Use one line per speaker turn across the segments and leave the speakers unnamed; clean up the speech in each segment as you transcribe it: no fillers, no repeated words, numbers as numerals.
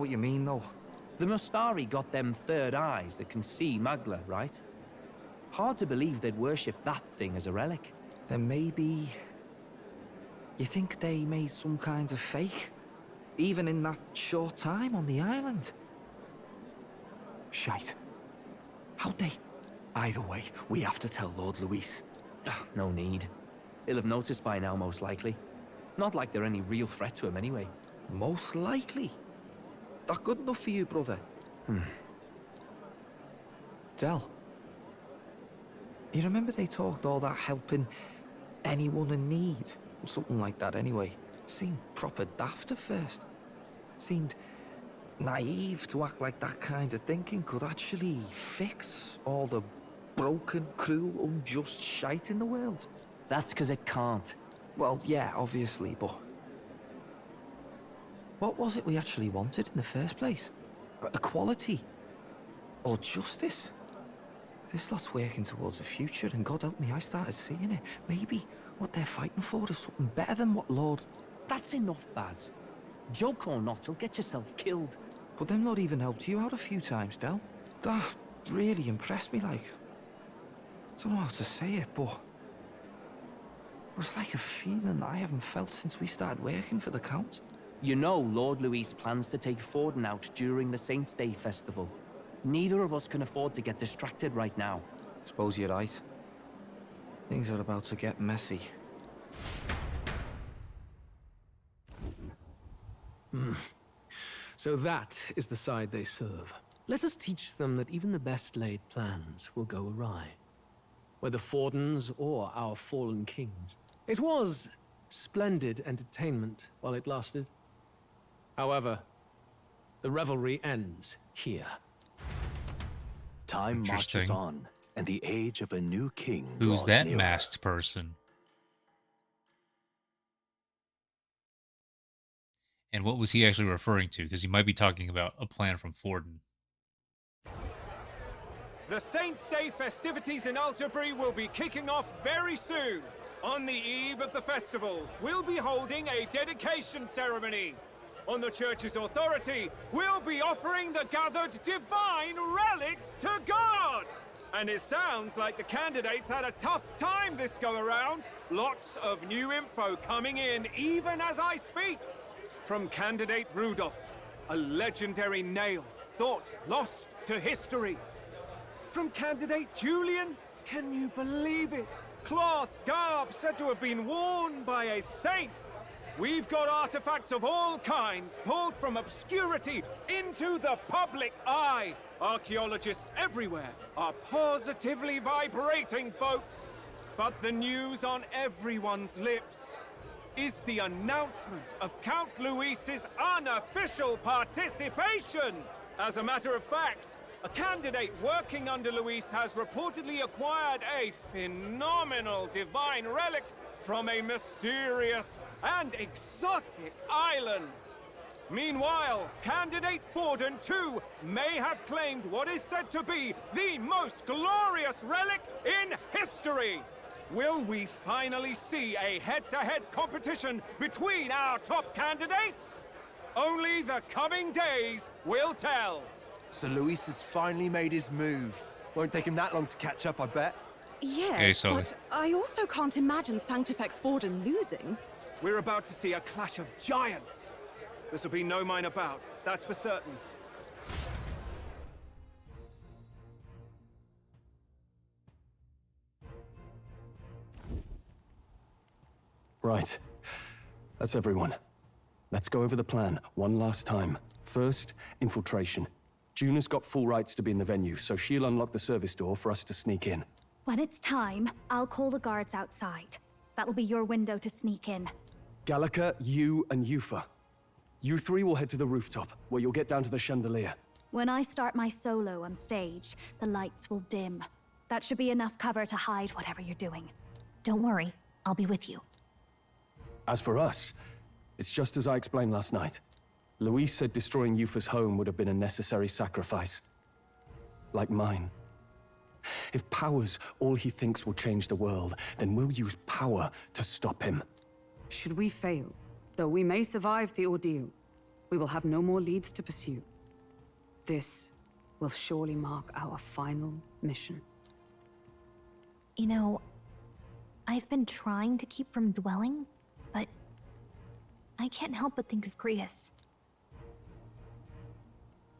what you mean, though.
The Mustari got them third eyes that can see Magla, right? Hard to believe they'd worship that thing as a relic.
Then maybe... You think they made some kind of fake? Even in that short time on the island? Shite. How'd they? Either way, we have to tell Lord Luis.
No need. He'll have noticed by now, most likely. Not like they're any real threat to him anyway.
Most likely? That good enough for you, brother? Del. You remember they talked all that helping anyone in need? Or something like that anyway. Seemed proper daft at first. Seemed naive to act like that kind of thinking could actually fix all the broken, cruel, unjust shite in the world.
That's because it can't.
Well, yeah, obviously, but... What was it we actually wanted in the first place? Equality? Or justice? This lot's working towards a future, and God help me, I started seeing it. Maybe what they're fighting for is something better than what Lord...
That's enough, Baz. Joke or not, you'll get yourself killed.
But them lot even helped you out a few times, Del. That really impressed me, like... I don't know how to say it, but... It was like a feeling I haven't felt since we started working for the Count.
You know Lord Luis plans to take Forden out during the Saints' Day festival. Neither of us can afford to get distracted right now.
Suppose you're right. Things are about to get messy.
So that is the side they serve. Let us teach them that even the best laid plans will go awry. Whether Forden's or our fallen kings. It was splendid entertainment while it lasted. However, the revelry ends here.
Time marches on, and the age of a new king
Who's
draws
that
nearer.
masked person? And what was he actually referring to? Because he might be talking about a plan from Forden.
The Saints' Day festivities in Alderbury will be kicking off very soon. On the eve of the festival, we'll be holding a dedication ceremony. On the church's authority, we'll be offering the gathered divine relics to God! And it sounds like the candidates had a tough time this go-around. Lots of new info coming in even as I speak. From candidate Rudolph, a legendary nail, thought lost to history. From candidate Julian, can you believe it? Cloth garb said to have been worn by a saint. We've got artifacts of all kinds pulled from obscurity into the public eye. Archaeologists everywhere are positively vibrating, folks. But the news on everyone's lips is the announcement of Count Luis's unofficial participation. As a matter of fact, a candidate working under Luis has reportedly acquired a phenomenal divine relic from a mysterious and exotic island. Meanwhile, candidate Forden, too, may have claimed what is said to be the most glorious relic in history. Will we finally see a head-to-head competition between our top candidates? Only the coming days will tell.
So Luis has finally made his move. Won't take him that long to catch up, I bet.
Yes, but I also can't imagine Sanctifex Forden losing.
We're about to see a clash of giants. This'll be no minor bout, that's for certain.
Right. That's everyone. Let's go over the plan one last time. First, infiltration. Juna's got full rights to be in the venue, so she'll unlock the service door for us to sneak in.
When it's time, I'll call the guards outside. That'll be your window to sneak in.
Gallica, you, and Yufa. You three will head to the rooftop, where you'll get down to the chandelier.
When I start my solo on stage, the lights will dim. That should be enough cover to hide whatever you're doing.
Don't worry, I'll be with you.
As for us, it's just as I explained last night. Luis said destroying Yufa's home would have been a necessary sacrifice. Like mine. If power's all he thinks will change the world, then we'll use power to stop him.
Should we fail, though we may survive the ordeal, We will have no more leads to pursue. This will surely mark our final mission.
You know, I've been trying to keep from dwelling, but I can't help but think of Grius.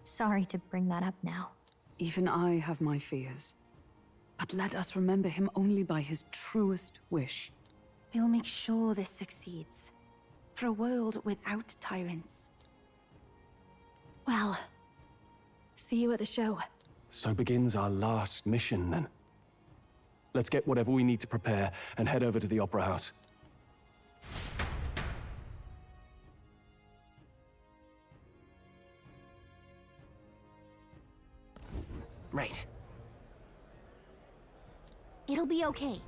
Sorry to bring that up now.
Even I have my fears. But let us remember him only by his truest wish.
We'll make sure this succeeds. For a world without tyrants.
Well, see you at the show.
So begins our last mission, then. Let's get whatever we need to prepare and head over to the Opera House.
Right.
It'll be okay.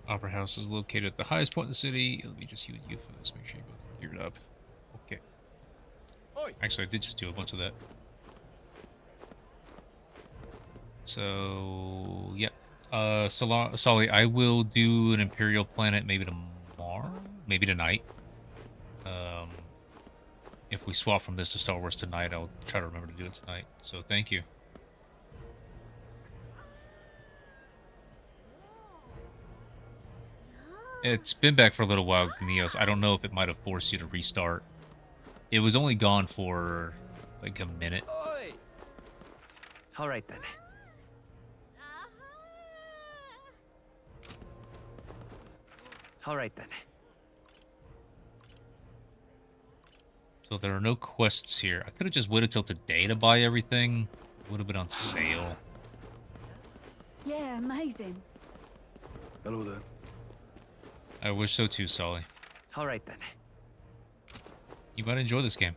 Opera House is located at the highest point in the city. It'll be just you and Euphos. Make sure you both geared up. Okay. Actually, I did just do a bunch of that. So, yeah. Sully, I will do an Imperial planet maybe tomorrow? Maybe tonight. If we swap from this to Star Wars tonight, I'll try to remember to do it tonight. So, thank you. It's been back for a little while, Neos. I don't know if it might have forced you to restart. It was only gone for like a minute.
All right then. All right then.
So there are no quests here. I could have just waited till today to buy everything. It would have been on sale.
Yeah, amazing.
Hello there.
I wish so too, Sully.
All right then.
You might enjoy this game.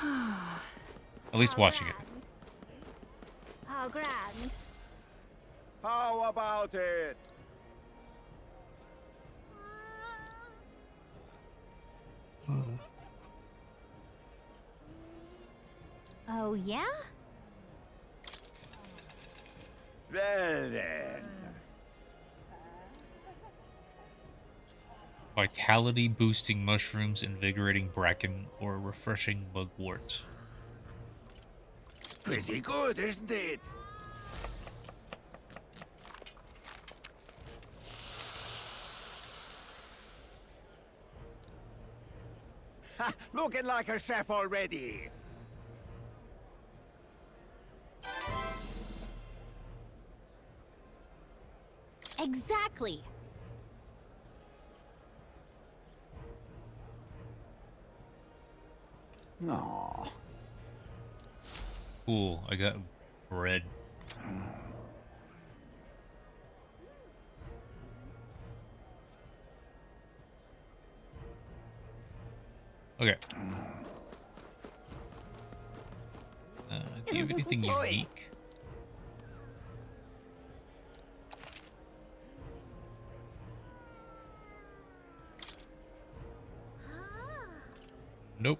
At least watching it.
How grand.
How about it?
Oh, yeah?
Well then.
Vitality boosting mushrooms, invigorating bracken, or refreshing mugwort.
Pretty good, isn't it? Ha! Looking like a chef already.
Exactly.
Aww.
Cool, I got bread. Okay. Do you have anything unique? Nope.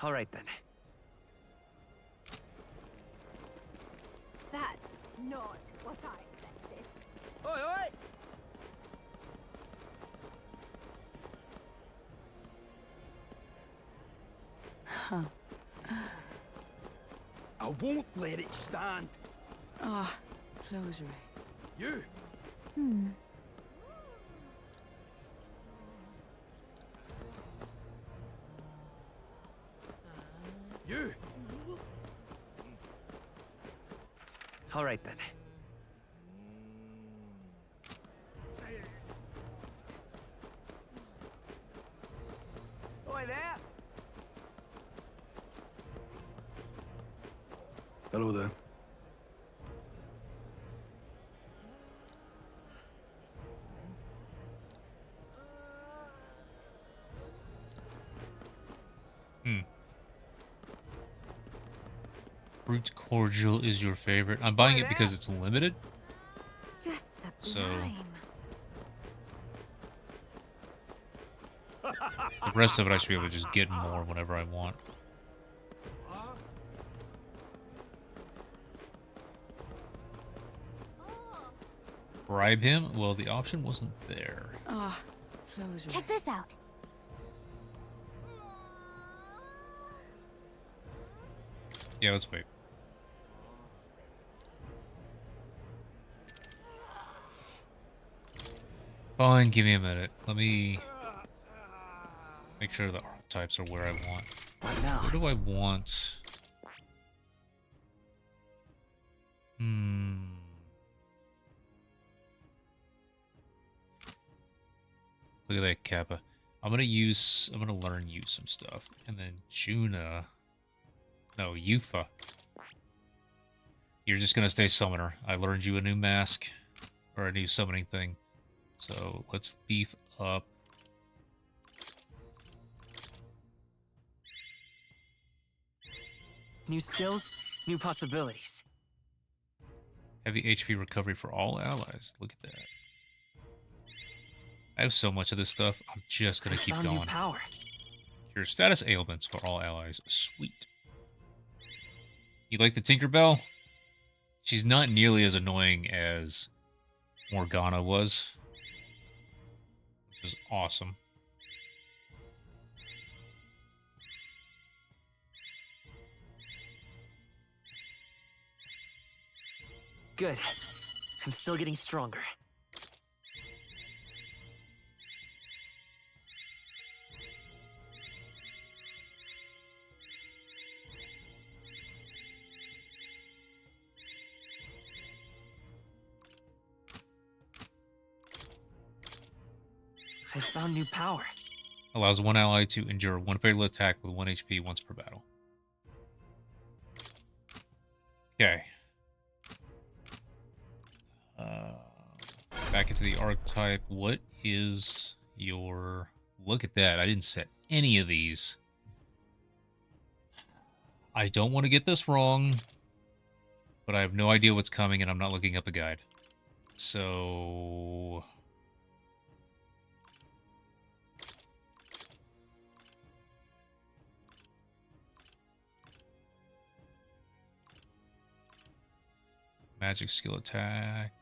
All right then.
That's not what I expected.
Oi, oi!
Huh.
I won't let it stand.
Ah, closery.
You. You. All right then. Oi there.
Hello there.
Fruit cordial is your favorite. I'm buying it because it's limited.
Just
So
sublime.
The rest of it I should be able to just get more whenever I want. Bribe him? Well, the option wasn't there.
Check this out.
Yeah, let's wait. Fine, give me a minute. Let me make sure the archetypes are where I want.
What now?
Where do I want? Look at that Kappa. I'm gonna learn you some stuff. And then Juna. No, Yufa. You're just gonna stay summoner. I learned you a new mask. Or a new summoning thing. So let's beef up.
New skills, new possibilities.
Heavy HP recovery for all allies. Look at that. I have so much of this stuff. I'm just gonna keep going.
Power.
Cure status ailments for all allies. Sweet. You like the Tinkerbell? She's not nearly as annoying as Morgana was. Which is awesome.
Good. I'm still getting stronger. I found new power.
Allows one ally to endure one fatal attack with 1 HP once per battle. Okay. Back into the archetype. What is your... Look at that. I didn't set any of these. I don't want to get this wrong, but I have no idea what's coming and I'm not looking up a guide. So... Magic skill attack.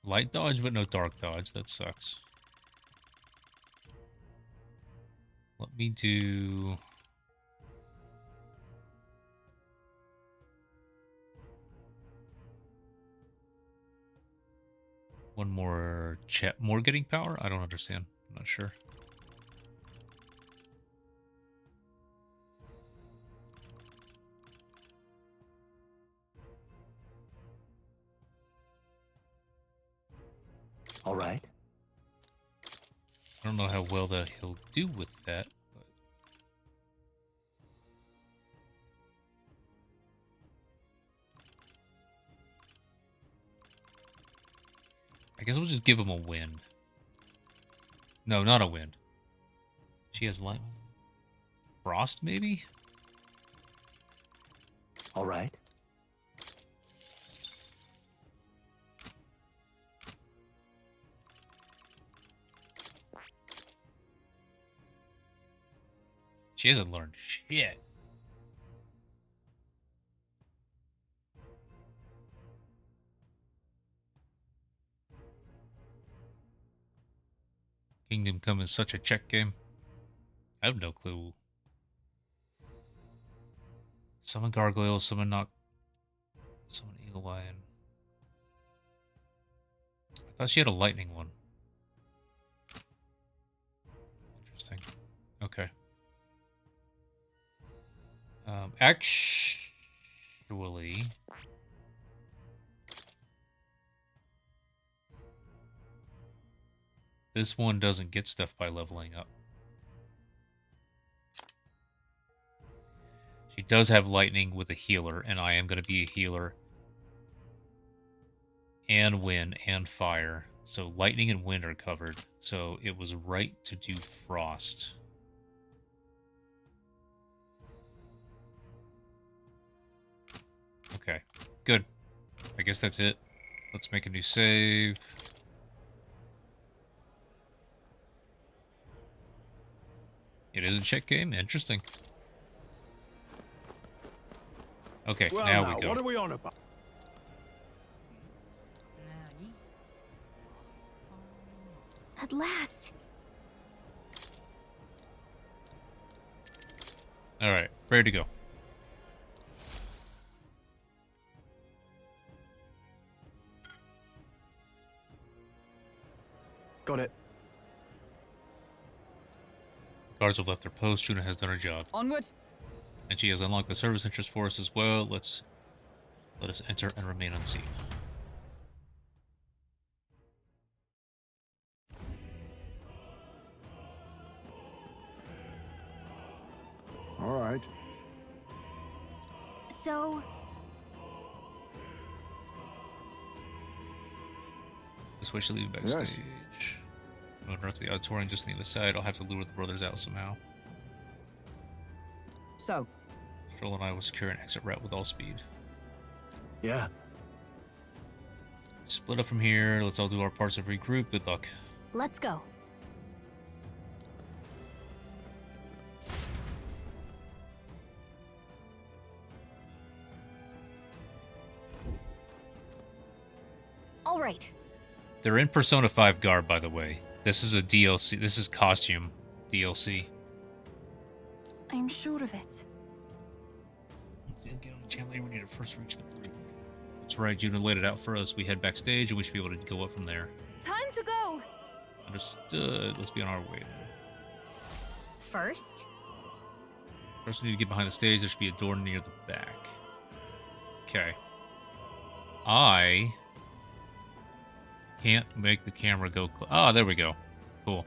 Light dodge, but no dark dodge. That sucks. Let me do... one more more getting power? I don't understand. I'm not sure.
All right.
I don't know how well that he'll do with that, but... I guess we'll just give him a wind. No, not a wind. She has light. Frost, maybe?
All right.
She hasn't learned shit. Kingdom Come is such a check game. I have no clue. Summon Gargoyle, summon Knock, summon Eagle Lion. I thought she had a lightning one. Interesting. Okay. Actually, this one doesn't get stuff by leveling up. She does have lightning with a healer, and I am going to be a healer. And wind and fire. So lightning and wind are covered. So it was right to do frost. Okay, good. I guess that's it. Let's make a new save. It is a check game. Interesting. Okay,
Well,
now we go.
What are we on about?
At last.
All right, ready to go.
Got it.
Guards have left their post. Juna has done her job.
Onward.
And she has unlocked the service interest for us as well. Let us enter and remain unseen.
All right.
So,
This way she'll leave backstage. Unearth the auditorium just on the other side. I'll have to lure the brothers out somehow.
So,
Stroll and I will secure an exit route with all speed.
Yeah.
Split up from here. Let's all do our parts and regroup. Good luck.
Let's go. All right.
They're in Persona 5 garb, by the way. This is a DLC. This is costume DLC.
I'm sure of it.
Get on the chandelier. We need to first reach the roof. That's right. Juna laid it out for us. We head backstage, and we should be able to go up from there.
Time to go!
Understood. Let's be on our way.
First,
First, we need to get behind the stage. There should be a door near the back. Okay. I can't make the camera go... Ah, there we go. Cool.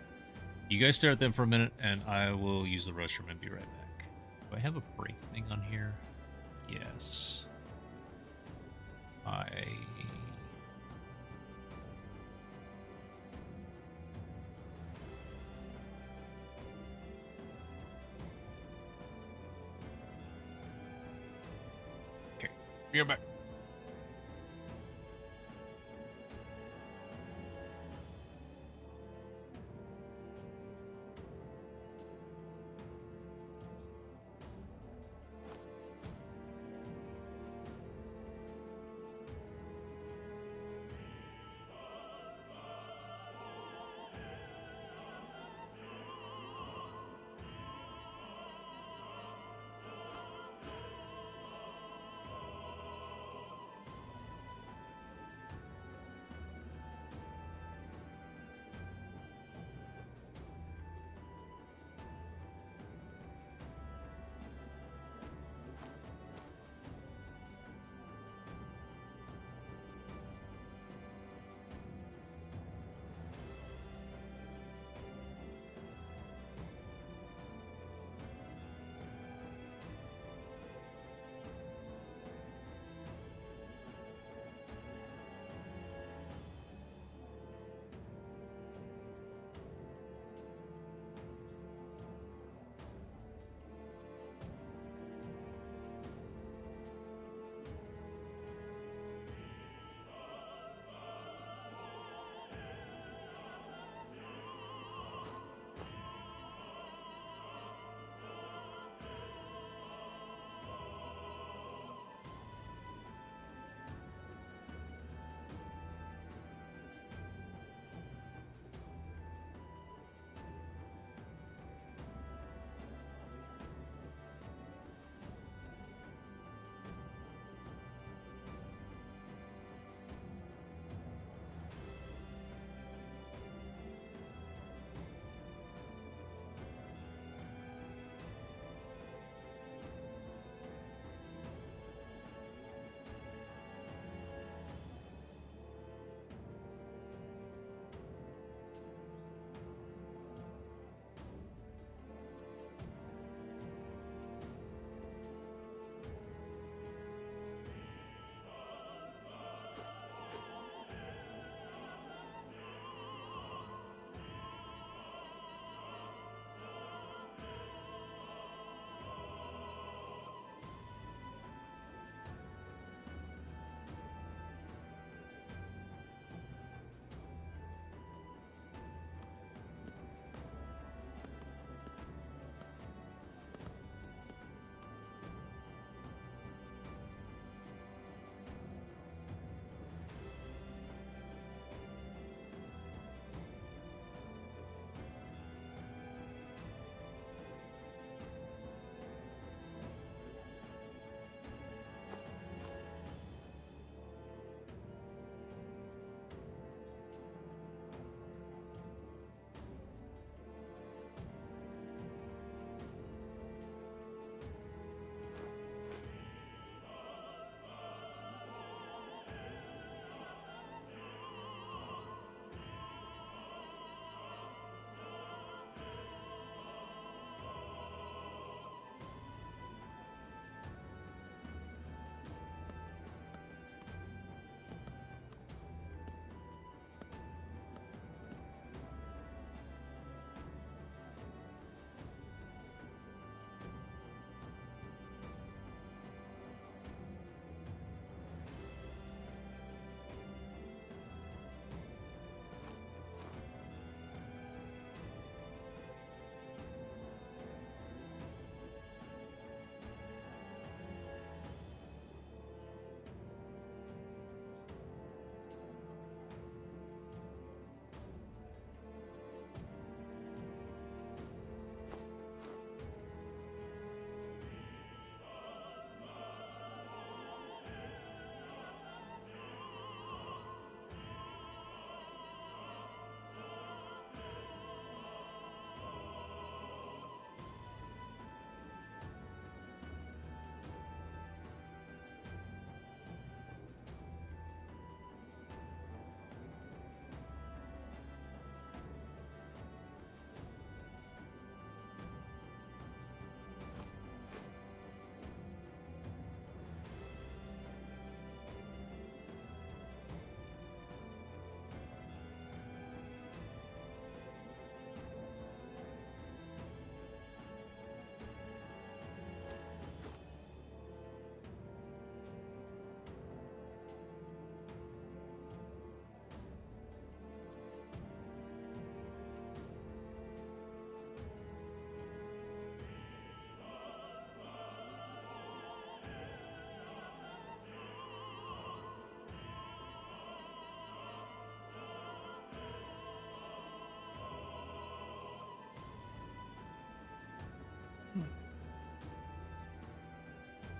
You guys stare at them for a minute, and I will use the restroom and be right back. Do I have a break thing on here? Yes. Okay. Be right back.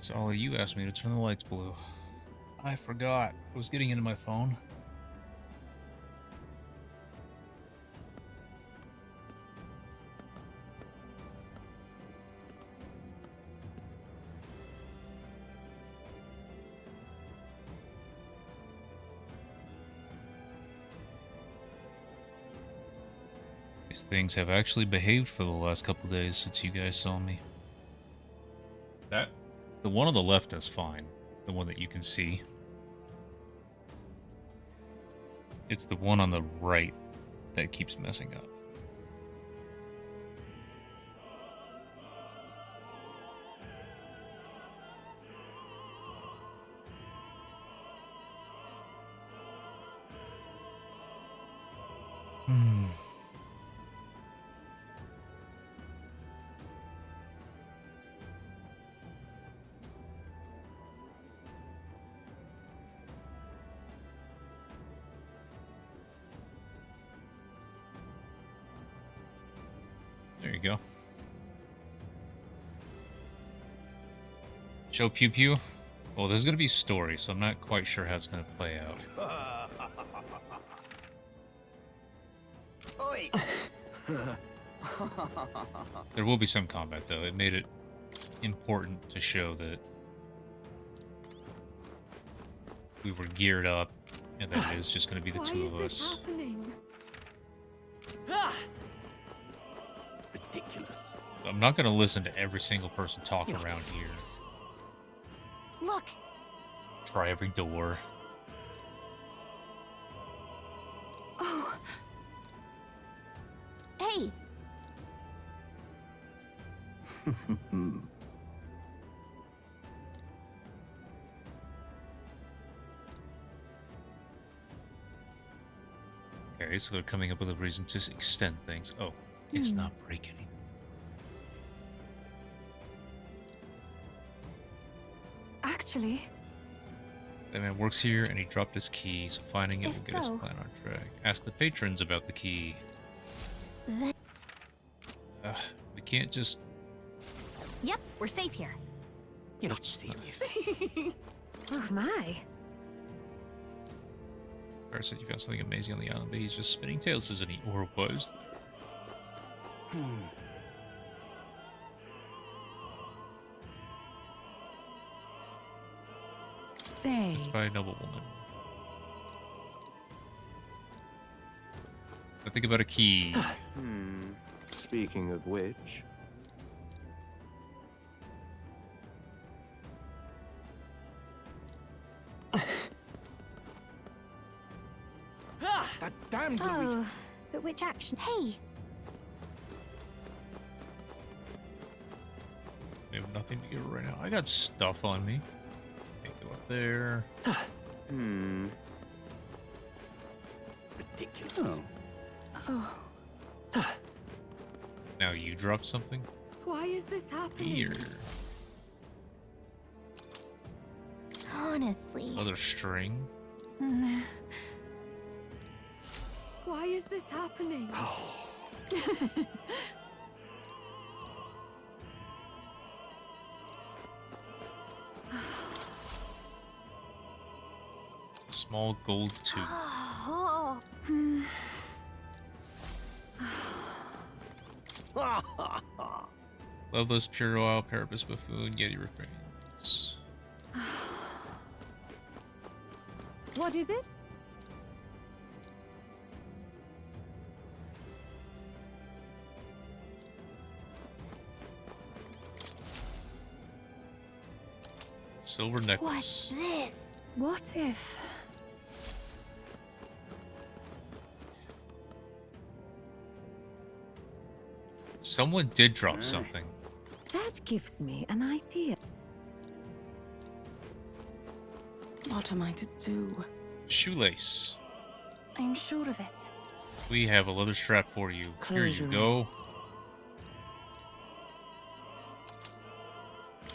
Solly, you asked me to turn the lights blue. I forgot. I was getting into my phone. These things have actually behaved for the last couple days since you guys saw me. The one on the left is fine. The one that you can see. It's the one on the right that keeps messing up. There you go. Show Pew Pew? Well, this is going to be story, so I'm not quite sure how it's going to play out. There will be some combat, though. It made it important to show that we were geared up, and that it is just going to be the two of us.
Ridiculous.
I'm not going to listen to every single person talk around here.
Look!
Try every door.
Oh.
Hey!
Okay, so they're coming up with a reason to extend things. Oh, it's not breaking.
Actually,
That man works here and he dropped his key, so finding it will
If
get his
so-
plan on track. Ask the patrons about the key. We can't just...
Yep, we're safe here.
You're not serious.
oh my.
Barrett said you found something amazing on the island, but he's just spinning tails, isn't he? Or was there?
Say.
Just by a noblewoman. I think about a key.
Speaking of which...
That damned Louis.
Oh, but which action? Hey!
We have nothing to give her right now. I got stuff on me. Can't go up there.
Ridiculous.
Oh.
Now you drop something?
Why is this happening?
Here.
Honestly.
Another string.
Why is this happening?
Small gold tube.
Oh.
Loveless, pure oil, Parapus buffoon, Yeti refrains.
What is it?
Silver necklace.
What's this?
What if...
Someone did drop something.
That gives me an idea. What am I to do?
Shoelace.
I'm sure of it.
We have a leather strap for you. Here you go.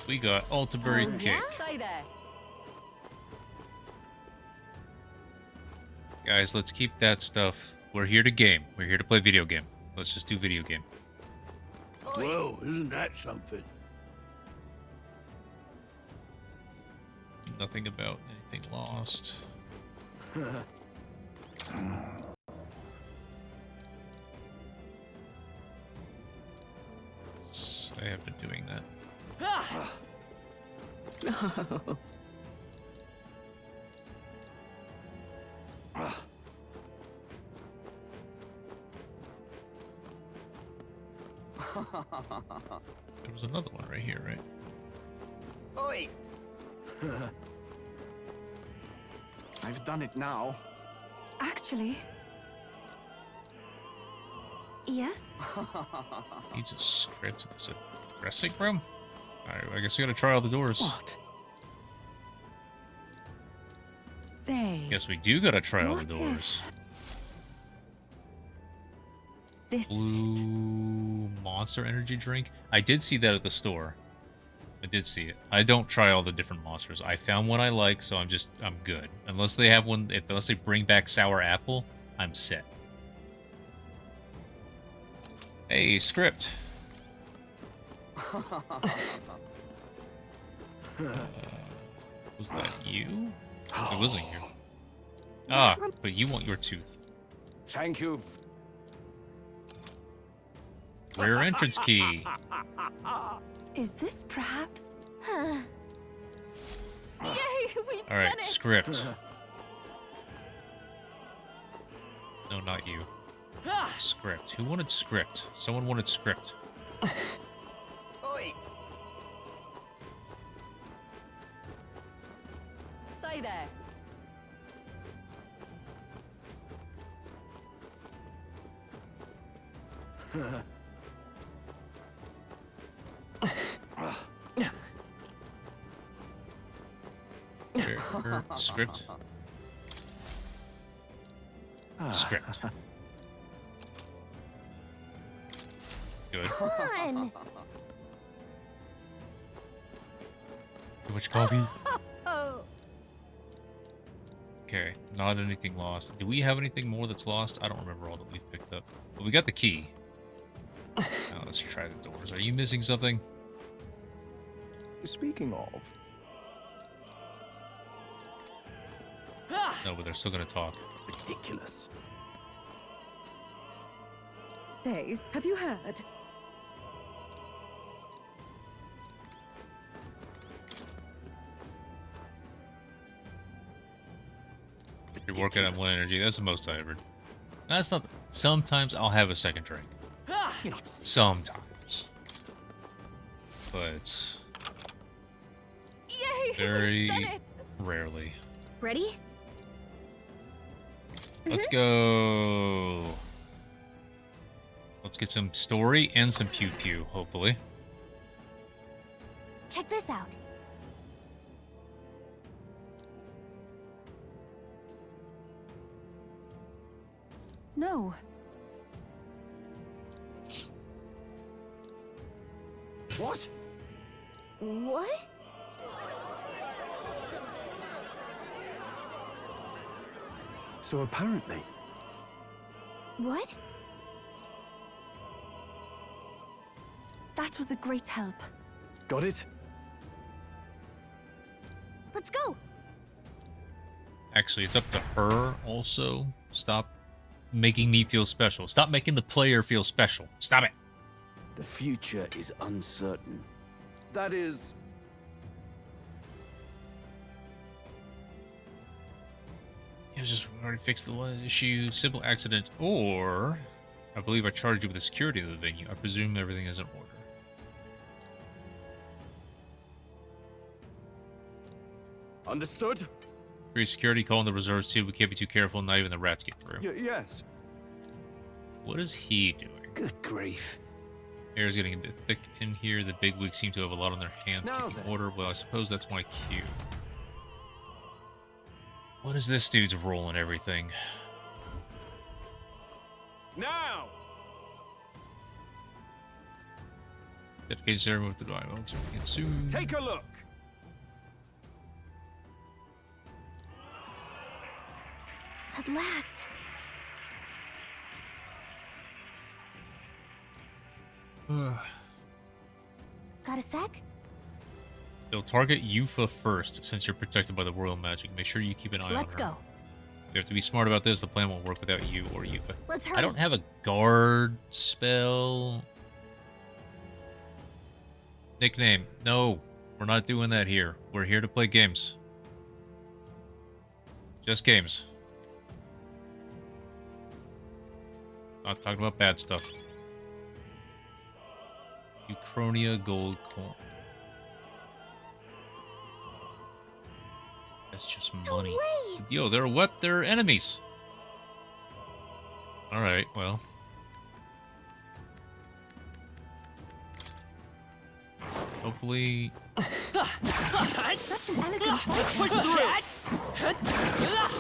We got Altaberry Cake.
Say there.
Guys, let's keep that stuff. We're here to game. We're here to play video game. Let's just do video game.
Whoa, isn't that something?
Nothing about anything lost. I have been doing that. There was another one right here, right?
Oi! I've done it now.
Actually... Yes?
Needs a script. There's a dressing room? Alright, I guess we gotta try all the doors.
What? Say...
Guess we do gotta try all the
what
doors.
This...
Blue monster energy drink? I did see that at the store. I did see it. I don't try all the different monsters. I found one I like, so I'm good. Unless they have one, unless they bring back sour apple, I'm set. Hey, script. Was that you? It wasn't you. Ah, but you want your tooth.
Thank you.
Rare entrance key.
Is this perhaps...
Yay, we
All right, script. No, not you. Script. Who wanted script? Someone wanted script.
Oi!
Say there.
Script. Script. Good.
Fun.
Too much coffee?
Oh.
Okay, not anything lost. Do we have anything more that's lost? I don't remember all that we've picked up. But we got the key. Now let's try the doors. Are you missing something?
Speaking of,
No, but they're still gonna talk.
Ridiculous.
Say, have you heard?
You're working on one energy. That's the most I ever. That's not. Sometimes I'll have a second drink. Sometimes. But
Yay,
very
we've done it.
rarely.
Ready?
Let's go. Let's get some story and some pew pew, hopefully.
Check this out.
No.
What?
What?
So apparently...
What?
That was a great help.
Got it?
Let's go.
Actually, it's up to her also. Stop making me feel special. Stop making the player feel special. Stop it.
The future is uncertain. That is...
It was just we already fixed the one issue. Simple accident. Or, I believe I charged you with the security of the venue. I presume everything is in order.
Understood?
Free security, call in the reserves too. We can't be too careful. Not even the rats get through.
Yes.
What is he doing?
Good grief.
Air's getting a bit thick in here. The bigwigs seem to have a lot on their hands.
Now
Keeping
then.
order. Well, I suppose that's my cue. What is this dude's role in everything?
Now!
Dedication ceremony with the Bible. Soon.
Take a look.
At last. Got a sec?
They'll target Yufa first, since you're protected by the royal magic. Make sure you keep an eye on her.
Let's go.
We have to be smart about this. The plan won't work without you or Yufa.
Let's hurry.
I don't have a guard spell. Nickname. No, we're not doing that here. We're here to play games. Just games. Not talking about bad stuff. Uchronia gold coin. That's just money. Yo, they're enemies. Alright, well. Hopefully.
Such an elegant
Push through!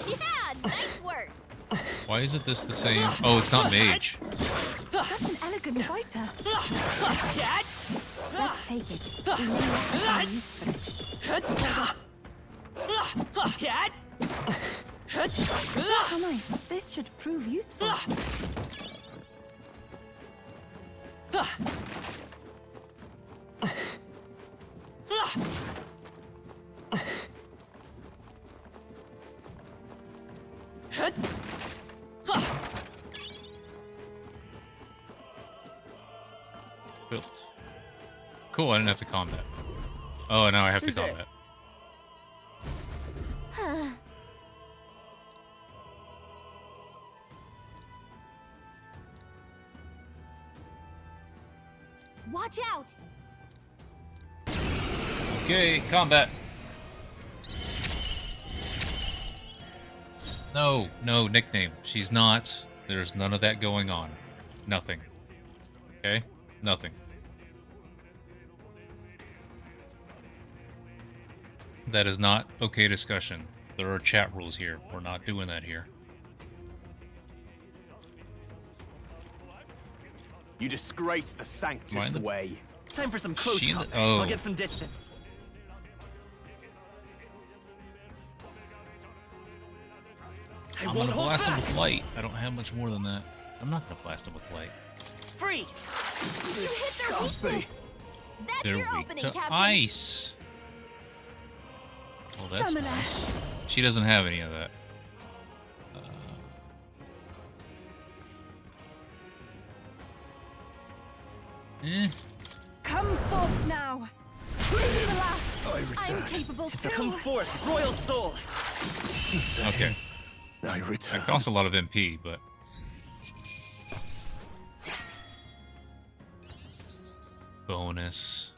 Yeah, nice work.
Why isn't this the same? Oh, it's not mage.
Such an elegant fighter. Let's take it. We may have to find use for it. How nice. This should prove useful.
Built. Cool, I didn't have to combat. Oh, now I have to combat.
Watch out!
Okay, combat. No, no, nickname. She's not. There's none of that going on. Nothing. Okay? Nothing. That is not okay discussion. There are chat rules here. We're not doing that here.
You disgrace the Sanctus way.
Time for some close combat.
Oh.
I'll get some distance.
I'm gonna blast him with light. I don't have much more than that. I'm not gonna blast him with light.
Freeze!
You hit their weakness. That's
They're
your
weak
opening,
to
Captain.
ice. Well, that's nice. She doesn't have any of that.
Come forth now. This is the last.
I
I'm capable too.
Come forth, royal soul!
Okay.
I return.
That costs a lot of MP, but... Bonus.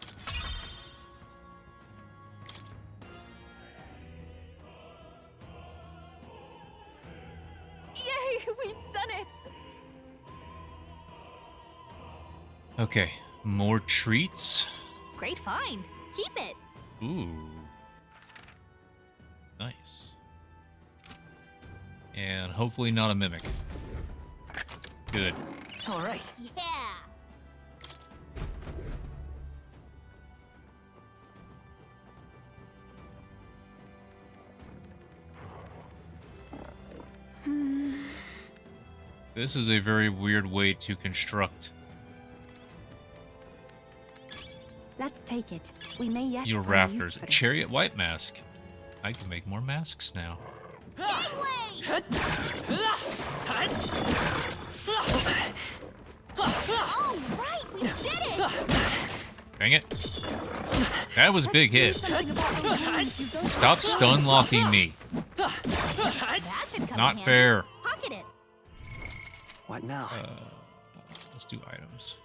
Yay, we've done it.
Okay, more treats.
Great find. Keep it.
Ooh. Nice. And hopefully not a mimic. Good.
All right.
Yeah.
This is a very weird way to construct
Let's take it. We may yet
your
find use
rafters.
for it.
Chariot white mask. I can make more masks now.
Gateway! Oh, right, we did it!
Dang it. That was a big hit. Stop stun locking me.
That should come
Not
in handy.
fair.
Pocket it.
What now?
Let's do items.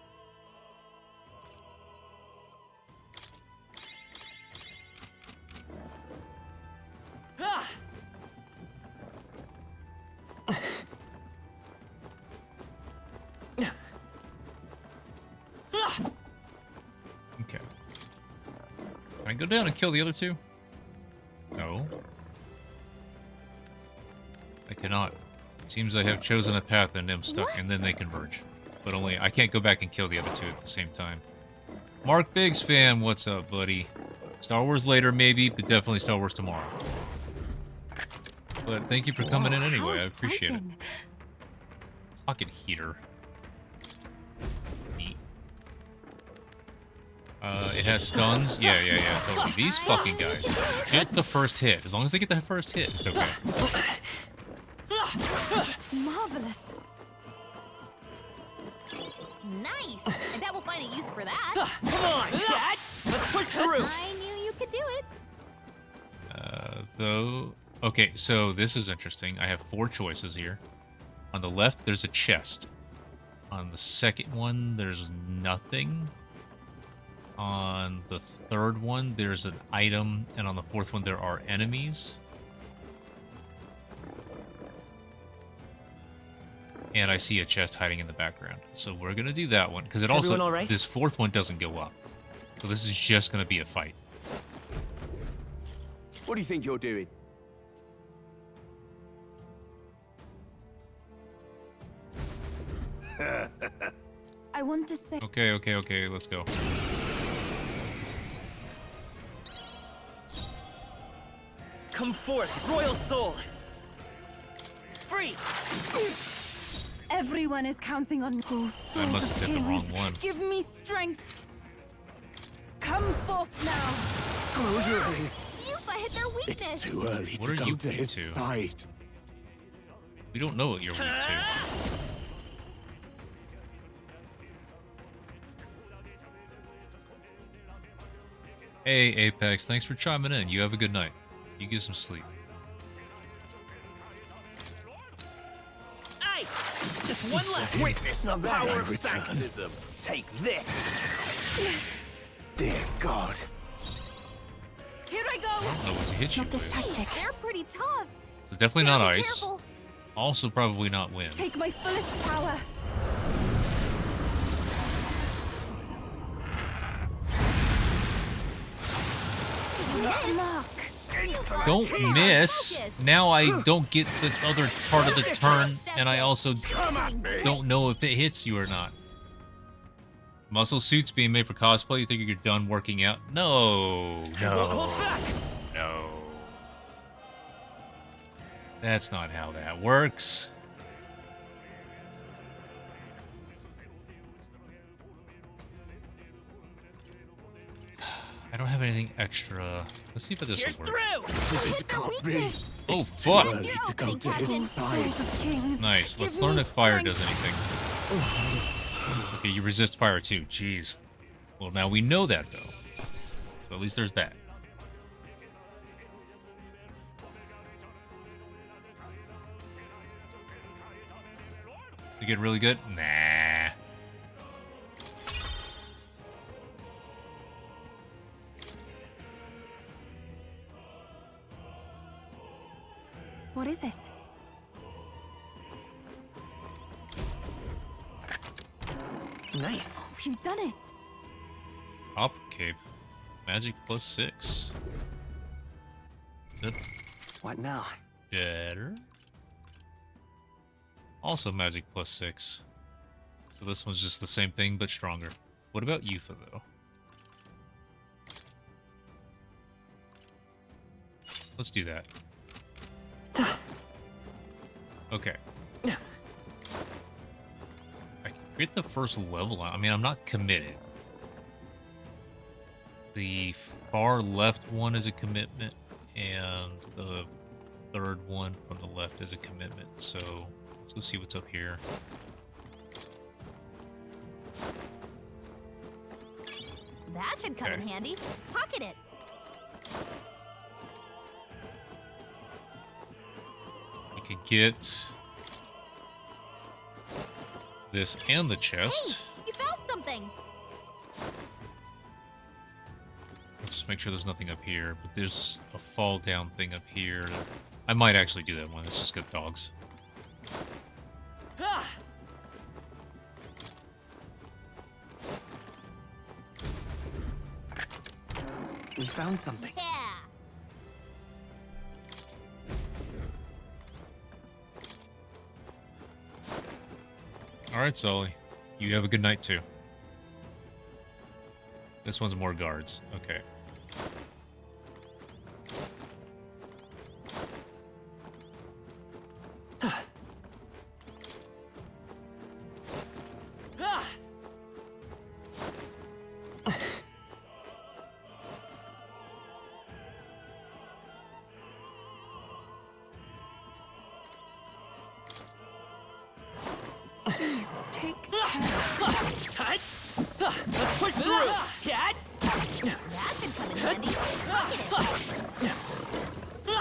Okay. Can I go down and kill the other two? No. I cannot. Seems I have chosen a path and am stuck, and then they converge. But only I can't go back and kill the other two at the same time. Mark Biggs fan, what's up, buddy? Star Wars later, maybe, but definitely Star Wars tomorrow. But thank you for coming in anyway. I appreciate it. Pocket heater. Neat. It has stuns. Yeah, totally. These fucking guys get the first hit. As long as they get the first hit, it's okay.
Marvelous.
Nice! I bet we'll find a use for that.
Come on, Dad! Let's push through!
I knew you could do it.
Though... Okay, so this is interesting. I have 4 choices here. On the left, there's a chest. On the second one, there's nothing. On the third one, there's an item. And on the fourth one, there are enemies. And I see a chest hiding in the background. So we're going to do that one. Because it also...
Everyone all right?
This fourth one doesn't go up. So this is just going to be a fight.
What do you think you're doing?
I want to say...
Okay, let's go.
Come forth, royal soul! Free!
Everyone is counting on
I
all souls
must
of
have hit the wrong
kings.
one.
Give me strength. Come forth now.
Closure.
Yufa hit their weakness.
It's too early
What
to
are
go
you
to
weak
his
to?
side.
We don't know what you're weak to. Hey, Apex, thanks for chiming in. You have a good night. You get some sleep.
Aye! Just one left!
Witness the power of sanctism. Take this.
Dear God.
Here I go.
I don't know what to hit you
Not this
with.
tactic.
They're pretty tough.
So definitely not
Gotta be
ice.
careful.
Also probably not wind.
Take my fullest power. Luck.
Don't miss. Now I don't get the other part of the turn, and I also don't know if it hits you or not. Muscle suits being made for cosplay? You think you're done working out? No. No. No. That's not how that works. I don't have anything extra. Let's see if this
Here's
will work.
through!
Hit their weakness.
Oh,
It's
fuck.
too early
Your
to go
opening,
to his
Captain.
side.
Souls of kings.
Nice.
Give
Let's learn
me
if fire
strength.
does anything. Okay, you resist fire too. Jeez. Well, now we know that, though. So at least there's that. To get really good? Nah.
What is it?
Nice.
Oh, we've done it.
Hop cape. Magic +6. Is it
What now?
better? Also magic +6. So this one's just the same thing, but stronger. What about Yufa, though? Let's do that. Okay. I can get the first level. I mean, I'm not committed. The far left one is a commitment, and the third one from the left is a commitment. So let's go see what's up here.
That should come in
Okay.
handy. Pocket it.
We could get this and the chest.
Hey, you found something.
Let's just make sure there's nothing up here. But there's a fall down thing up here. I might actually do that one. Let's just get dogs.
Ah! We found something.
Yeah.
Alright, Sully. You have a good night, too. This one's more guards. Okay.
Ah!
take
Let's push through! Cat!
That should come in handy. Look at it.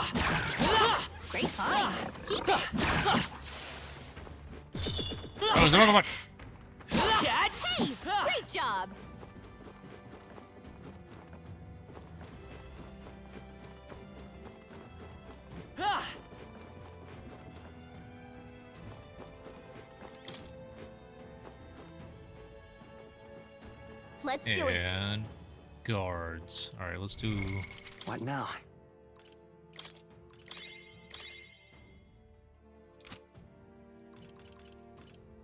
Great find. Keep it.
Oh, there's another one.
Cat!
Hey, great job. Let's do it.
And guards. All right, let's do.
What now?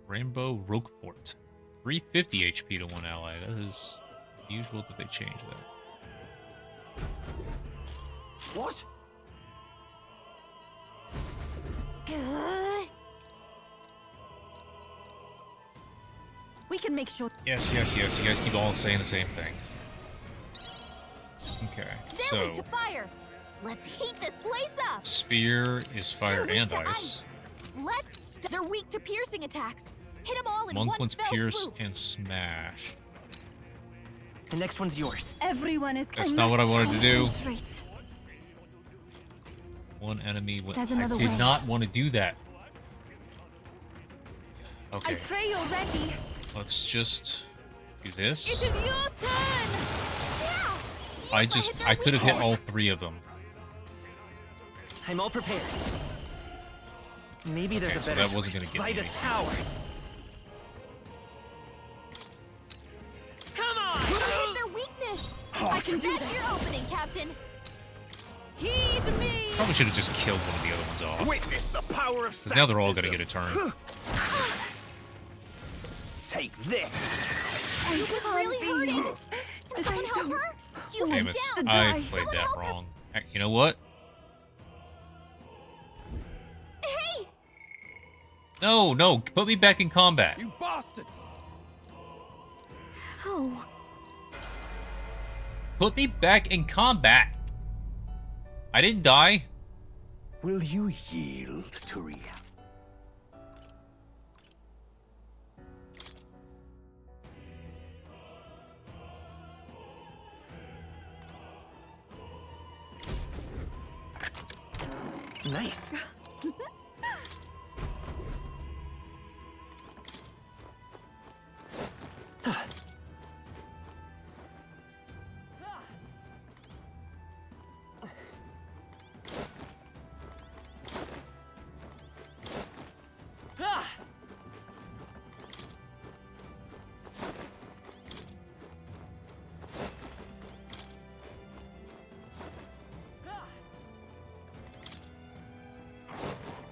Rainbow Roquefort. 350 HP to one ally. That is usual that they change that.
What?
We can make sure.
Yes, yes, yes. You guys keep all saying the same thing. Okay,
They're weak to
so
fire. Let's heat this place up.
spear is fire
They're weak
and
to
ice.
They're weak to piercing attacks. Hit them all in
Monk
one
wants
fell
pierce
swoop.
and smash.
The next one's yours.
Everyone is.
That's not what I wanted to do.
Concentrate.
One enemy.
There's
I
another
did
way.
not want to do that.
I
Okay,
pray you're ready.
let's just do this.
It is your turn.
I could have hit all three of them.
I'm all prepared. Maybe there's
Okay,
a
so
better
that wasn't
choice.
gonna get
By
me.
this power.
Come on!
Hit their weakness.
I can do
That's
this.
your opening, Captain.
Heed me.
Probably should have just killed one of the other ones off.
Witness the power of
Because now they're all gonna
Sanctism.
get a turn.
Take this.
She was really hurting. Can someone help her? You
Damn
was
it.
down.
I played
Someone
that
help her.
wrong. You know what?
Hey,
No, no, put me back in combat.
You bastards!
oh,
Put me back in combat. I didn't die.
Will you yield, Turia?
Nice.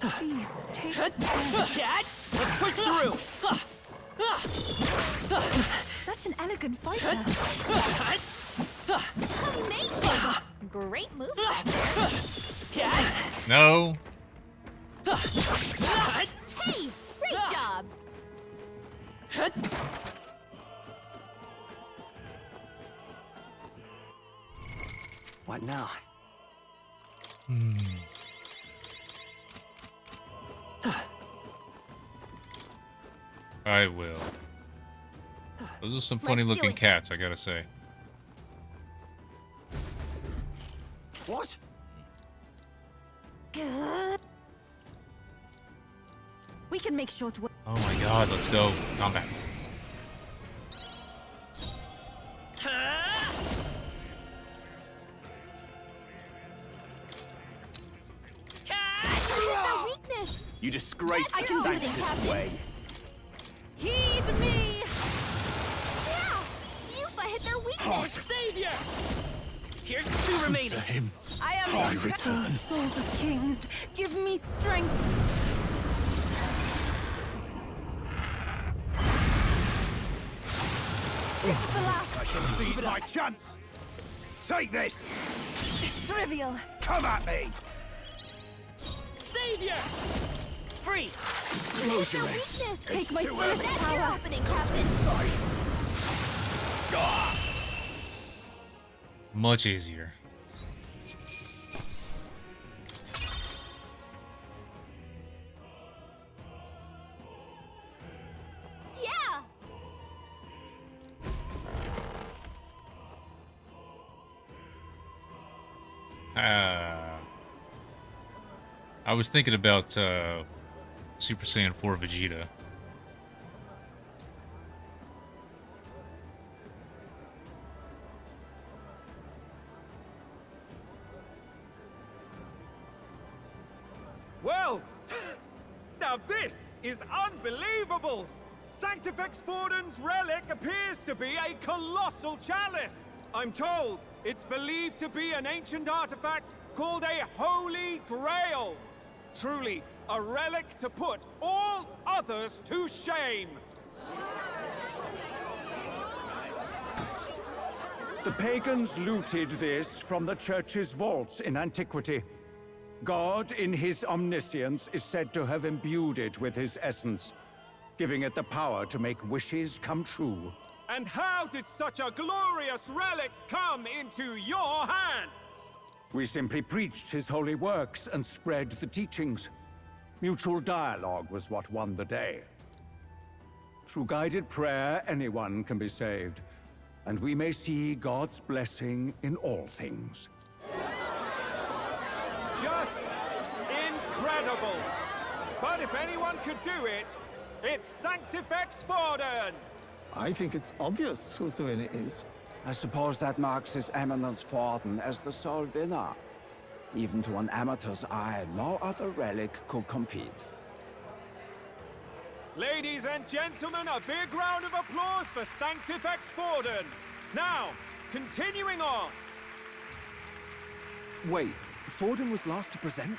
Please take.
Cat! Let's push through!
Such an elegant fighter.
amazing. Great move back there.
Cat!
No.
Hey, great job.
What now?
I will. Those are some
Let's
funny
do
looking
it.
cats, I gotta say.
What?
We can make short work.
Oh my god, let's go. Combat.
Their weakness.
You disgrace
I
the
can do this,
Sanctus
Captain.
way.
Heed me.
Yeah, Yufa hit their weakness.
Savior! Here's the two remaining.
him.
I am
I
the
return.
souls of kings. Give me strength. This is the last.
I shall seize my chance. Take this.
Trivial.
Come at me.
Savior! Free!
Close
Their
your eyes.
weakness.
Take my
too
fullest
That's your
power.
opening, Captain.
Much easier. I was thinking about Super Saiyan 4 Vegeta.
Well, now this is unbelievable! Sanctifex Forden's relic appears to be a colossal chalice. I'm told it's believed to be an ancient artifact called a Holy Grail. Truly, a relic to put all others to shame.
The pagans looted this from the church's vaults in antiquity. God, in his omniscience, is said to have imbued it with his essence, giving it the power to make wishes come true.
And how did such a glorious relic come into your hands?
We simply preached his holy works and spread the teachings. Mutual dialogue was what won the day. Through guided prayer, anyone can be saved, and we may see God's blessing in all things.
Just incredible! But if anyone could do it, it's Sanctifex Forden!
I think it's obvious who the winner is.
I suppose that marks His Eminence Forden as the sole winner. Even to an amateur's eye, no other relic could compete.
Ladies and gentlemen, a big round of applause for Sanctifex Forden. Now, continuing on.
Wait, Forden was last to present?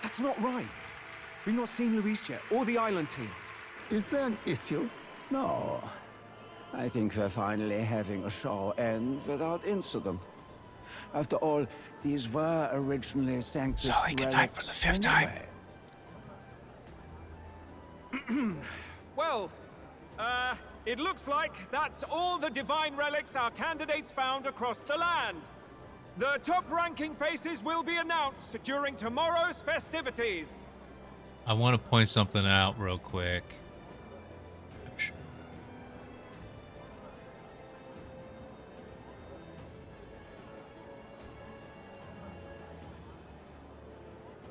That's not right. We've not seen Luis yet, or the island team.
Is there an issue?
No. I think we're finally having a show end without incident. After all, these were originally Sanctus
Sorry, good night for the fifth time.
Well, it looks like that's all the divine relics our candidates found across the land. The top-ranking faces will be announced during tomorrow's festivities.
I want to point something out real quick.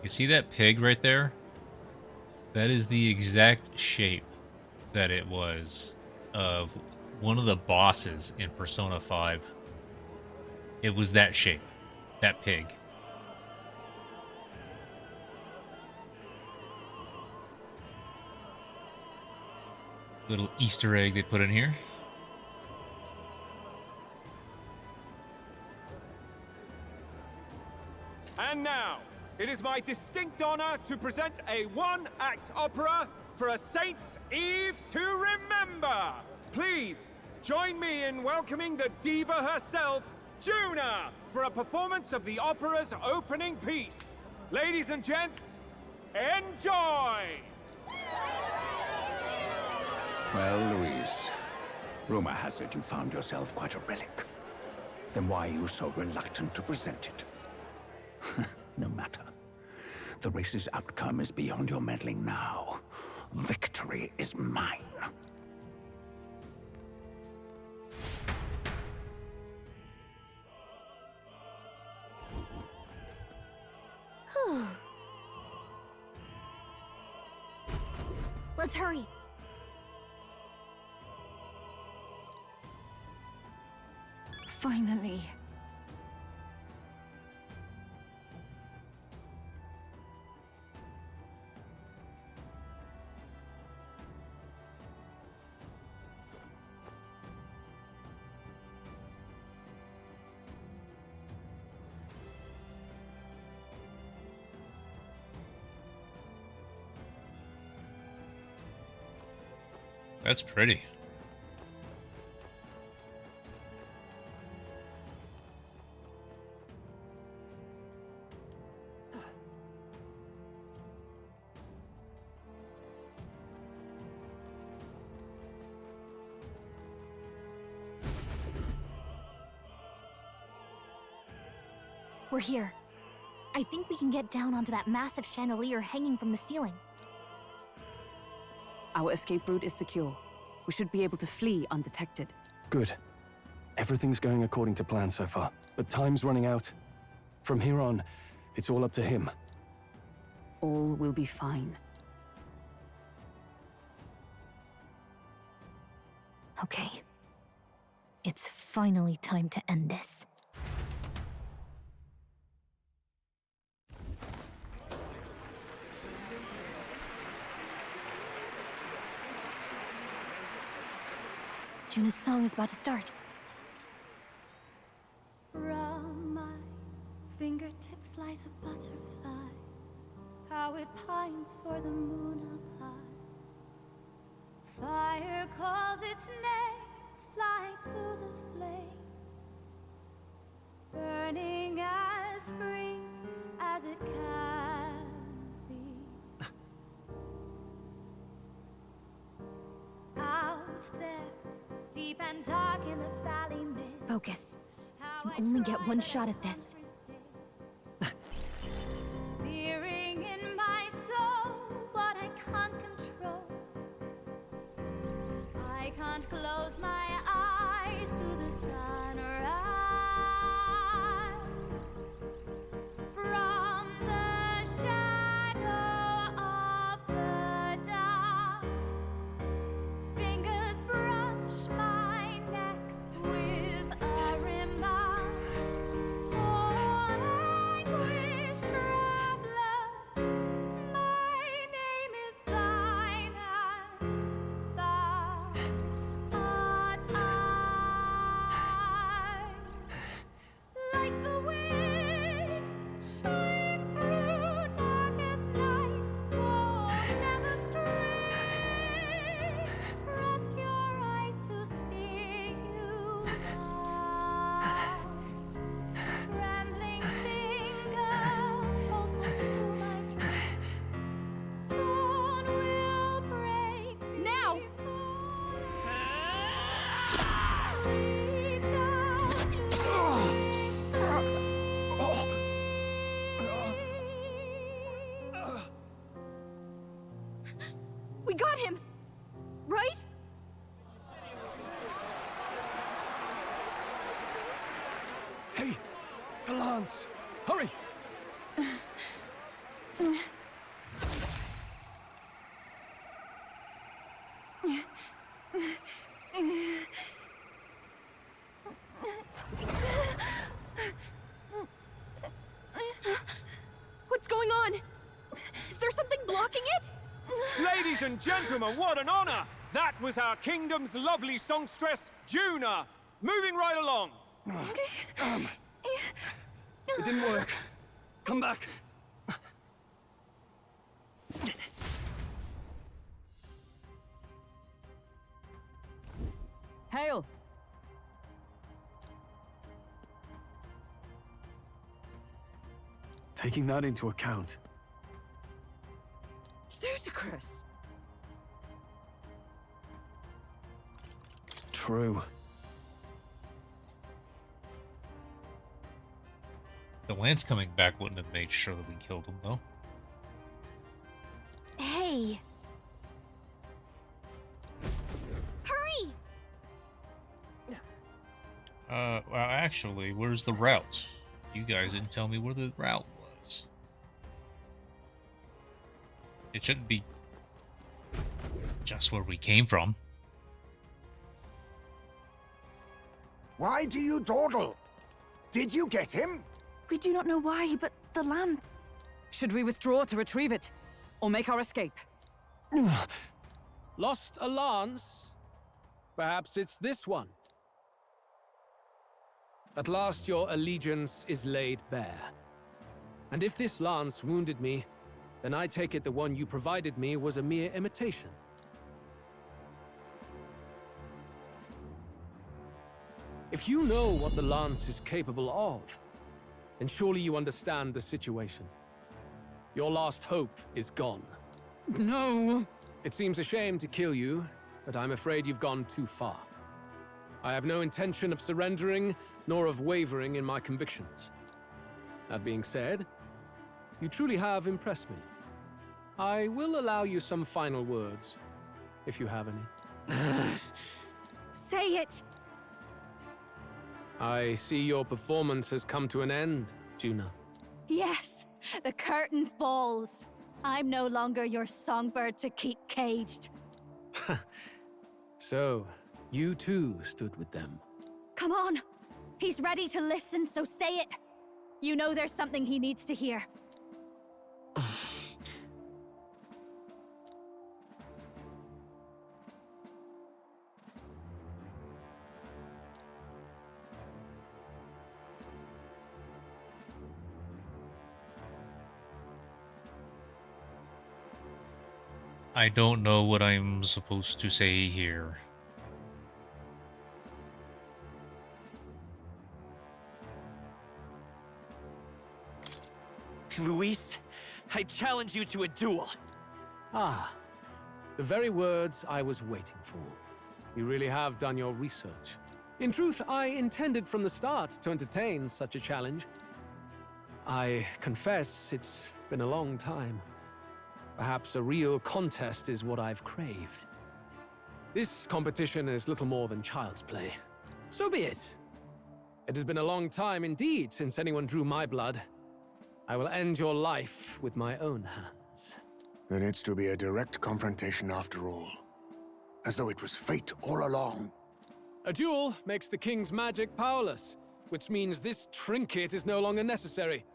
You see that pig right there? That is the exact shape that it was of one of the bosses in Persona 5. It was that shape, that pig. Little Easter egg they put in here.
And now, it is my distinct honor to present a one-act opera for a Saint's Eve to remember. Please, join me in welcoming the diva herself, Juna, for a performance of the opera's opening piece. Ladies and gents, enjoy!
Well, Luis, rumor has it you found yourself quite a relic. Then why are you so reluctant to present it? No matter. The race's outcome is beyond your meddling now. Victory is mine.
Let's hurry.
Finally.
That's pretty.
We're here. I think we can get down onto that massive chandelier hanging from the ceiling.
Our escape route is secure. We should be able to flee undetected.
Good. Everything's going according to plan so far, but time's running out. From here on, it's all up to him.
All will be fine.
Okay. It's finally time to end this. Juna's song is about to start.
From my fingertip flies a butterfly, how it pines for the moon up high. Fire calls its name, fly to the flame, burning as free as it can be. Out there, deep and dark in the valley mist.
Focus. You can only get one shot at this.
Fearing in my soul what I can't control. I can't close my eyes to the sunrise. From the shadow of the dark, fingers brush my neck with a remark. Oh, anguish traveler, my name is thine, and thou art I. Like the wind, shine through darkest night. Oh, never stray. Trust your eyes to steer you by. Trembling finger, hold fast to my dream. Dawn will break now. Reach out We got him, right?
Hey! The lance! Hurry!
What's going on? Is there something blocking it?
Ladies and gentlemen, what an honor! That was our kingdom's lovely songstress, Juna. Moving right along.
Damn! It didn't work. Come back.
Hail!
Taking that into account,
Ludicrous!
true.
The lance coming back wouldn't have made sure that we killed him, though.
Hey! Hurry!
Well, actually, where's the route? You guys didn't tell me where the route was. It shouldn't be just where we came from.
Why do you dawdle? Did you get him?
We do not know why, but the lance. Should we withdraw to retrieve it? Or make our escape?
Lost a lance? Perhaps it's this one. At last your allegiance is laid bare. And if this lance wounded me, then I take it the one you provided me was a mere imitation. If you know what the lance is capable of, then surely you understand the situation. Your last hope is gone.
No!
It seems a shame to kill you, but I'm afraid you've gone too far. I have no intention of surrendering, nor of wavering in my convictions. That being said, you truly have impressed me. I will allow you some final words, if you have any.
Say it!
I see your performance has come to an end, Juna.
Yes, the curtain falls. I'm no longer your songbird to keep caged.
So, you too stood with them.
Come on. He's ready to listen, so say it. You know there's something he needs to hear.
I don't know what I'm supposed to say here.
Luis, I challenge you to a duel.
Ah, the very words I was waiting for. You really have done your research. In truth, I intended from the start to entertain such a challenge. I confess it's been a long time. Perhaps a real contest is what I've craved. This competition is little more than child's play. So be it. It has been a long time indeed since anyone drew my blood. I will end your life with my own hands.
There needs to be a direct confrontation after all. As though it was fate all along.
A duel makes the king's magic powerless, which means this trinket is no longer necessary.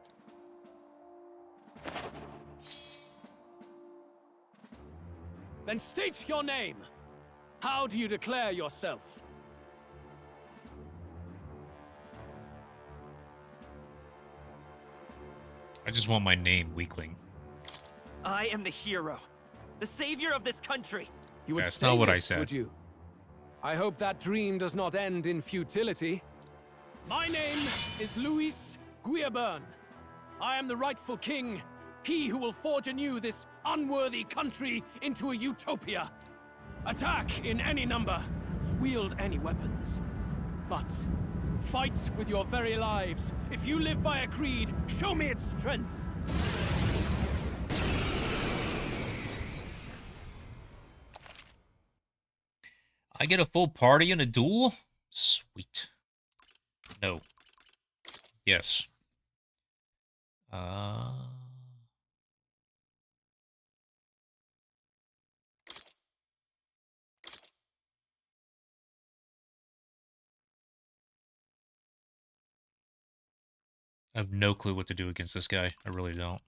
Then state your name. How do you declare yourself?
I just want my name, weakling.
I am the hero, the savior of this country.
You would
That's
say
not what I
this,
said.
would you? I hope that dream does not end in futility. My name is Luis Guiaburn. I am the rightful king, he who will forge anew this unworthy country into a utopia. Attack in any number, wield any weapons. But fight with your very lives. If you live by a creed, show me its strength.
I get a full party in a duel? Sweet. No. Yes. I have no clue what to do against this guy. I really don't.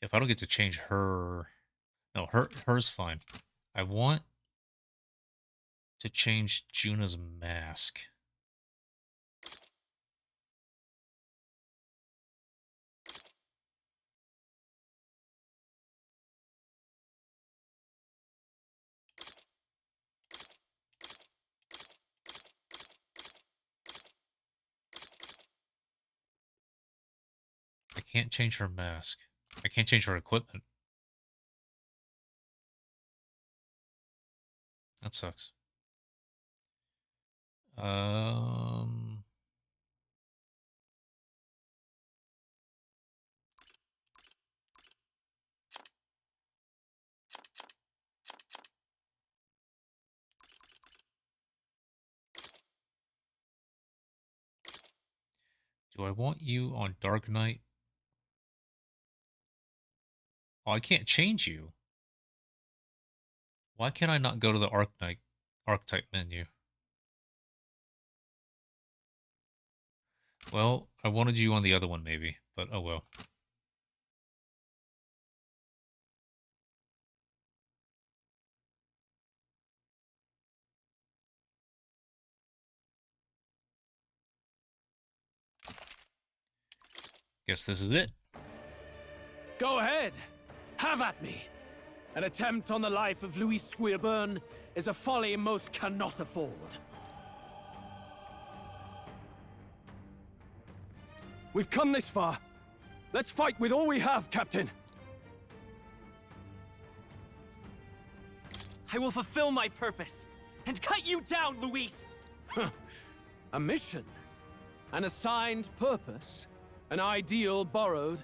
If I don't get to change her... No, her's fine. I want to change Juna's mask. I can't change her mask. I can't change her equipment. That sucks. Do I want you on Dark Knight? Oh, I can't change you. Why can't I not go to the archetype menu? Well, I wanted you on the other one maybe, but oh well. Guess this is it.
Go ahead. Have at me. An attempt on the life of Luis Guiaburn is a folly most cannot afford.
We've come this far. Let's fight with all we have, Captain.
I will fulfill my purpose and cut you down, Luis.
A mission? An assigned purpose? An ideal borrowed?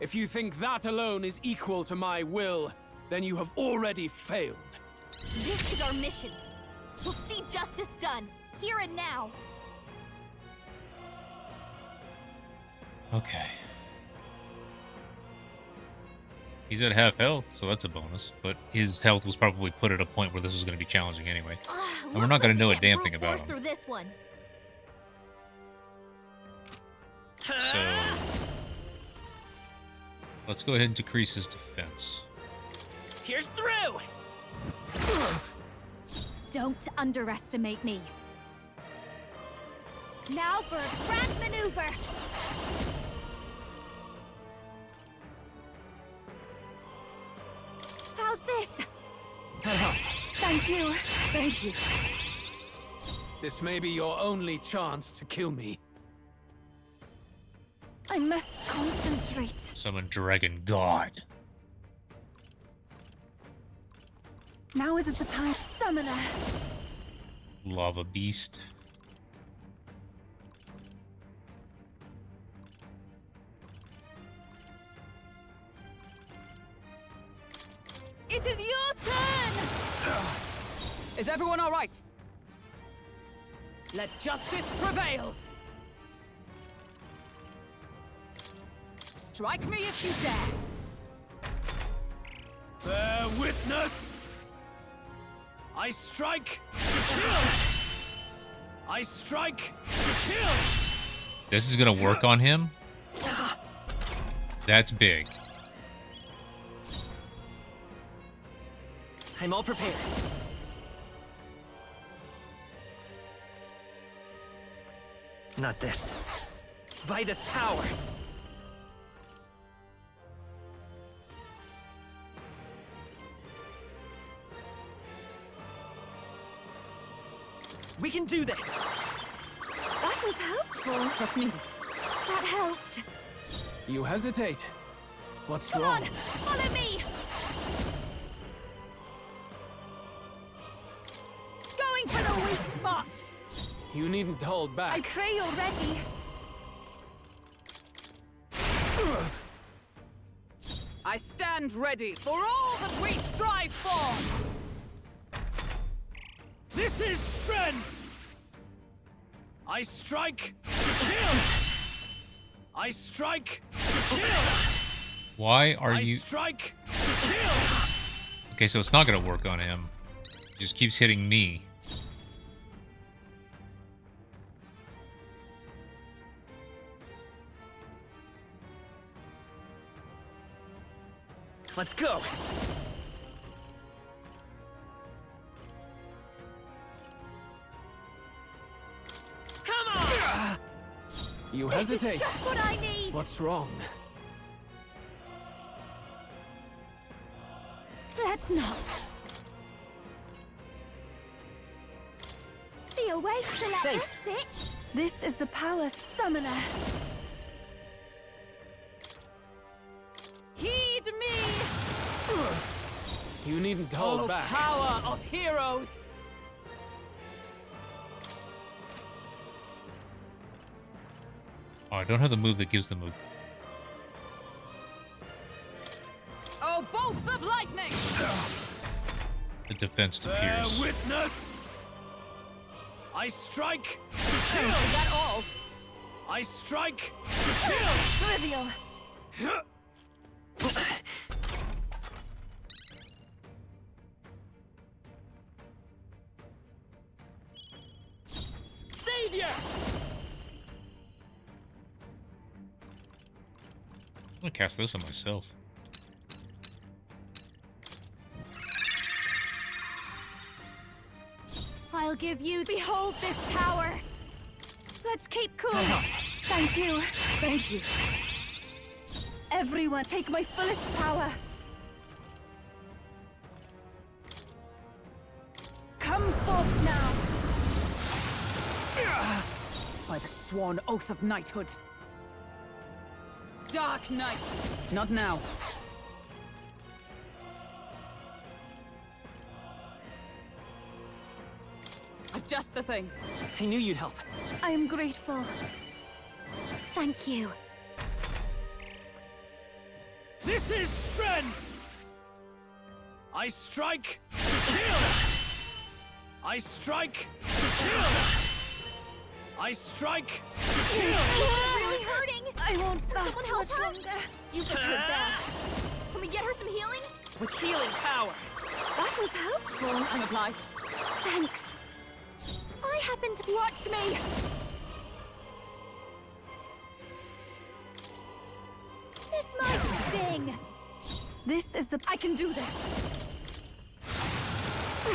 If you think that alone is equal to my will, then you have already failed.
This is our mission. We'll see justice done, here and now.
Okay. He's at half health, so that's a bonus. But his health was probably put at a point where this was going to be challenging anyway. And we're not going to know a damn thing about him.
Through this one.
So let's go ahead and decrease his defense.
Here's through!
Don't underestimate me. Now for a grand maneuver. How's this? Thank you. Thank you.
This may be your only chance to kill me.
I must concentrate.
Summon Dragon God.
Now isn't the time, summoner.
Lava Beast.
It is your turn! Is everyone all right? Let justice prevail! Strike me if you dare!
Bear witness! I strike to kill! I strike to kill!
This is going to work on him? That's big.
I'm all prepared. Not this. By this power. We can do this!
That was helpful.
What's needed?
That helped.
You hesitate. What's
Come
wrong?
on, follow me! Going for the weak spot!
You needn't hold back.
I pray you're ready.
I stand ready for all that we strive for!
This is strength! I strike to kill! I strike to kill!
Why are you...
Strike to kill!
Okay, so it's not going to work on him. He just keeps hitting me.
Let's go! Come on!
You
This
hesitate.
is just what I need.
What's wrong?
Let's not. Be a waste to let us sit. This is the power, summoner.
Heed me!
You needn't hold
Oh,
back.
power of heroes!
Oh, I don't have the move that gives them a...
Oh, bolts of lightning!
the defense to
Bear
pierce.
witness! I strike to
Is
kill!
that all?
I strike to kill!
Trivial.
Savior!
I'm gonna cast this on myself.
I'll give you. Behold this power. Let's keep cool. Thank you. Thank you. Everyone, take my fullest power. Come forth now.
By the sworn oath of knighthood. Dark Knight! Not now. Just the thing.
I knew you'd help.
I am grateful. Thank you.
This is strength! I strike, kill! I strike, kill! I strike, kill!
Really hurting! I won't last
Someone help
much
her?
longer.
You put her bad. Can we get her some healing?
With healing power.
That was helpful.
I'm obliged.
Thanks.
I happen to watch me. This might sting.
This is the...
I can do this.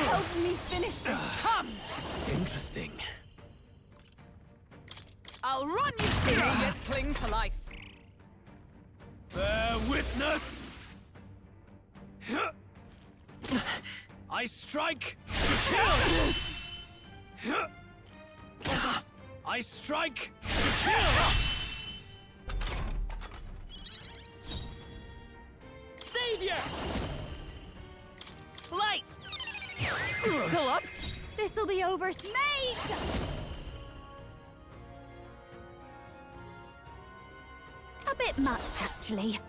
Help me finish this.
Come!
Interesting.
I'll run you through yet cling to life.
Bear witness! I strike, kill! I strike, kill!
Savior! Light! Still up?
This'll be over. Mate! A bit much, actually.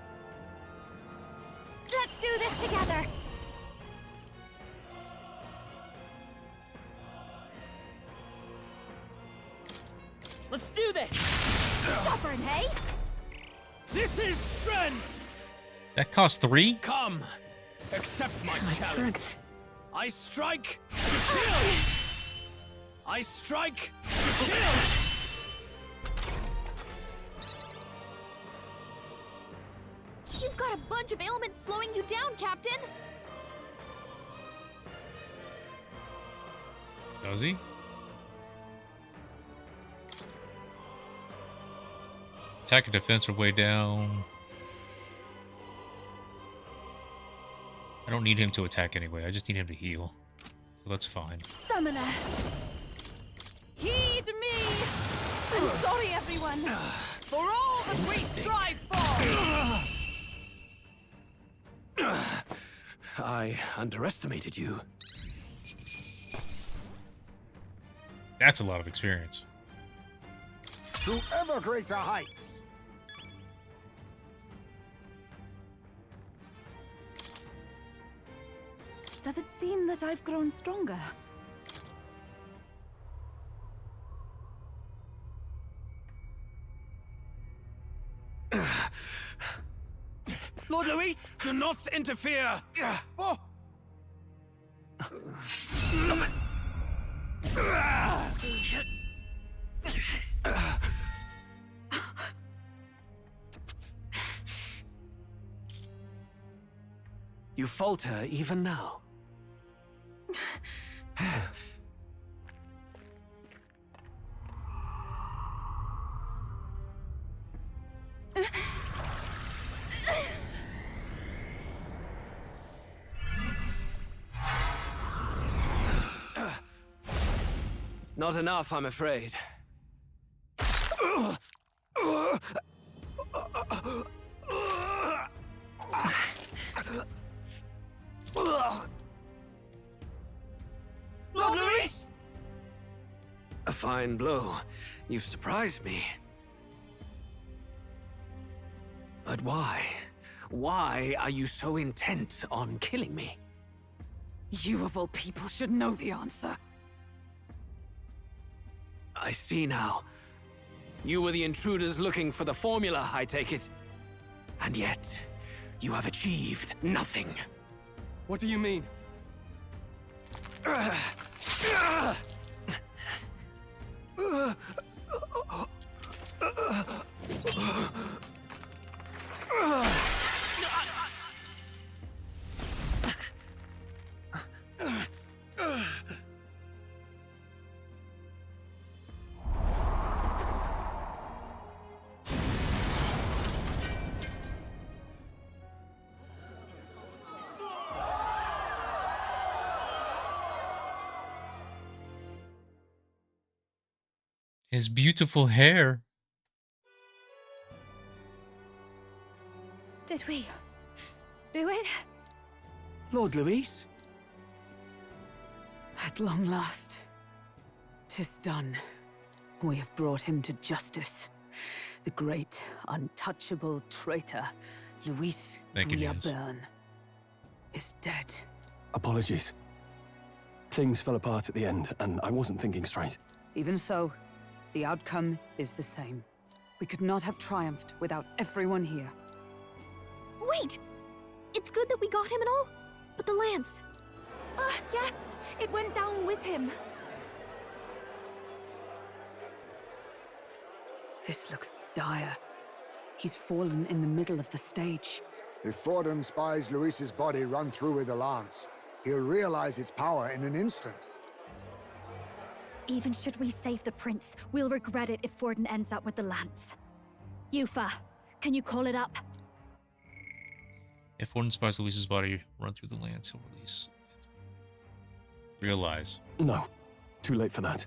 Let's do this together.
Let's do this!
Stubborn, hey?
This is strength!
That cost 3?
Come, accept my challenge. I strike, kill! I strike, kill!
You've got a bunch of ailments slowing you down, Captain.
Does he? Attack and defense are way down. I don't need him to attack anyway. I just need him to heal. So that's fine.
Summoner.
Heed me!
I'm sorry, everyone.
For all that we strive for!
I underestimated you.
That's a lot of experience.
To ever greater heights.
Does it seem that I've grown stronger?
Lord Luis, do not interfere! Oh. You falter even now. Not enough, I'm afraid.
Lord Luis!
A fine blow. You've surprised me. But why? Why are you so intent on killing me?
You of all people should know the answer.
I see now. You were the intruders looking for the formula, I take it. And yet, you have achieved nothing.
What do you mean?
His beautiful hair.
Did we do it?
Lord Luis?
At long last, 'tis done. We have brought him to justice. The great, untouchable traitor, Luis
Thank you, James.
Burn is dead.
Apologies. Things fell apart at the end, and I wasn't thinking straight.
Even so, the outcome is the same. We could not have triumphed without everyone here.
Wait! It's good that we got him and all, but the lance.
Ah, yes! It went down with him.
This looks dire. He's fallen in the middle of the stage.
If Forden spies Luis's body run through with the lance, he'll realize its power in an instant.
Even should we save the prince, we'll regret it if Forden ends up with the lance. Yufa, can you call it up?
If one spies Luis's body, run through the lance, he'll release. Realize.
No. Too late for that.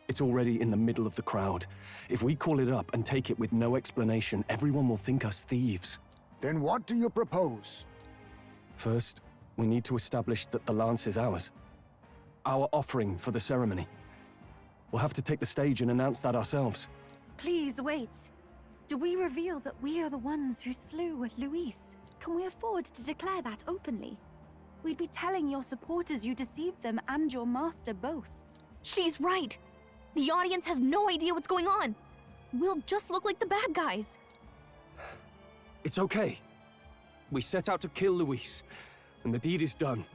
It's already in the middle of the crowd. If we call it up and take it with no explanation, everyone will think us thieves.
Then what do you propose?
First, we need to establish that the lance is ours. Our offering for the ceremony. We'll have to take the stage and announce that ourselves.
Please wait. Do we reveal that we are the ones who slew Luis? Can we afford to declare that openly? We'd be telling your supporters you deceived them and your master both.
She's right. The audience has no idea what's going on. We'll just look like the bad guys.
It's okay. We set out to kill Luis, and the deed is done.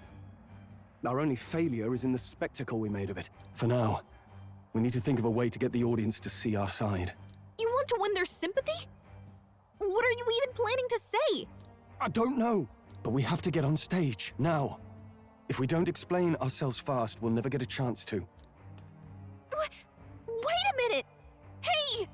Our only failure is in the spectacle we made of it. For now, we need to think of a way to get the audience to see our side.
You want to win their sympathy? What are you even planning to say?
I don't know, but we have to get on stage, now. If we don't explain ourselves fast, we'll never get a chance to.
Wait a minute! Hey!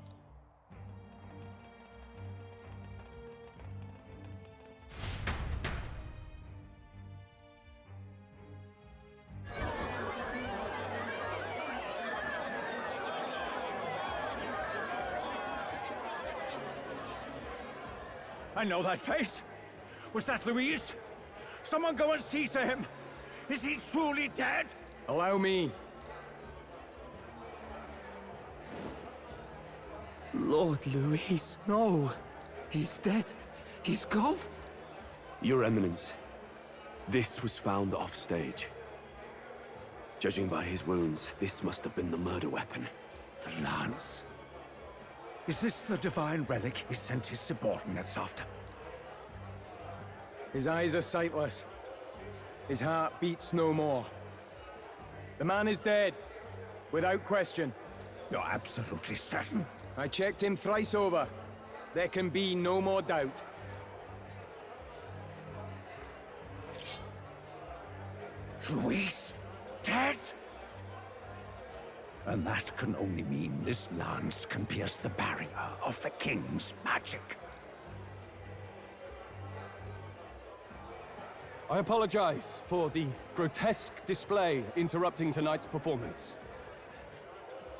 I know that face. Was that Luis? Someone go and see to him. Is he truly dead?
Allow me.
Lord Luis, no. He's dead. He's gone.
Your Eminence, this was found off-stage. Judging by his wounds, this must have been the murder weapon.
The lance. Is this the divine relic he sent his subordinates after?
His eyes are sightless. His heart beats no more. The man is dead, without question.
You're absolutely certain?
I checked him thrice over. There can be no more doubt.
Luis? Dead? And that can only mean this lance can pierce the barrier of the king's magic.
I apologize for the grotesque display interrupting tonight's performance.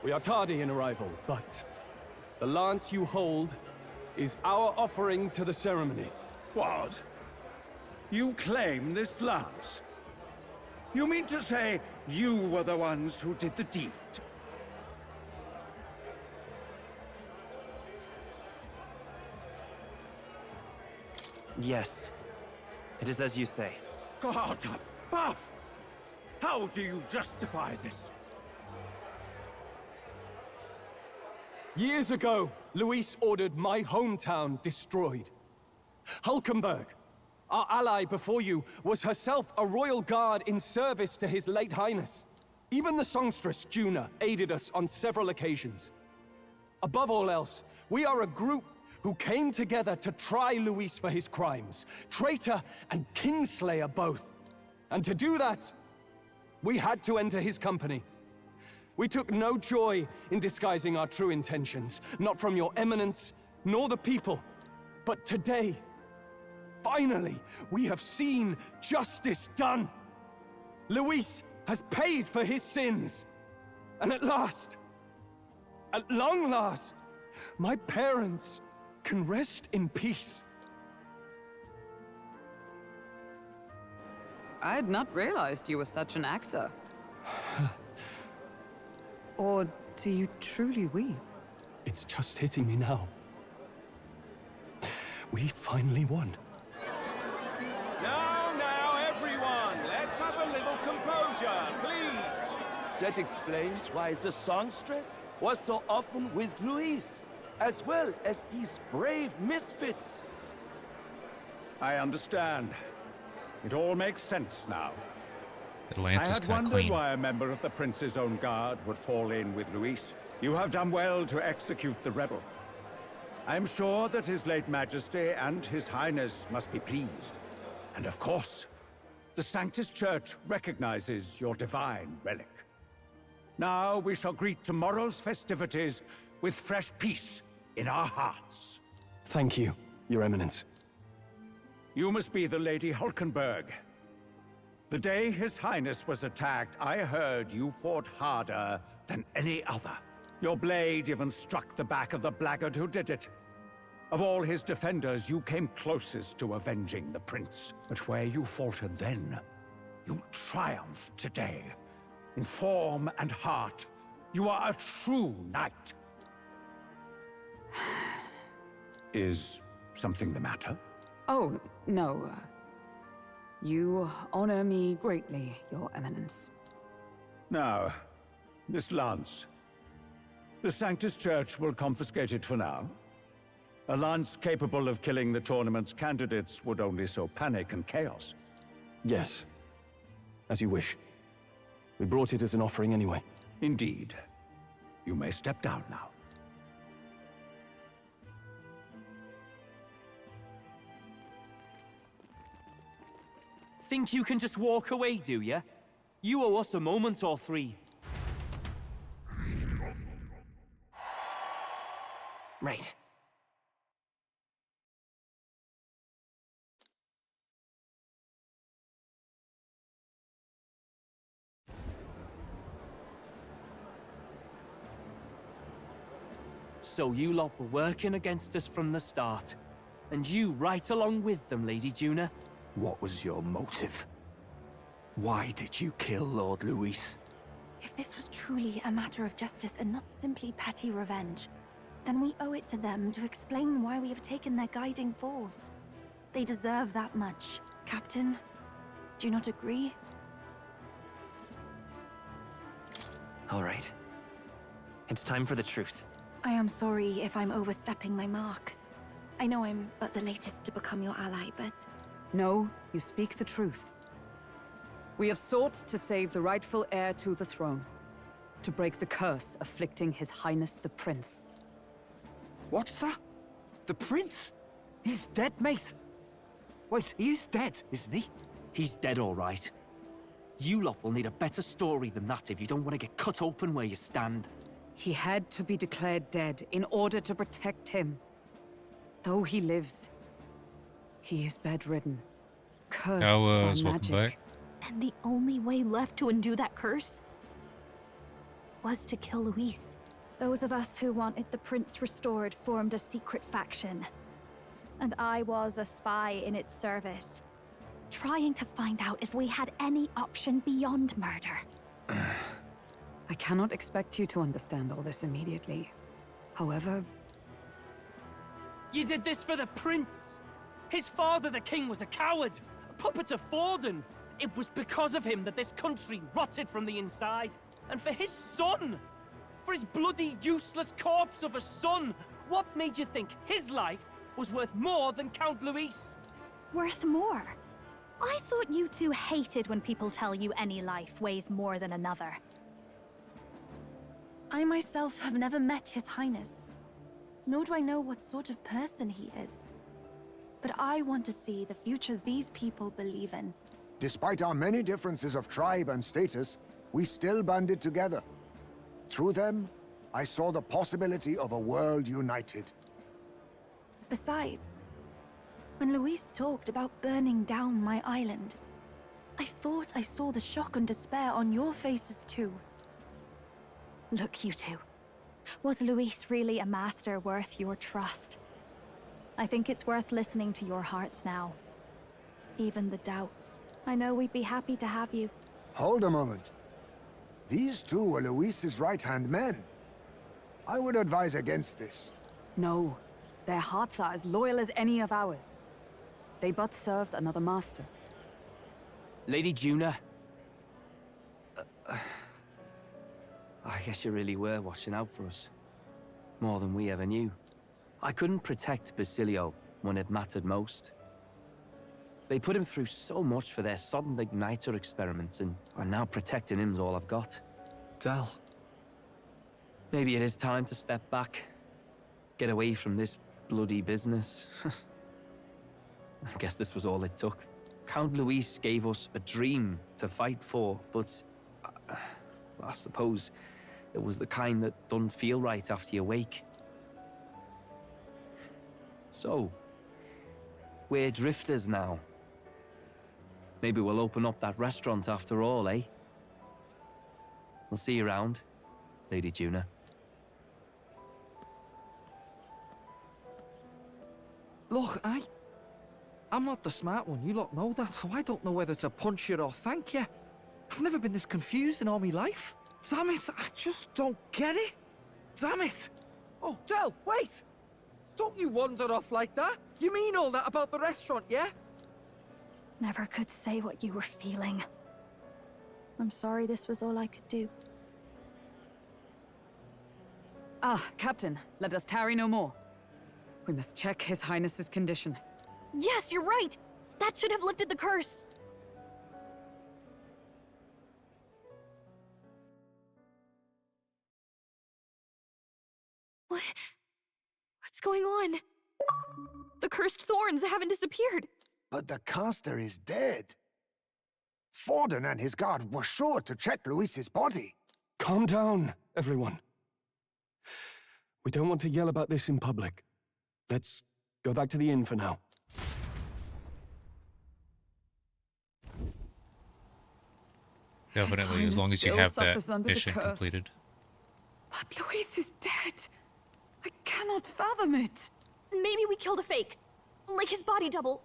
We are tardy in arrival, but the lance you hold is our offering to the ceremony.
What? You claim this lance? You mean to say you were the ones who did the deed?
Yes. It is as you say.
God above! How do you justify this?
Years ago, Luis ordered my hometown destroyed. Hulkenberg, our ally before you, was herself a royal guard in service to his late highness. Even the songstress, Juna, aided us on several occasions. Above all else, we are a group who came together to try Luis for his crimes. Traitor and kingslayer both. And to do that, we had to enter his company. We took no joy in disguising our true intentions, not from your eminence, nor the people. But today, finally, we have seen justice done. Luis has paid for his sins. And at long last, my parents can rest in peace.
I had not realized you were such an actor. Or do you truly weep?
It's just hitting me now. We finally won.
Now, everyone, let's have a little composure, please.
That explains why the songstress was so often with Luis, as well as these brave misfits.
I understand. It all makes sense now.
Atlantis
I had
kinda
wondered
clean.
why a member of the Prince's own guard would fall in with Luis. You have done well to execute the rebel. I am sure that His late Majesty and His Highness must be pleased. And of course, the Sanctus Church recognizes your divine relic. Now we shall greet tomorrow's festivities with fresh peace in our hearts.
Thank you, Your Eminence.
You must be the Lady Hulkenberg. The day His Highness was attacked, I heard you fought harder than any other. Your blade even struck the back of the blackguard who did it. Of all his defenders, you came closest to avenging the prince. But where you faltered then, you triumphed today. In form and heart, you are a true knight. Is something the matter?
Oh, no. You honor me greatly, Your Eminence.
Now, this lance. The Sanctus Church will confiscate it for now. A lance capable of killing the tournament's candidates would only sow panic and chaos.
Yes. As you wish. We brought it as an offering anyway.
Indeed. You may step down now.
Think you can just walk away, do ya? You owe us a moment or three. Right. So you lot were working against us from the start. And you right along with them, Lady Juna?
What was your motive? Why did you kill Lord Luis?
If this was truly a matter of justice and not simply petty revenge, then we owe it to them to explain why we have taken their guiding force. They deserve that much. Captain, do you not agree?
All right. It's time for the truth.
I am sorry if I'm overstepping my mark. I know I'm but the latest to become your ally, but...
No, you speak the truth. We have sought to save the rightful heir to the throne. To break the curse afflicting His Highness the Prince.
What's that? The prince? He's dead, mate. Wait, he is dead, isn't he?
He's dead, all right. You lot will need a better story than that if you don't want to get cut open where you stand.
He had to be declared dead in order to protect him. Though he lives, he is bedridden, cursed by
welcome
magic.
back.
And the only way left to undo that curse was to kill Luis.
Those of us who wanted the prince restored formed a secret faction. And I was a spy in its service, trying to find out if we had any option beyond murder.
I cannot expect you to understand all this immediately. However,
You did this for the prince! His father, the king, was a coward, a puppet of Forden. It was because of him that this country rotted from the inside. And for his son! For his bloody, useless corpse of a son! What made you think his life was worth more than Count Luis?
Worth more? I thought you two hated when people tell you any life weighs more than another.
I myself have never met His Highness, nor do I know what sort of person he is. But I want to see the future these people believe in.
Despite our many differences of tribe and status, we still banded together. Through them, I saw the possibility of a world united.
Besides, when Luis talked about burning down my island, I thought I saw the shock and despair on your faces too.
Look, you two. Was Luis really a master worth your trust? I think it's worth listening to your hearts now. Even the doubts. I know we'd be happy to have you.
Hold a moment. These two were Luis's right-hand men. I would advise against this.
no. Their hearts are as loyal as any of ours. They but served another master.
Lady Juna. I guess you really were watching out for us. More than we ever knew. I couldn't protect Basilio when it mattered most. They put him through so much for their sudden igniter experiments, and now protecting him's all I've got.
Del.
Maybe it is time to step back. Get away from this bloody business. I guess this was all it took. Count Luis gave us a dream to fight for, but I suppose it was the kind that don't feel right after you wake. So, we're drifters now. Maybe we'll open up that restaurant after all, eh? We'll see you around, Lady Juna.
Look, I'm not the smart one, you lot know that, so I don't know whether to punch you or thank you. I've never been this confused in all my life. Damn it, I just don't get it. Damn it. Oh, Del, wait! Don't you wander off like that? You mean all that about the restaurant, yeah?
Never could say what you were feeling. I'm sorry this was all I could do.
Ah, Captain, let us tarry no more. We must check His Highness's condition.
Yes, you're right! That should have lifted the curse! What's going on? The cursed thorns haven't disappeared.
But the caster is dead. Forden and his guard were sure to check Luis's body.
Calm down, everyone. We don't want to yell about this in public. Let's go back to the inn for now.
Definitely, as long as you have that mission completed.
But Luis is dead. I cannot fathom it.
Maybe we killed a fake. Like his body double.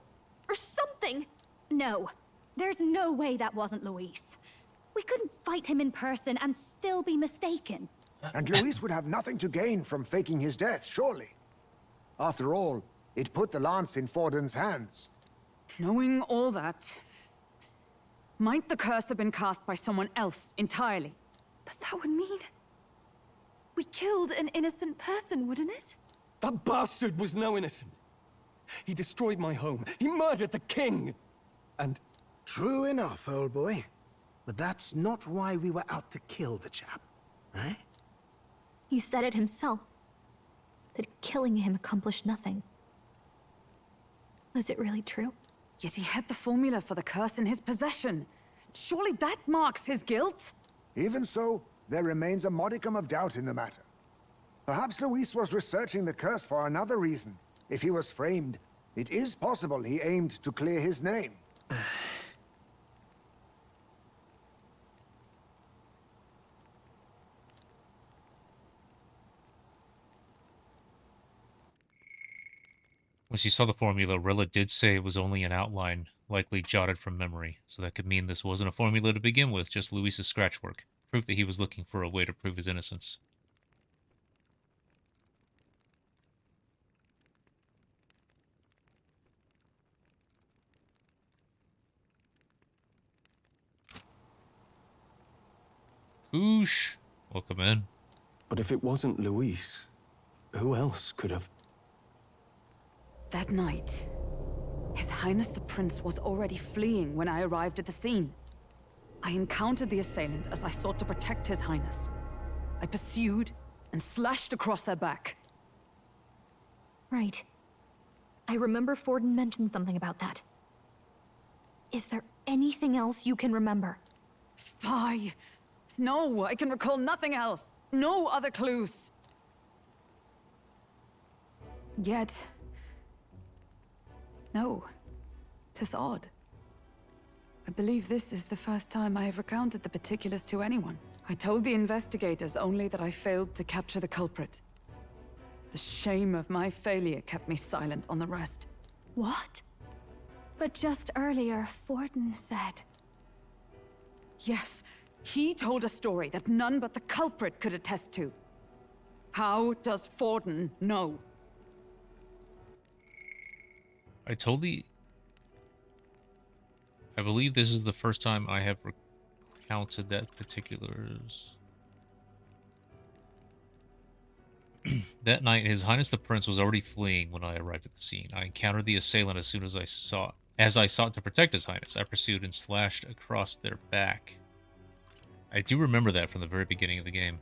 Or something.
No. There's no way that wasn't Luis. We couldn't fight him in person and still be mistaken.
And Luis would have nothing to gain from faking his death, surely. After all, it put the lance in Forden's hands.
Knowing all that, might the curse have been cast by someone else entirely?
But that would mean... we killed an innocent person, wouldn't it?
That bastard was no innocent. He destroyed my home. He murdered the king. And...
True enough, old boy. But that's not why we were out to kill the chap, eh?
He said it himself. That killing him accomplished nothing. Was it really true?
Yet he had the formula for the curse in his possession. Surely that marks his guilt?
Even so, there remains a modicum of doubt in the matter. Perhaps Luis was researching the curse for another reason. If he was framed, it is possible he aimed to clear his name.
When she saw the formula, Rilla did say it was only an outline, likely jotted from memory, so that could mean this wasn't a formula to begin with, just Luis's scratch work, proof that he was looking for a way to prove his innocence. Oosh, welcome in.
But if it wasn't Luis, who else could have...
That night, His Highness the Prince was already fleeing when I arrived at the scene. I encountered the assailant as I sought to protect His Highness. I pursued and slashed across their back.
Right. I remember Forden mentioned something about that. Is there anything else you can remember?
Fie! No, I can recall nothing else. No other clues. Yet... no. 'Tis odd. I believe this is the first time I have recounted the particulars to anyone. I told the investigators only that I failed to capture the culprit. The shame of my failure kept me silent on the rest.
What? But just earlier, Forden said...
Yes, he told a story that none but the culprit could attest to. How does Forden know?
I believe this is the first time I have recounted that particulars. That night, His Highness the Prince was already fleeing when I arrived at the scene. I encountered the assailant as soon as I sought to protect His Highness. I pursued and slashed across their back. I do remember that from the very beginning of the game.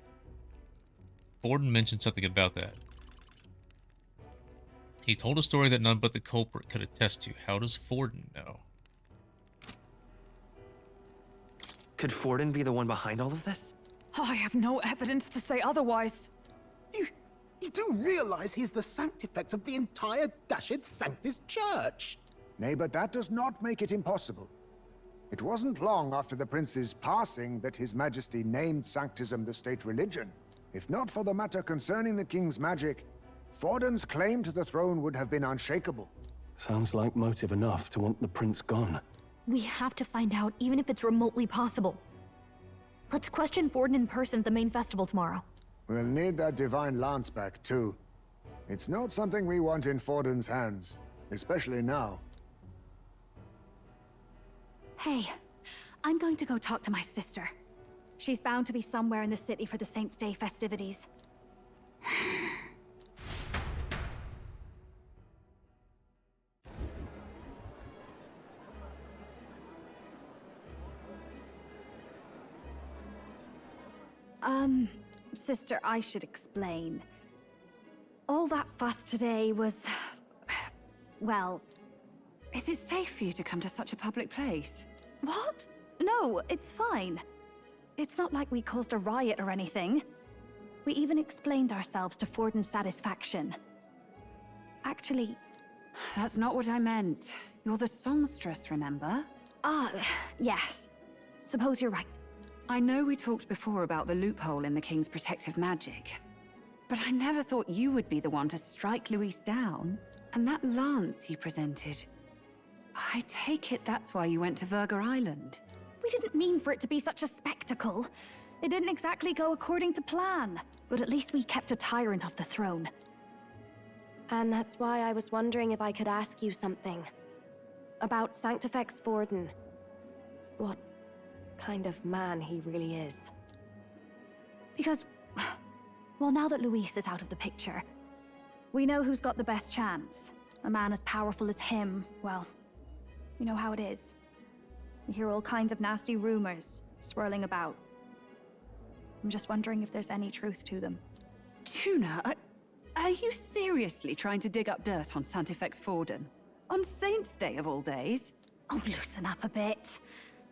Forden mentioned something about that. He told a story that none but the culprit could attest to. How does Forden know?
Could Forden be the one behind all of this?
I have no evidence to say otherwise.
You do realize he's the sanctifex of the entire Dashed Sanctus Church?
Nay, but that does not make it impossible. It wasn't long after the prince's passing that His Majesty named Sanctism the state religion. If not for the matter concerning the king's magic, Forden's claim to the throne would have been unshakable.
Sounds like motive enough to want the prince gone.
We have to find out, even if it's remotely possible. Let's question Forden in person at the main festival tomorrow.
We'll need that divine lance back, too. It's not something we want in Forden's hands, especially now.
Hey, I'm going to go talk to my sister. She's bound to be somewhere in the city for the Saints' Day festivities. Sister, I should explain. All that fuss today was... well...
Is it safe for you to come to such a public place?
What? No, it's fine. It's not like we caused a riot or anything. We even explained ourselves to Forden's satisfaction. Actually...
That's not what I meant. You're the songstress, remember?
Yes. Suppose you're right.
I know we talked before about the loophole in the King's protective magic, but I never thought you would be the one to strike Luis down. And that lance you presented, I take it that's why you went to Verga Island.
We didn't mean for it to be such a spectacle. It didn't exactly go according to plan, but at least we kept a tyrant off the throne.
And that's why I was wondering if I could ask you something. About Sanctifex Forden. What kind of man he really is.
Because, well, now that Luis is out of the picture, we know who's got the best chance. A man as powerful as him, well, you know how it is. You hear all kinds of nasty rumors swirling about. I'm just wondering if there's any truth to them.
Tuna, are you seriously trying to dig up dirt on Sanctifex Forden? On Saints' Day of all days?
Oh, loosen up a bit.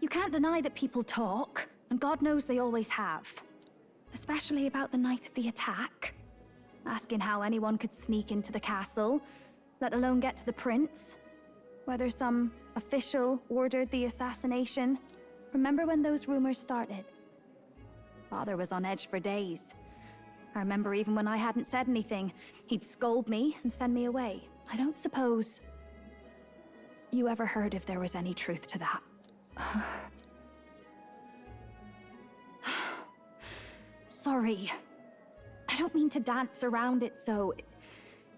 You can't deny that people talk, and God knows they always have. Especially about the night of the attack. Asking how anyone could sneak into the castle, let alone get to the prince. Whether some official ordered the assassination. Remember when those rumors started? Father was on edge for days. I remember even when I hadn't said anything, he'd scold me and send me away. I don't suppose you ever heard if there was any truth to that. Sorry. I don't mean to dance around it, so...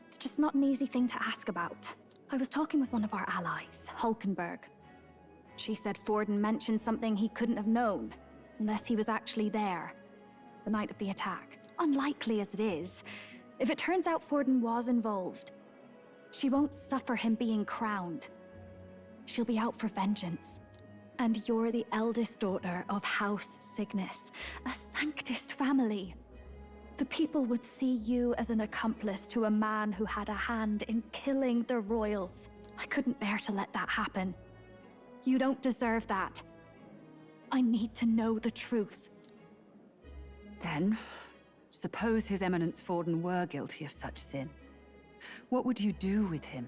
It's just not an easy thing to ask about. I was talking with one of our allies, Hulkenberg. She said Forden mentioned something he couldn't have known, unless he was actually there, the night of the attack. Unlikely as it is, if it turns out Forden was involved, she won't suffer him being crowned. She'll be out for vengeance. And you're the eldest daughter of House Cygnus, a Sanctist family. The people would see you as an accomplice to a man who had a hand in killing the royals. I couldn't bear to let that happen. You don't deserve that. I need to know the truth.
Then, suppose His Eminence Forden were guilty of such sin. What would you do with him?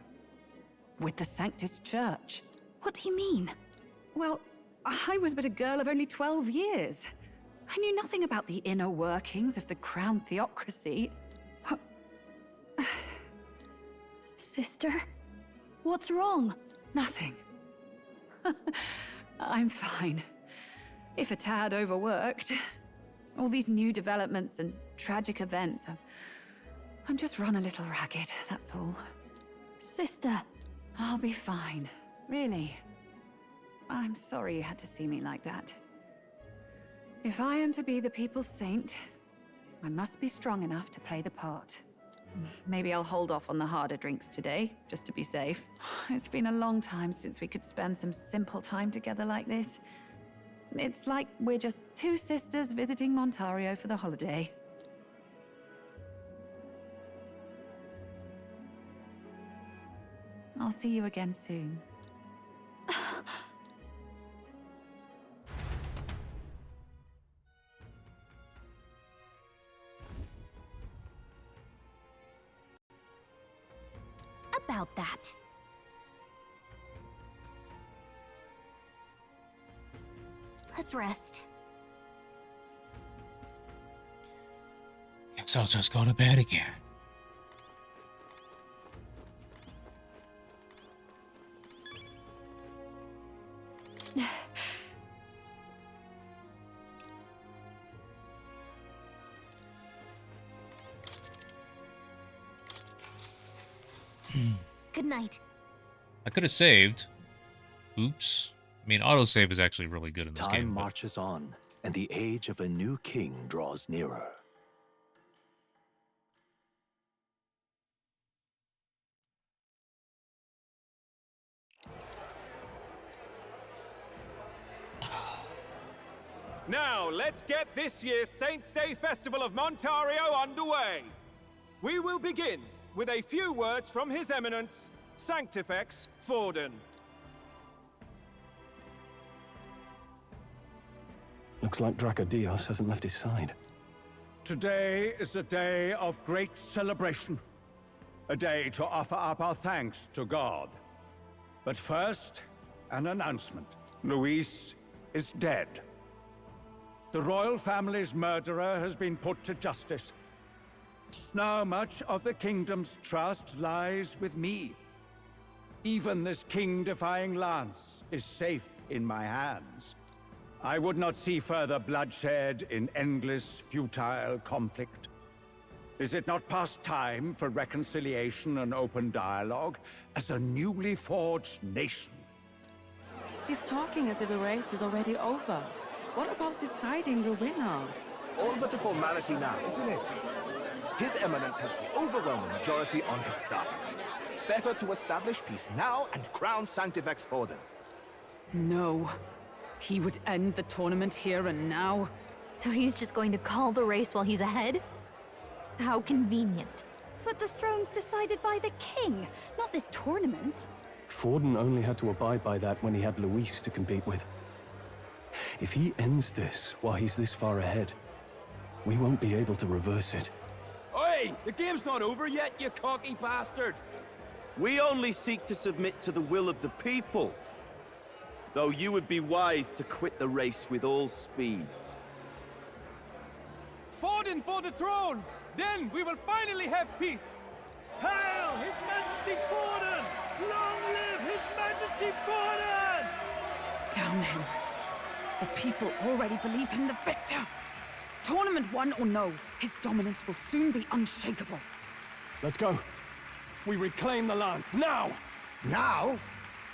With the Sanctus Church?
What do you mean?
Well, I was but a girl of only 12 years. I knew nothing about the inner workings of the crown theocracy.
Sister? What's wrong?
Nothing. I'm fine. If a tad overworked. All these new developments and tragic events. I'm just run a little ragged, that's all.
Sister,
I'll be fine. Really. I'm sorry you had to see me like that. If I am to be the people's saint, I must be strong enough to play the part. Maybe I'll hold off on the harder drinks today, just to be safe. It's been a long time since we could spend some simple time together like this. It's like we're just two sisters visiting Montario for the holiday. I'll see you again soon.
About that. Let's rest.
Guess I'll just go to bed again.
Good night.
I could have saved. Oops. I mean, autosave is actually really good in this
Time
game.
marches on, and the age of a new king draws nearer.
Now, let's get this year's Saints' Day Festival of Montario underway. We will begin with a few words from His Eminence, Sanctifex Forden.
Looks like Dracodios hasn't left his side.
Today is a day of great celebration. A day to offer up our thanks to God. But first, an announcement. Luis is dead. The royal family's murderer has been put to justice. Now much of the kingdom's trust lies with me. Even this king-defying lance is safe in my hands. I would not see further bloodshed in endless, futile conflict. Is it not past time for reconciliation and open dialogue as a newly forged nation?
He's talking as if the race is already over. What about deciding the winner?
All but a formality now, isn't it? His Eminence has the overwhelming majority on his side. Better to establish peace now and crown Sanctifex Forden.
No. He would end the tournament here and now.
So he's just going to call the race while he's ahead? How convenient.
But the throne's decided by the king, not this tournament.
Forden only had to abide by that when he had Luis to compete with. If he ends this while he's this far ahead, we won't be able to reverse it.
Oi! The game's not over yet, you cocky bastard! We only seek to submit to the will of the people. Though you would be wise to quit the race with all speed.
Forden for the throne! Then we will finally have peace!
Hail His Majesty Forden! Long live His Majesty Forden!
Damn him. The people already believe him the victor. Tournament won or no, his dominance will soon be unshakable.
Let's go. We reclaim the lance, now!
Now?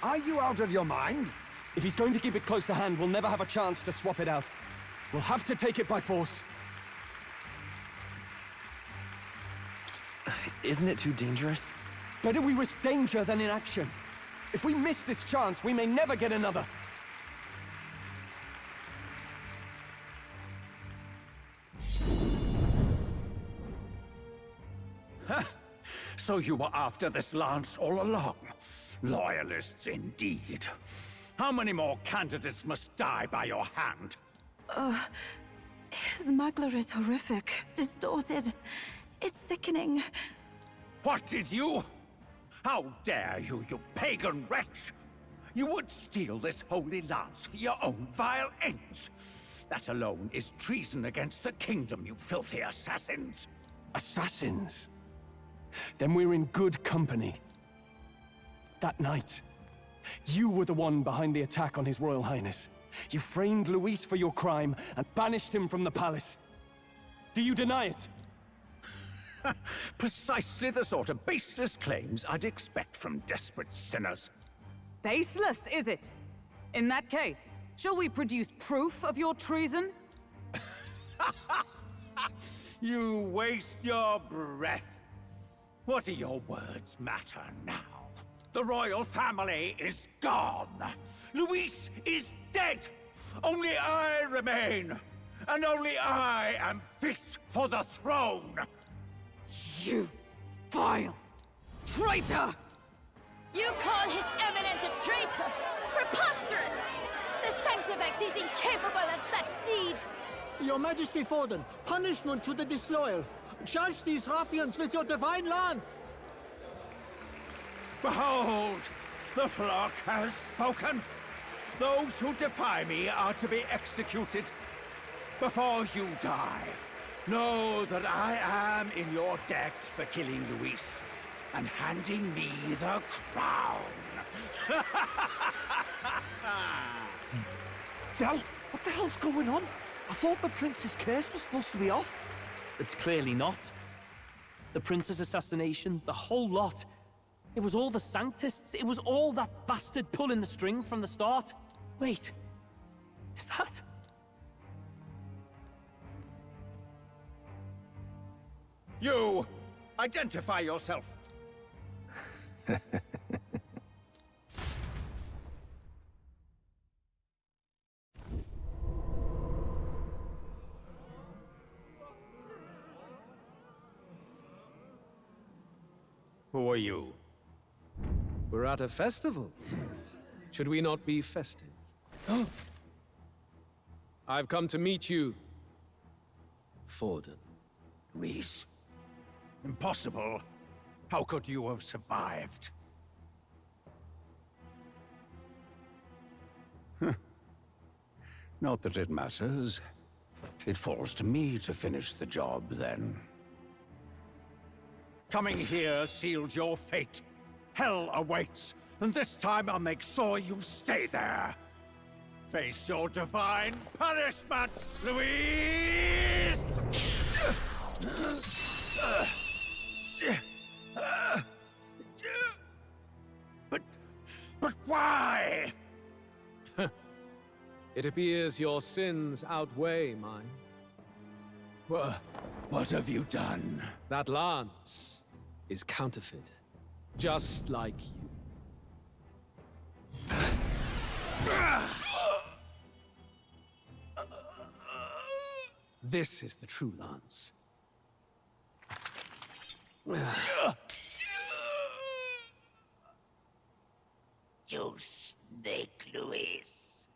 Are you out of your mind?
If he's going to keep it close to hand, we'll never have a chance to swap it out. We'll have to take it by force.
Isn't it too dangerous?
Better we risk danger than inaction. If we miss this chance, we may never get another.
So you were after this lance all along? Loyalists indeed. How many more candidates must die by your hand?
His smuggler is horrific, distorted. It's sickening.
What did you? How dare you, you pagan wretch! You would steal this holy lance for your own vile ends. That alone is treason against the kingdom, you filthy assassins.
Assassins? Then we're in good company. That night, you were the one behind the attack on His Royal Highness. You framed Luis for your crime and banished him from the palace. Do you deny it?
Precisely the sort of baseless claims I'd expect from desperate sinners.
Baseless, is it? In that case, shall we produce proof of your treason?
You waste your breath. What do your words matter now? The royal family is gone. Luis is dead. Only I remain. And only I am fit for the throne.
You vile traitor!
You call His Eminence a traitor? Preposterous! The Sanctifex is incapable of such deeds!
Your Majesty Forden, punishment to the disloyal. Charge these ruffians with your divine lance!
Behold, the flock has spoken. Those who defy me are to be executed. Before you die, know that I am in your debt for killing Luis and handing me the crown.
Del, what the hell's going on? I thought the prince's curse was supposed to be off.
It's clearly not. The prince's assassination, the whole lot. It was all the Sanctists. It was all that bastard pulling the strings from the start. Wait, is that...
You! Identify yourself! Who are you?
We're at a festival. Should we not be festive? I've come to meet you, Forden.
Luis. Impossible. How could you have survived? Not that it matters. It falls to me to finish the job, then. Coming here sealed your fate. Hell awaits, and this time I'll make sure you stay there. Face your divine punishment, Luis! But why?
It appears your sins outweigh mine.
What have you done?
That lance is counterfeit, just like you. This is the true lance.
You snake, Luis.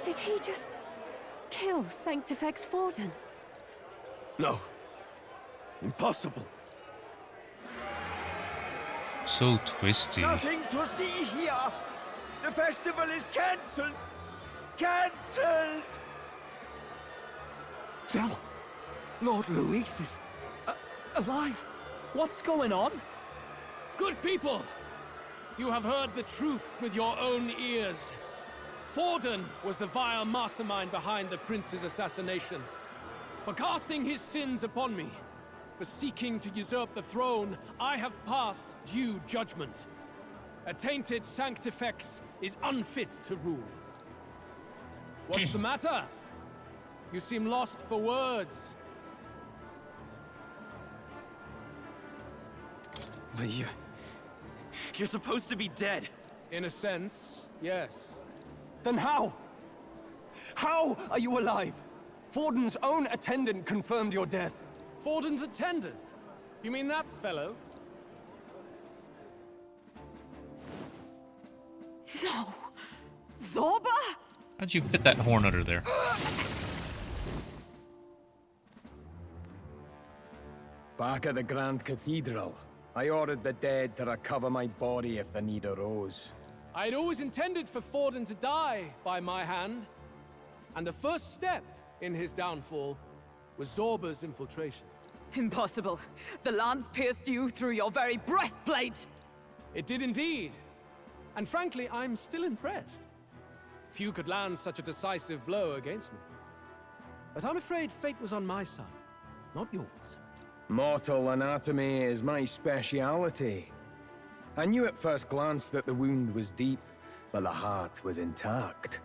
Did he just kill Sanctifex Forden?
No. Impossible.
So twisty.
Nothing to see here. The festival is cancelled. Cancelled.
Del, Lord Luis is alive.
What's going on?
Good people, you have heard the truth with your own ears. Forden was the vile mastermind behind the prince's assassination. For casting his sins upon me, for seeking to usurp the throne, I have passed due judgment. A tainted Sanctifex is unfit to rule. What's the matter? You seem lost for words.
But you're supposed to be dead.
In a sense, yes.
Then how? How are you alive? Forden's own attendant confirmed your death.
Forden's attendant? You mean that fellow?
No! Zorba?
How'd you fit that horn under there?
Back at the Grand Cathedral, I ordered the dead to recover my body if the need arose.
I'd always intended for Forden to die by my hand. And the first step in his downfall was Zorba's infiltration.
Impossible. The lance pierced you through your very breastplate!
It did indeed. And frankly, I'm still impressed. Few could land such a decisive blow against me. But I'm afraid fate was on my side, not yours.
Mortal anatomy is my speciality. I knew at first glance that the wound was deep, but the heart was intact.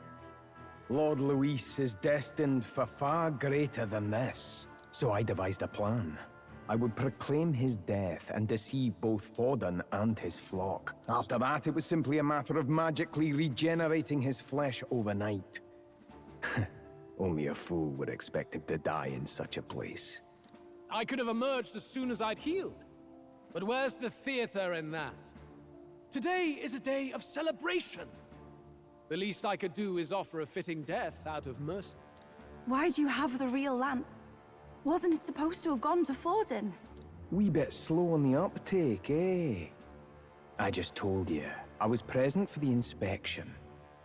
Lord Luis is destined for far greater than this, so I devised a plan. I would proclaim his death and deceive both Forden and his flock. After that, it was simply a matter of magically regenerating his flesh overnight. Only a fool would expect him to die in such a place.
I could have emerged as soon as I'd healed. But where's the theater in that? Today is a day of celebration. The least I could do is offer a fitting death out of mercy.
Why do you have the real lance? Wasn't it supposed to have gone to Forden?
Wee bit slow on the uptake, eh? I just told you, I was present for the inspection.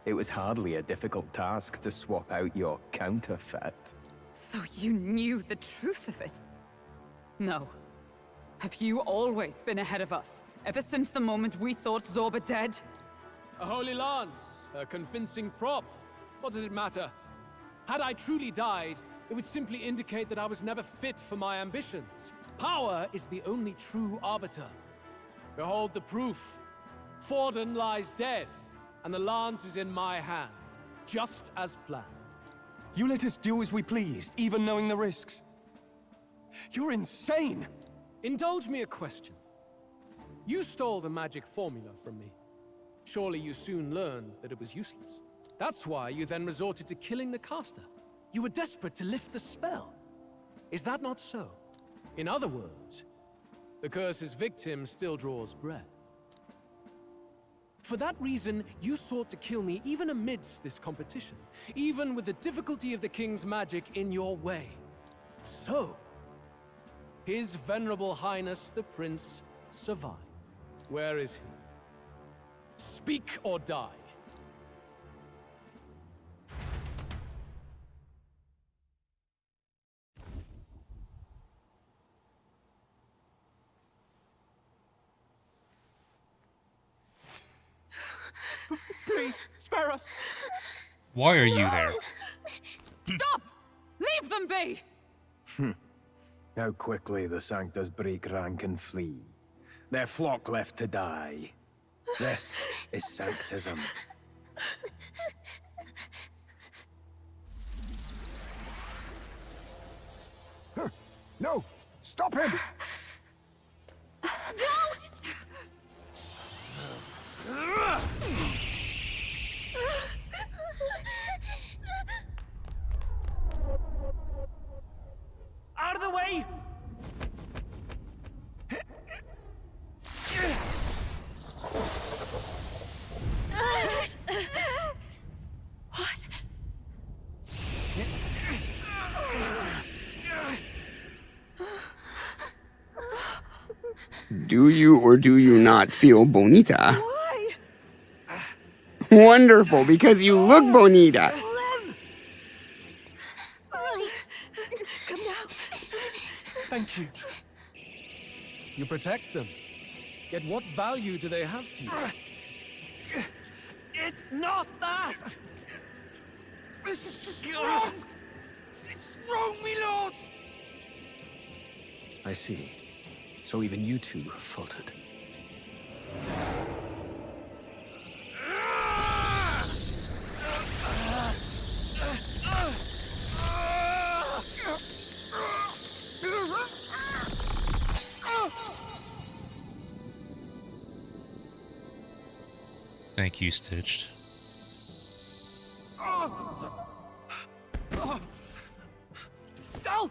It was hardly a difficult task to swap out your counterfeit.
So you knew the truth of it? No. Have you always been ahead of us? Ever since the moment we thought Zorba dead?
A holy lance, a convincing prop. What does it matter? Had I truly died, it would simply indicate that I was never fit for my ambitions. Power is the only true arbiter. Behold the proof. Forden lies dead, and the lance is in my hand, just as planned.
You let us do as we pleased, even knowing the risks. You're insane!
Indulge me a question. You stole the magic formula from me. Surely you soon learned that it was useless. That's why you then resorted to killing the caster. You were desperate to lift the spell. Is that not so? In other words, the curse's victim still draws breath. For that reason, you sought to kill me even amidst this competition, even with the difficulty of the king's magic in your way. So, His Venerable Highness the Prince survived. Where is he? Speak or die.
Please, spare us!
Why are you there?
Stop! Leave them be!
How quickly the Sanctus break rank and flee. Their flock left to die. This is Sanctism.
No! Stop him!
Don't!
Out of the way!
What?
Do you or do you not feel bonita?
Why?
Wonderful, because you look bonita.
Come now.
Thank you. You protect them. Yet what value do they have to you? It's not that! This is just wrong! It's wrong, me lords!
I see. So even you two faltered.
Thank you, Stitched.
Dal!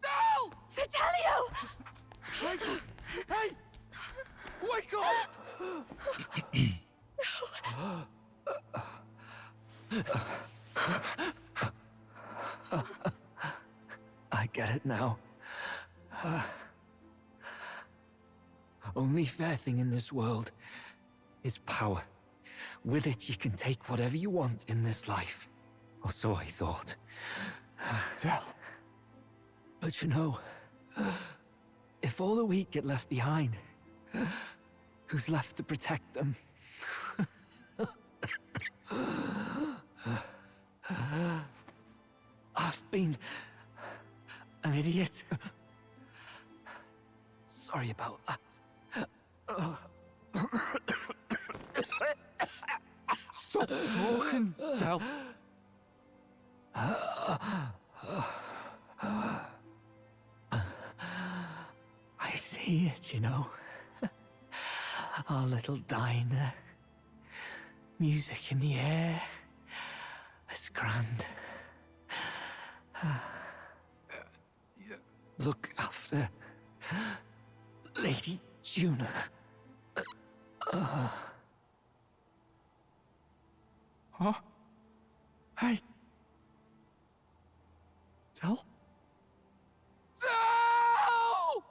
Dal! Fidelio!
Hey! Wake
I get it now. Only fair thing in this world is power. With it, you can take whatever you want in this life. Or so I thought.
Tell.
But you know, if all the weak get left behind, who's left to protect them? I've been an idiot. Sorry about that. Stop talking, Del. I see it, you know. Our little diner. Music in the air. It's grand. Look after Lady Juna. Huh? Hey. Del? Del!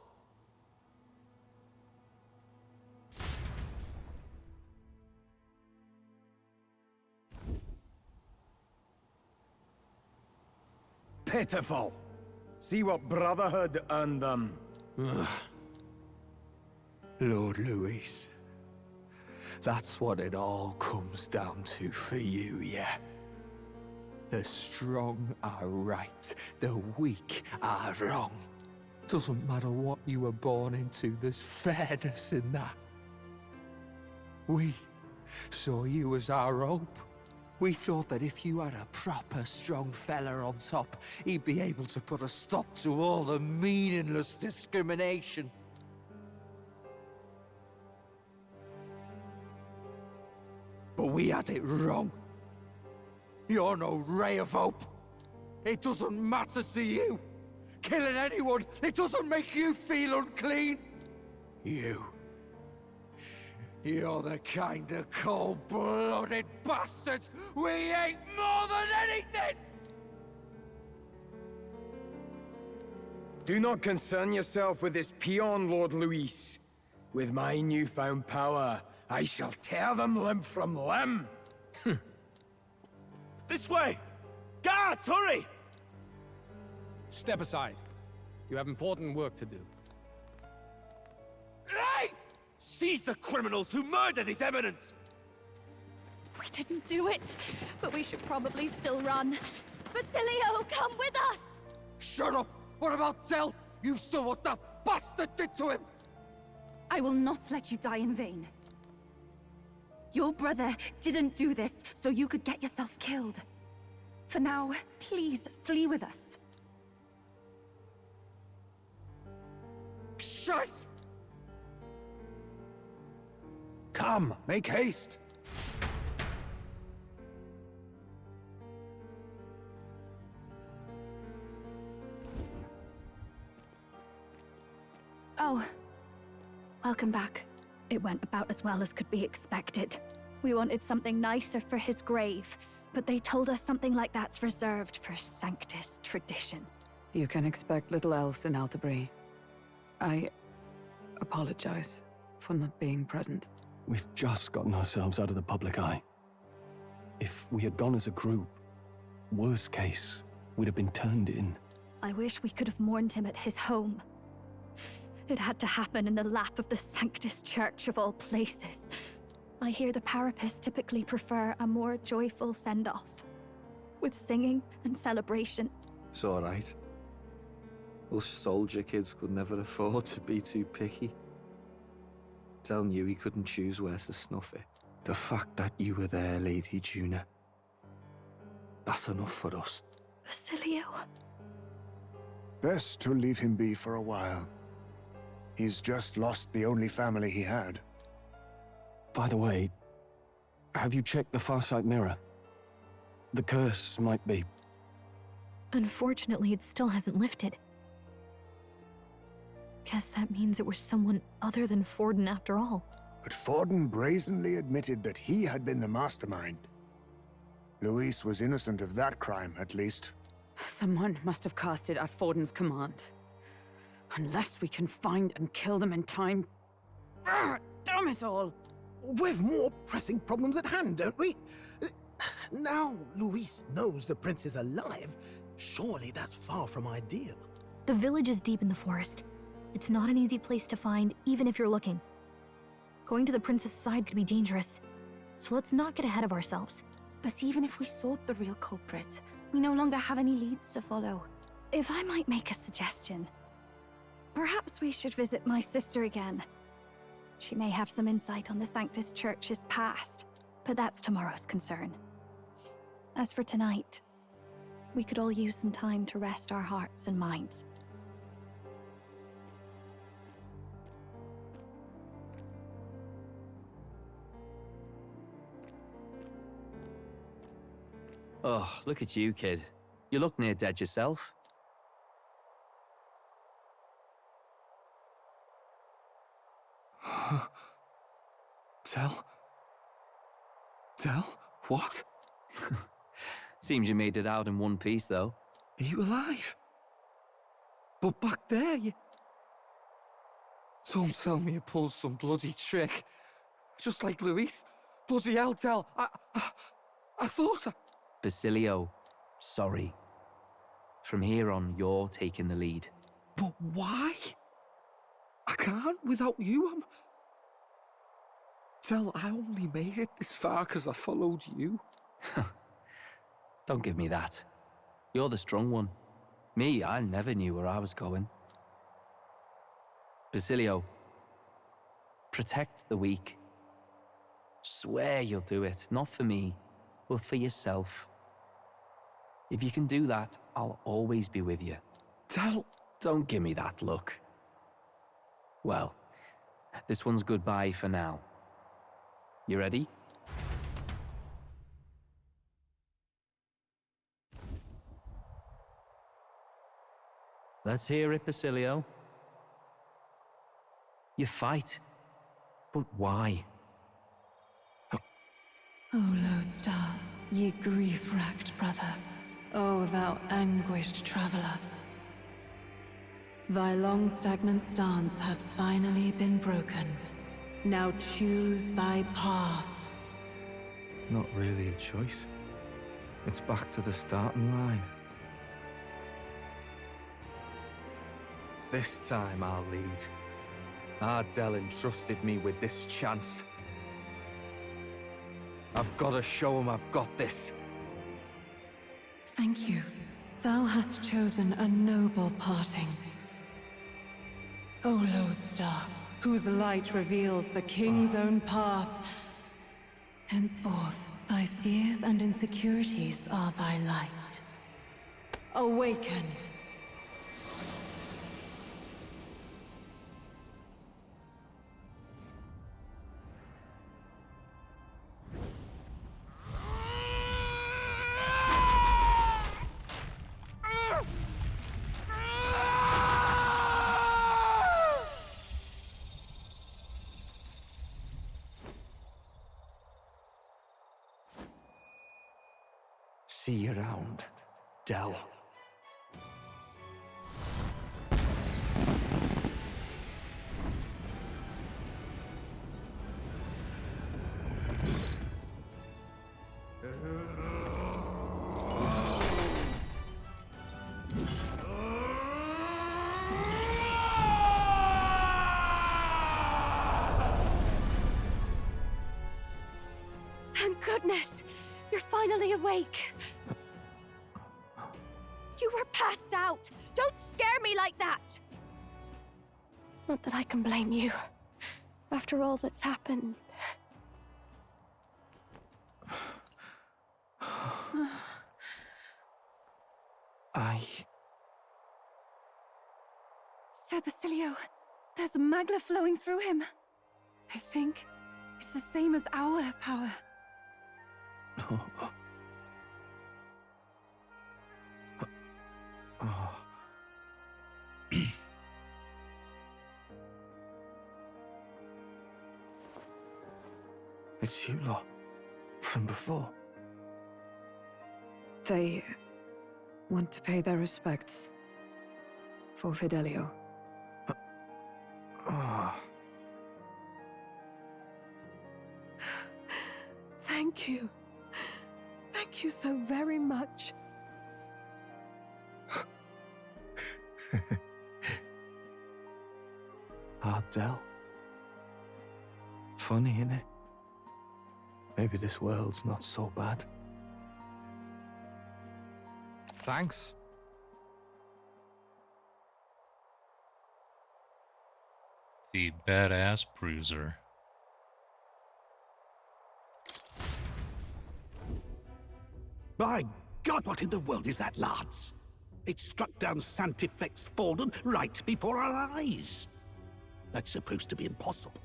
Pitiful. See what Brotherhood earned them.
Lord Louis. That's what it all comes down to for you, yeah? The strong are right, the weak are wrong. Doesn't matter what you were born into, there's fairness in that. We saw you as our hope. We thought that if you had a proper strong fella on top, he'd be able to put a stop to all the meaningless discrimination. But we had it wrong. You're no ray of hope. It doesn't matter to you. Killing anyone, it doesn't make you feel unclean. You're the kind of cold-blooded bastards we hate more than anything!
Do not concern yourself with this peon, Lord Louis. With my newfound power, I shall tear them limb from limb.
This way! Guards, hurry!
Step aside. You have important work to do.
Hey! Seize the criminals who murdered His Eminence!
We didn't do it, but we should probably still run. Basilio, come with us!
Shut up! What about Del? You saw what that bastard did to him!
I will not let you die in vain. Your brother didn't do this so you could get yourself killed. For now, please flee with us.
Shit!
Come, make haste!
Oh, welcome back.
It went about as well as could be expected. We wanted something nicer for his grave, but they told us something like that's reserved for Sanctus tradition.
You can expect little else in Altabri. I apologize for not being present.
We've just gotten ourselves out of the public eye. If we had gone as a group, worst case, we'd have been turned in.
I wish we could have mourned him at his home. It had to happen in the lap of the Sanctus Church of all places. I hear the Parapists typically prefer a more joyful send-off, with singing and celebration.
It's all right. Us soldier kids could never afford to be too picky. Del knew he couldn't choose where to snuff it. The fact that you were there, Lady Juna, that's enough for us.
Basilio.
Best to leave him be for a while. He's just lost the only family he had.
By the way, have you checked the Farsight mirror? The curse might be...
Unfortunately, it still hasn't lifted. Guess that means it was someone other than Forden after all.
But Forden brazenly admitted that he had been the mastermind. Luis was innocent of that crime, at least.
Someone must have cast it at Forden's command. Unless we can find and kill them in time... Damn it all!
We've more pressing problems at hand, don't we? Now Luis knows the prince is alive. Surely that's far from ideal.
The village is deep in the forest. It's not an easy place to find, even if you're looking. Going to the prince's side could be dangerous, so let's not get ahead of ourselves.
But even if we sought the real culprit, we no longer have any leads to follow.
If I might make a suggestion, perhaps we should visit my sister again. She may have some insight on the Sanctus Church's past, but that's tomorrow's concern. As for tonight, we could all use some time to rest our hearts and minds.
Oh, look at you, kid. You look near dead yourself.
Tell? What?
Seems you made it out in one piece, though.
Are you alive? But back there, you... Don't tell me you pulled some bloody trick. Just like Luis. Bloody hell, Tell. I thought I...
Basilio, sorry. From here on, you're taking the lead.
But why? I can't without you. Tell, I only made it this far because I followed you.
Don't give me that. You're the strong one. Me, I never knew where I was going. Basilio, protect the weak. Swear you'll do it, not for me, but for yourself. If you can do that, I'll always be with you.
Tell...
Don't give me that look. Well, this one's goodbye for now. You ready? Let's hear it, Basilio. You fight, but why?
O Lodestar, ye grief-racked brother, O thou anguished traveler. Thy long stagnant stance hath finally been broken. Now choose thy path.
Not really a choice. It's back to the starting line. This time I'll lead. Ardell entrusted me with this chance. I've got to show him I've got this.
Thank you. Thou hast chosen a noble parting. O Lodestar, whose light reveals the king's own path. Henceforth, thy fears and insecurities are thy light. Awaken.
See you around, Dell.
Thank goodness! You're finally awake! You were passed out! Don't scare me like that! Not that I can blame you. After all that's happened.
Sir Basilio, there's magla flowing through him. I think it's the same as our power.
It's you lot. From before.
They want to pay their respects for Fidelio.
Thank you. Thank you so very much.
Ardell. Funny, innit? Maybe this world's not so bad.
Thanks.
The badass bruiser.
By God, what in the world is that, lads? It struck down Sanctifex Forden right before our eyes. That's supposed to be impossible.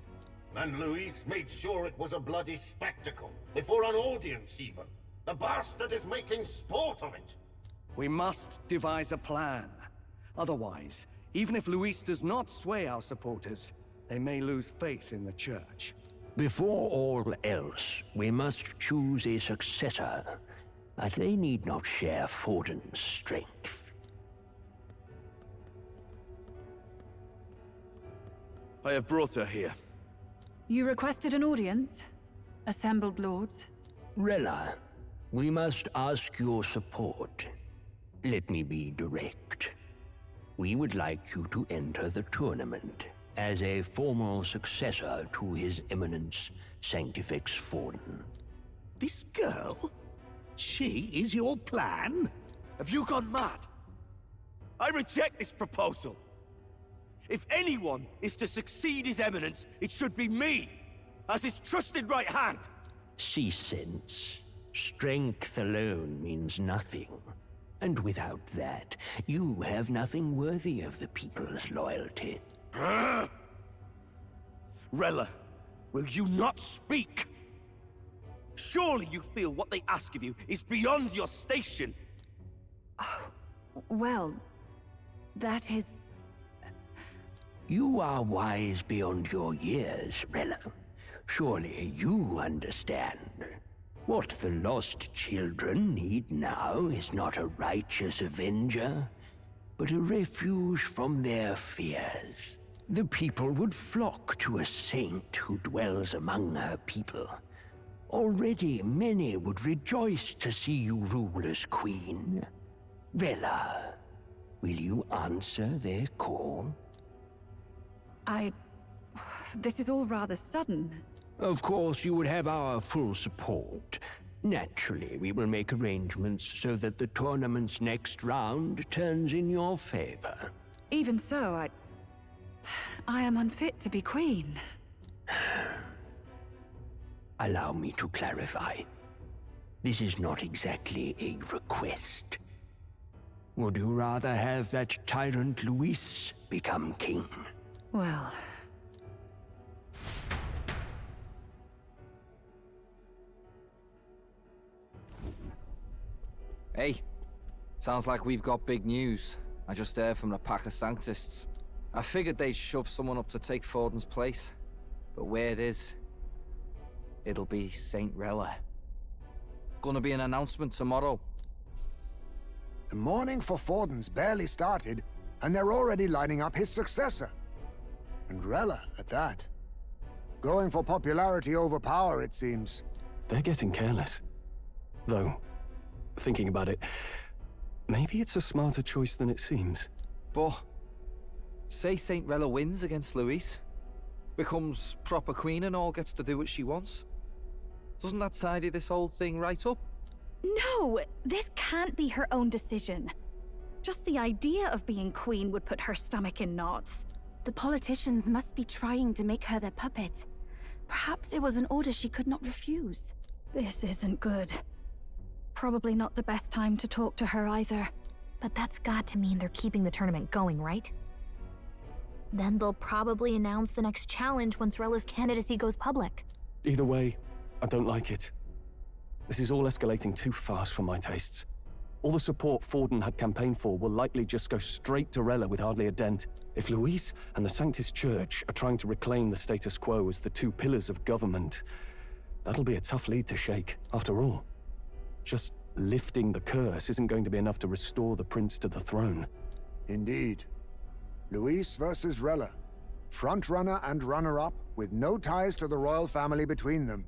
And Luis made sure it was a bloody spectacle, before an audience even. The bastard is making sport of it.
We must devise a plan. Otherwise, even if Luis does not sway our supporters, they may lose faith in the church.
Before all else, we must choose a successor, but they need not share Forden's strength.
I have brought her here.
You requested an audience? Assembled lords?
Rella, we must ask your support. Let me be direct. We would like you to enter the tournament as a formal successor to His Eminence Sanctifex Forden.
This girl? She is your plan?
Have you gone mad? I reject this proposal. If anyone is to succeed His Eminence, it should be me, as his trusted right hand.
See sense. Strength alone means nothing. And without that, you have nothing worthy of the people's loyalty.
Rella, will you not speak? Surely you feel what they ask of you is beyond your station.
Well, that is...
You are wise beyond your years, Rella. Surely you understand. What the lost children need now is not a righteous avenger, but a refuge from their fears. The people would flock to a saint who dwells among her people. Already many would rejoice to see you rule as queen. Rella, will you answer their call?
This is all rather sudden.
Of course, you would have our full support. Naturally, we will make arrangements so that the tournament's next round turns in your favor.
Even so, I am unfit to be queen.
Allow me to clarify. This is not exactly a request. Would you rather have that tyrant Luis become king?
Well...
Hey, sounds like we've got big news. I just heard from the pack of Sanctists. I figured they'd shove someone up to take Forden's place. But where it is, it'll be Saint Rella. Gonna be an announcement tomorrow.
The mourning for Forden's barely started, and they're already lining up his successor. And Rella, at that. Going for popularity over power, it seems.
They're getting careless. Though, thinking about it, maybe it's a smarter choice than it seems.
But, say Saint Rella wins against Luis, becomes proper queen and all gets to do what she wants. Doesn't that tidy this whole thing right up?
No! This can't be her own decision. Just the idea of being queen would put her stomach in knots.
The politicians must be trying to make her their puppet. Perhaps it was an order she could not refuse.
This isn't good. Probably not the best time to talk to her either.
But that's got to mean they're keeping the tournament going, right? Then they'll probably announce the next challenge once Rella's candidacy goes public.
Either way, I don't like it. This is all escalating too fast for my tastes. All the support Forden had campaigned for will likely just go straight to Rella with hardly a dent. If Luis and the Sanctis Church are trying to reclaim the status quo as the two pillars of government, that'll be a tough lead to shake, after all. Just lifting the curse isn't going to be enough to restore the prince to the throne.
Indeed. Luis versus Rella. Front runner and runner-up, with no ties to the royal family between them.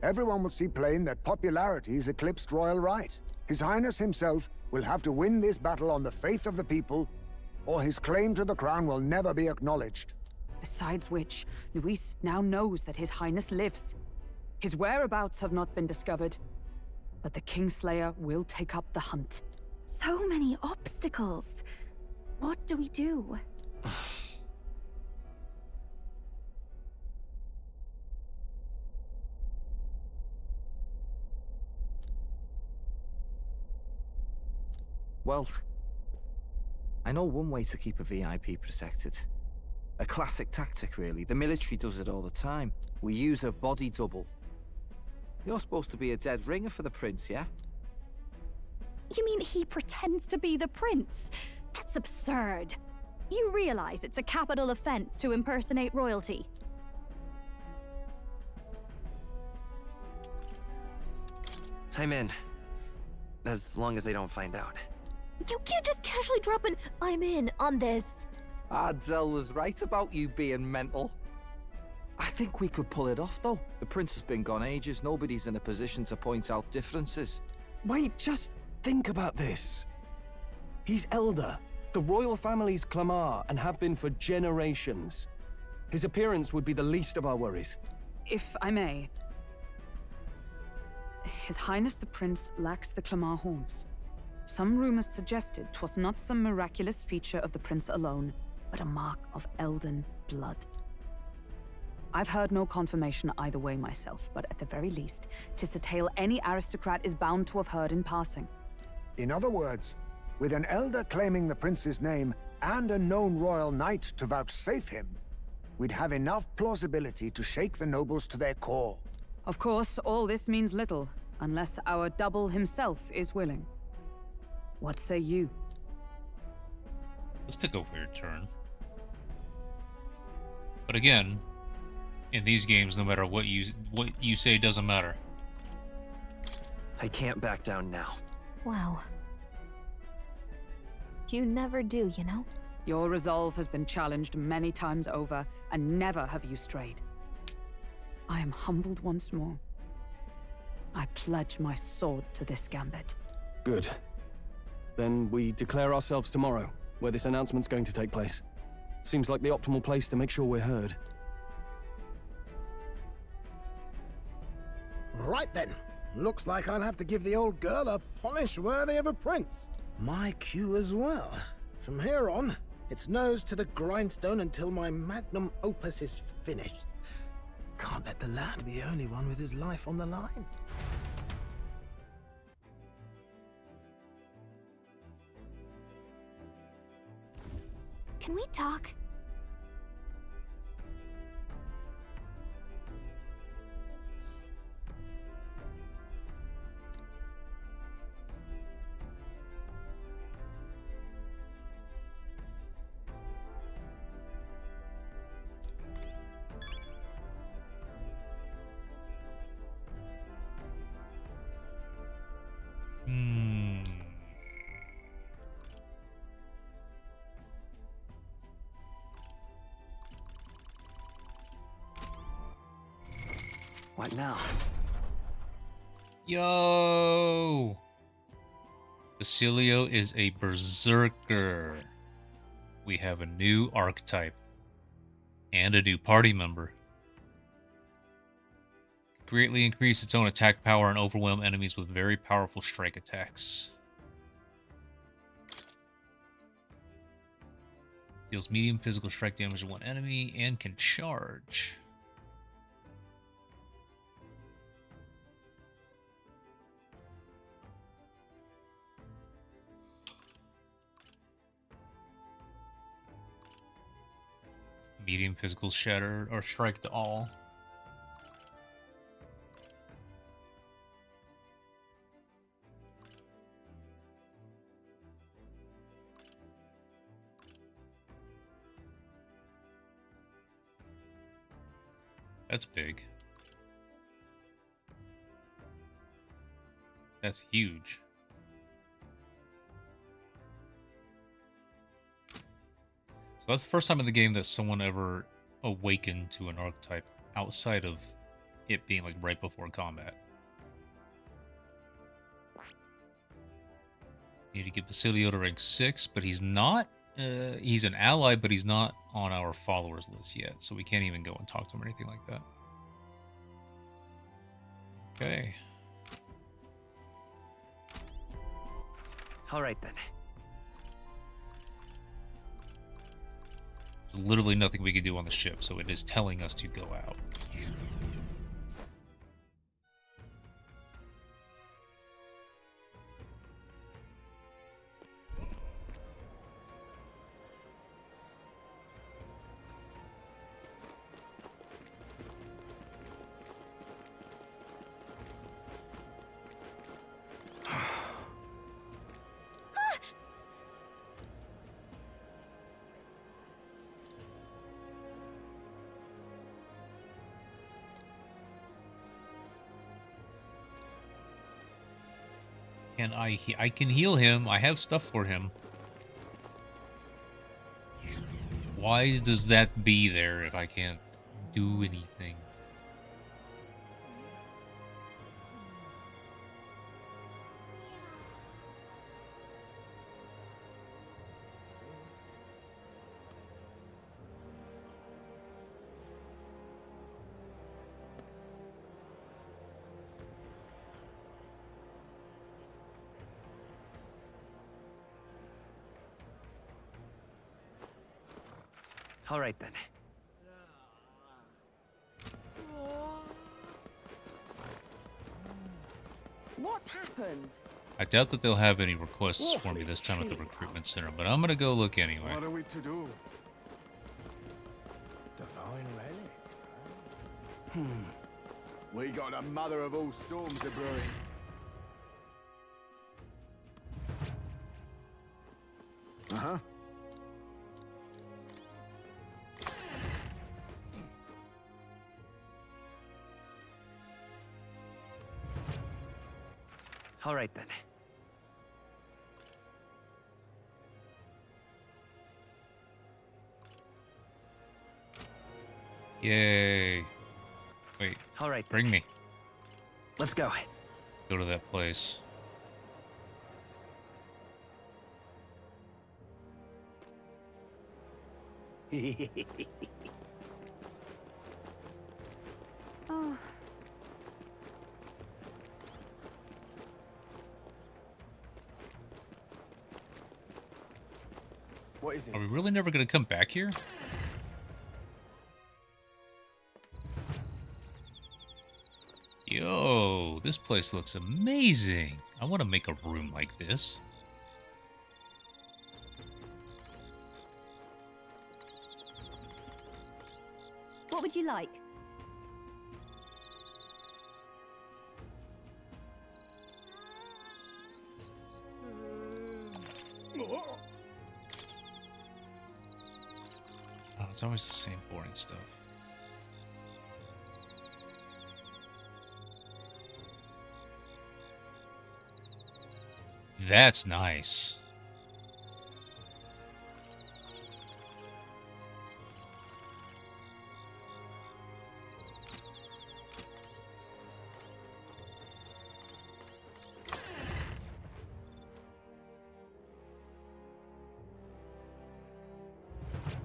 everyone will see plain that popularity is eclipsed royal right. His Highness himself will have to win this battle on the faith of the people, or his claim to the crown will never be acknowledged.
Besides which, Luis now knows that His Highness lives. His whereabouts have not been discovered, but the Kingslayer will take up the hunt.
So many obstacles. What do we do?
Well, I know one way to keep a VIP protected. A classic tactic, really. The military does it all the time. We use a body double. You're supposed to be a dead ringer for the prince, yeah?
You mean he pretends to be the prince? That's absurd. You realize it's a capital offense to impersonate royalty.
I'm in. As long as they don't find out.
You can't just casually drop an "I'm in" on this.
Ardell was right about you being mental. I think we could pull it off, though. The prince has been gone ages. Nobody's in a position to point out differences.
Wait, just think about this. He's elder. The royal family's Clamar and have been for generations. His appearance would be the least of our worries.
If I may. His Highness the Prince lacks the Clamar horns. Some rumors suggested 'twas not some miraculous feature of the prince alone, but a mark of Elden blood. I've heard no confirmation either way myself, but at the very least, 'tis a tale any aristocrat is bound to have heard in passing.
In other words, with an elder claiming the prince's name and a known royal knight to vouchsafe him, we'd have enough plausibility to shake the nobles to their core.
Of course, all this means little, unless our double himself is willing. What say you?
This took a weird turn. But again, in these games, no matter what you say doesn't matter.
I can't back down now.
Wow. You never do, you know?
Your resolve has been challenged many times over, and never have you strayed. I am humbled once more. I pledge my sword to this gambit.
Good. Then we declare ourselves tomorrow, where this announcement's going to take place. Seems like the optimal place to make sure we're heard.
Right then. Looks like I'll have to give the old girl a polish worthy of a prince. My cue as well. From here on, it's nose to the grindstone until my magnum opus is finished. Can't let the lad be the only one with his life on the line.
Can we talk?
What now?
Yo! Basilio is a berserker. We have a new archetype. And a new party member. Greatly increase its own attack power and overwhelm enemies with very powerful strike attacks. Deals medium physical strike damage to one enemy and can charge. Medium physical shatter or strike to all. That's big. That's huge. So that's the first time in the game that someone ever awakened to an archetype outside of it being like right before combat. Need to get Basilio to rank 6, but he's not. He's an ally, but he's not on our followers list yet, so we can't even go and talk to him or anything like that. Okay.
All right then.
There's literally nothing we can do on the ship, so it is telling us to go out. Can I can heal him. I have stuff for him. Why does that be there if I can't do anything?
All right then.
What's happened?
I doubt that they'll have any requests for me this time at the recruitment center, but I'm gonna go look anyway.
What are we to do? Divine relics. We got a mother of all storms a brewing. Uh-huh.
All right then.
Yay. Wait.
All right.
Bring me.
Let's go.
Go to that place.
Oh.
What is it?
Are we really never gonna come back here? Yo, this place looks amazing. I want to make a room like this.
What would you like?
Oh, it's always the same boring stuff. That's nice.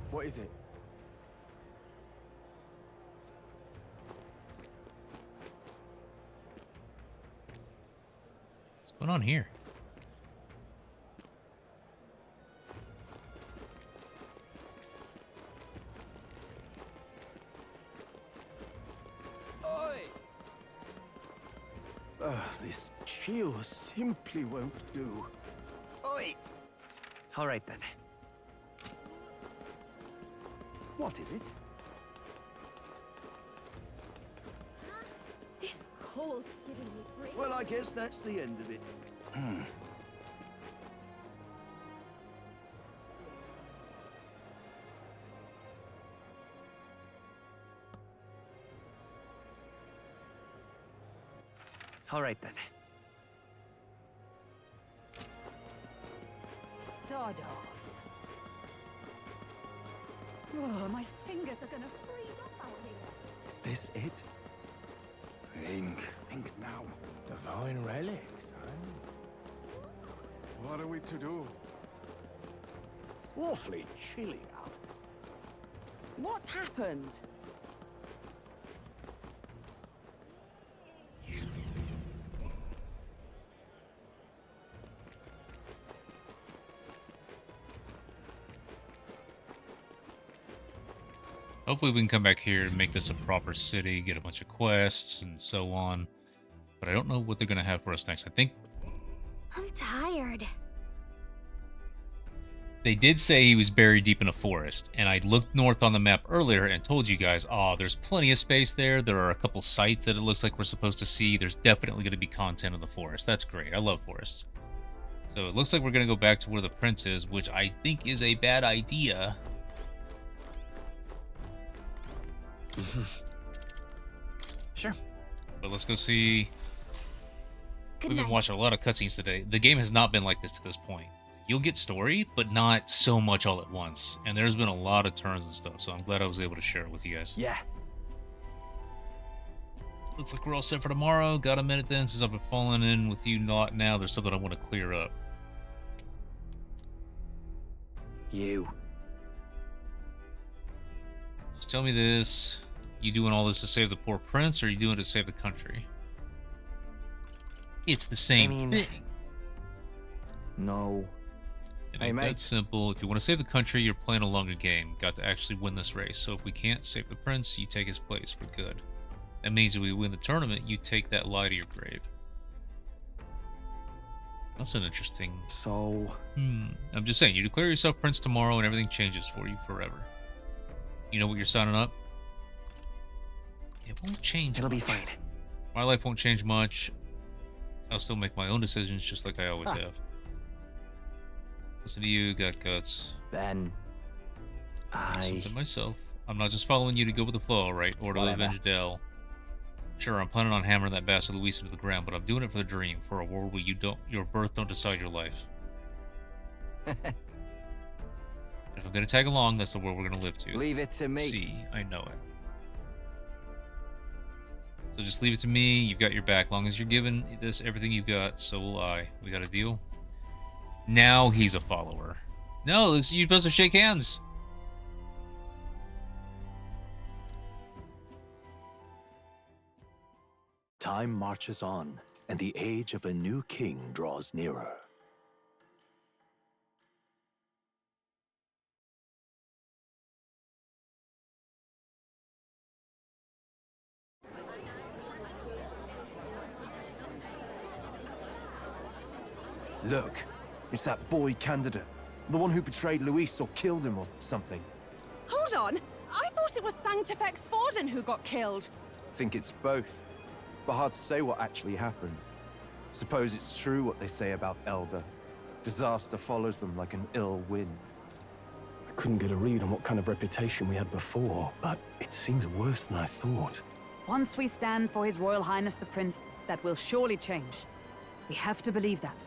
What is it?
What's going on here?
This chill simply won't do.
Oi! All right then.
What is it?
This cold's giving me breath.
Well, I guess that's the end of it.
All right then.
Sod off. Oh, my fingers are gonna freeze up out here.
Is this it? Think now.
Divine relics, huh?
What are we to do?
Awfully chilly out.
What's happened?
Hopefully we can come back here and make this a proper city, get a bunch of quests and so on. But I don't know what they're going to have for us next. I think
I'm tired.
they did say he was buried deep in a forest. And I looked north on the map earlier and told you guys, oh, there's plenty of space there. There are a couple sites that it looks like we're supposed to see. There's definitely going to be content in the forest. That's great. I love forests. So it looks like we're going to go back to where the prince is, which I think is a bad idea.
Sure.
But let's go see.
Good
We've been
night.
watching a lot of cutscenes today. The game has not been like this to this point. You'll get story, but not so much all at once. And there's been a lot of turns and stuff, so I'm glad I was able to share it with you guys.
Yeah.
Looks like we're all set for tomorrow. Got a minute then, since I've been falling in with you not now. There's something I want to clear up.
You.
Just tell me this. You doing all this to save the poor prince, or are you doing it to save the country? It's the same thing.
No.
It
Hey,
ain't
mate.
that simple. If you want to save the country, you're playing a longer game. Got to actually win this race. So if we can't save the prince, you take his place for good. That means if we win the tournament, you take that lie to your grave. That's an interesting...
So...
I'm just saying, you declare yourself prince tomorrow and everything changes for you forever. You know what you're signing up? It won't change
It'll
much.
be fine.
My life won't change much. I'll still make my own decisions just like I always have. Listen to you, got guts.
Then...
Listen to myself. I'm not just following you to go with the flow, right? Or to avenge Dell. Sure, I'm planning on hammering that bastard Luis into the ground, but I'm doing it for the dream, for a world where your birth don't decide your life. If I'm gonna tag along, that's the world we're gonna live to.
Leave it to me.
See, I know it. So just leave it to me. You've got your back. Long as you're giving this everything you've got, so will I. We got a deal? Now he's a follower. No, you're supposed to shake hands.
Time marches on, and the age of a new king draws nearer.
Look, it's that boy candidate. The one who betrayed Luis or killed him or something.
Hold on! I thought it was Sanctifex Forden who got killed.
Think it's both, but hard to say what actually happened. Suppose it's true what they say about Elder. Disaster follows them like an ill wind.
I couldn't get a read on what kind of reputation we had before, but it seems worse than I thought.
Once we stand for His Royal Highness the Prince, that will surely change. We have to believe that.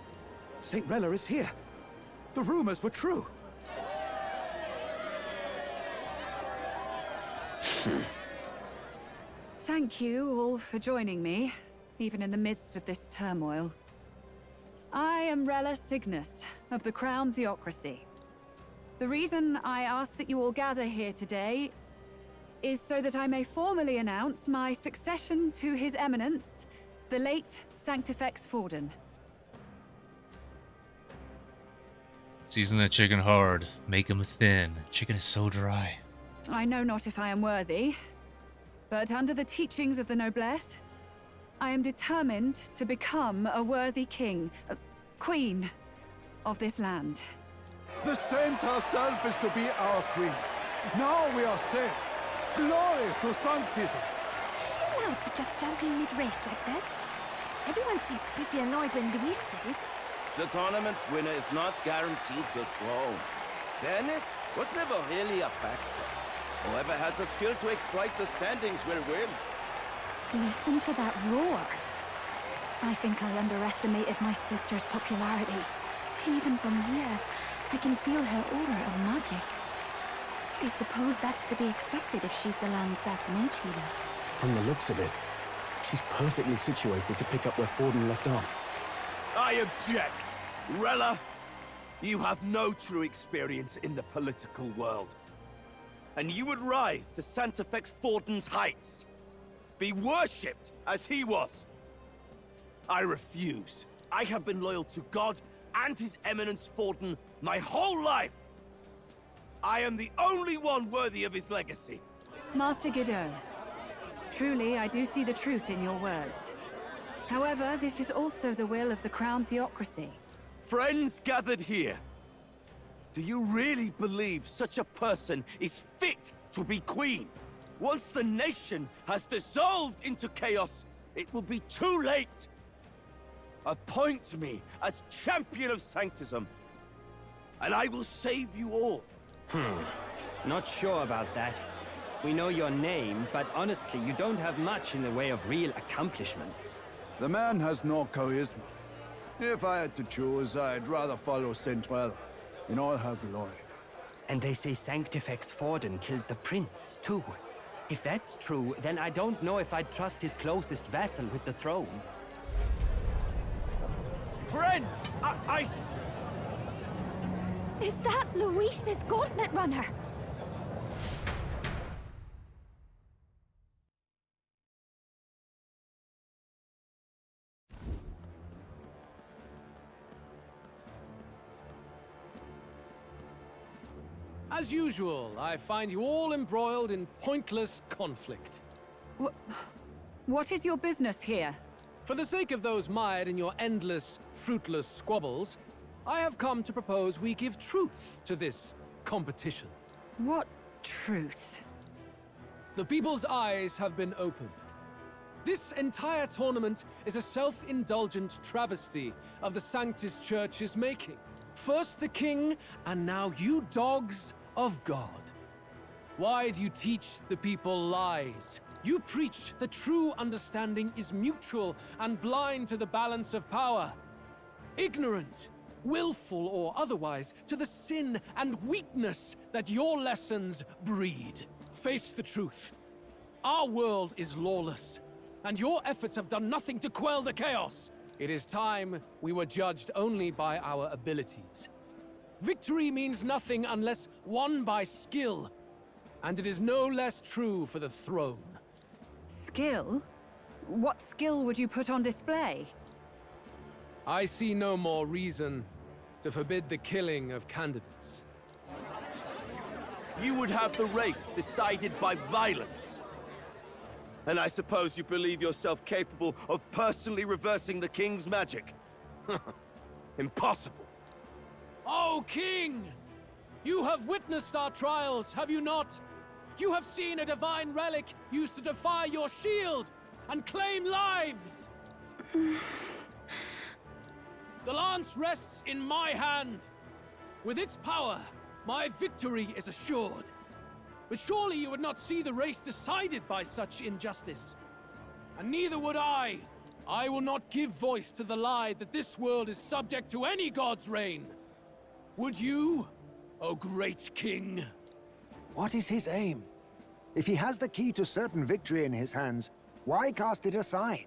St. Rella is here. The rumors were true.
Thank you all for joining me, even in the midst of this turmoil. I am Rella Cygnus, of the Crown Theocracy. The reason I ask that you all gather here today is so that I may formally announce my succession to His Eminence, the late Sanctifex Forden.
Season that chicken hard. Make him thin. Chicken is so dry.
I know not if I am worthy, but under the teachings of the noblesse, I am determined to become a worthy king, queen of this land.
The saint herself is to be our queen. Now we are safe. Glory to Sanctism.
Chill out for just jumping mid-race like that. Everyone seemed pretty annoyed when Luis did it.
The tournament's winner is not guaranteed the throne. Fairness was never really a factor. Whoever has the skill to exploit the standings will win.
Listen to that roar. I think I underestimated my sister's popularity.
Even from here, I can feel her aura of magic. I suppose that's to be expected if she's the land's best mage healer.
From the looks of it,
She's perfectly situated to pick up where Forden left off.
I object! Rella, you have no true experience in the political world. And you would rise to Santefex Forden's heights. Be worshipped as he was. I refuse. I have been loyal to God and His Eminence Forden my whole life. I am the only one worthy of his legacy.
Master Guido, truly I do see the truth in your words. However, this is also the will of the Crown Theocracy.
Friends gathered here, do you really believe such a person is fit to be queen? Once the nation has dissolved into chaos, it will be too late. Appoint me as champion of Sanctism, and I will save you all.
Not sure about that. We know your name, but honestly, you don't have much in the way of real accomplishments.
The man has no charisma. If I had to choose, I'd rather follow swtor in all her glory.
And they say Sanctifex Forden killed the prince, too. If that's true, then I don't know if I'd trust his closest vassal with the throne.
Friends, I...
Is that Luis's gauntlet runner?
As usual, I find you all embroiled in pointless conflict.
What is your business here?
For the sake of those mired in your endless, fruitless squabbles, I have come to propose we give truth to this competition.
What truth?
The people's eyes have been opened. This entire tournament is a self-indulgent travesty of the Sanctus Church's making. First the king, and now you dogs of God. Why do you teach the people lies? You preach that true understanding is mutual and blind to the balance of power. Ignorant, willful or otherwise, to the sin and weakness that your lessons breed. Face the truth. Our world is lawless, and your efforts have done nothing to quell the chaos. It is time we were judged only by our abilities. Victory means nothing unless won by skill, and it is no less true for the throne.
Skill? What skill would you put on display?
I see no more reason to forbid the killing of candidates.
You would have the race decided by violence. And I suppose you believe yourself capable of personally reversing the king's magic? Impossible.
Oh, King! You have witnessed our trials, have you not? You have seen a divine relic used to defy your shield and claim lives! The lance rests in my hand. With its power, my victory is assured. But surely you would not see the race decided by such injustice. And neither would I. I will not give voice to the lie that this world is subject to any god's reign. Would you, O great king?
What is his aim? If he has the key to certain victory in his hands, why cast it aside?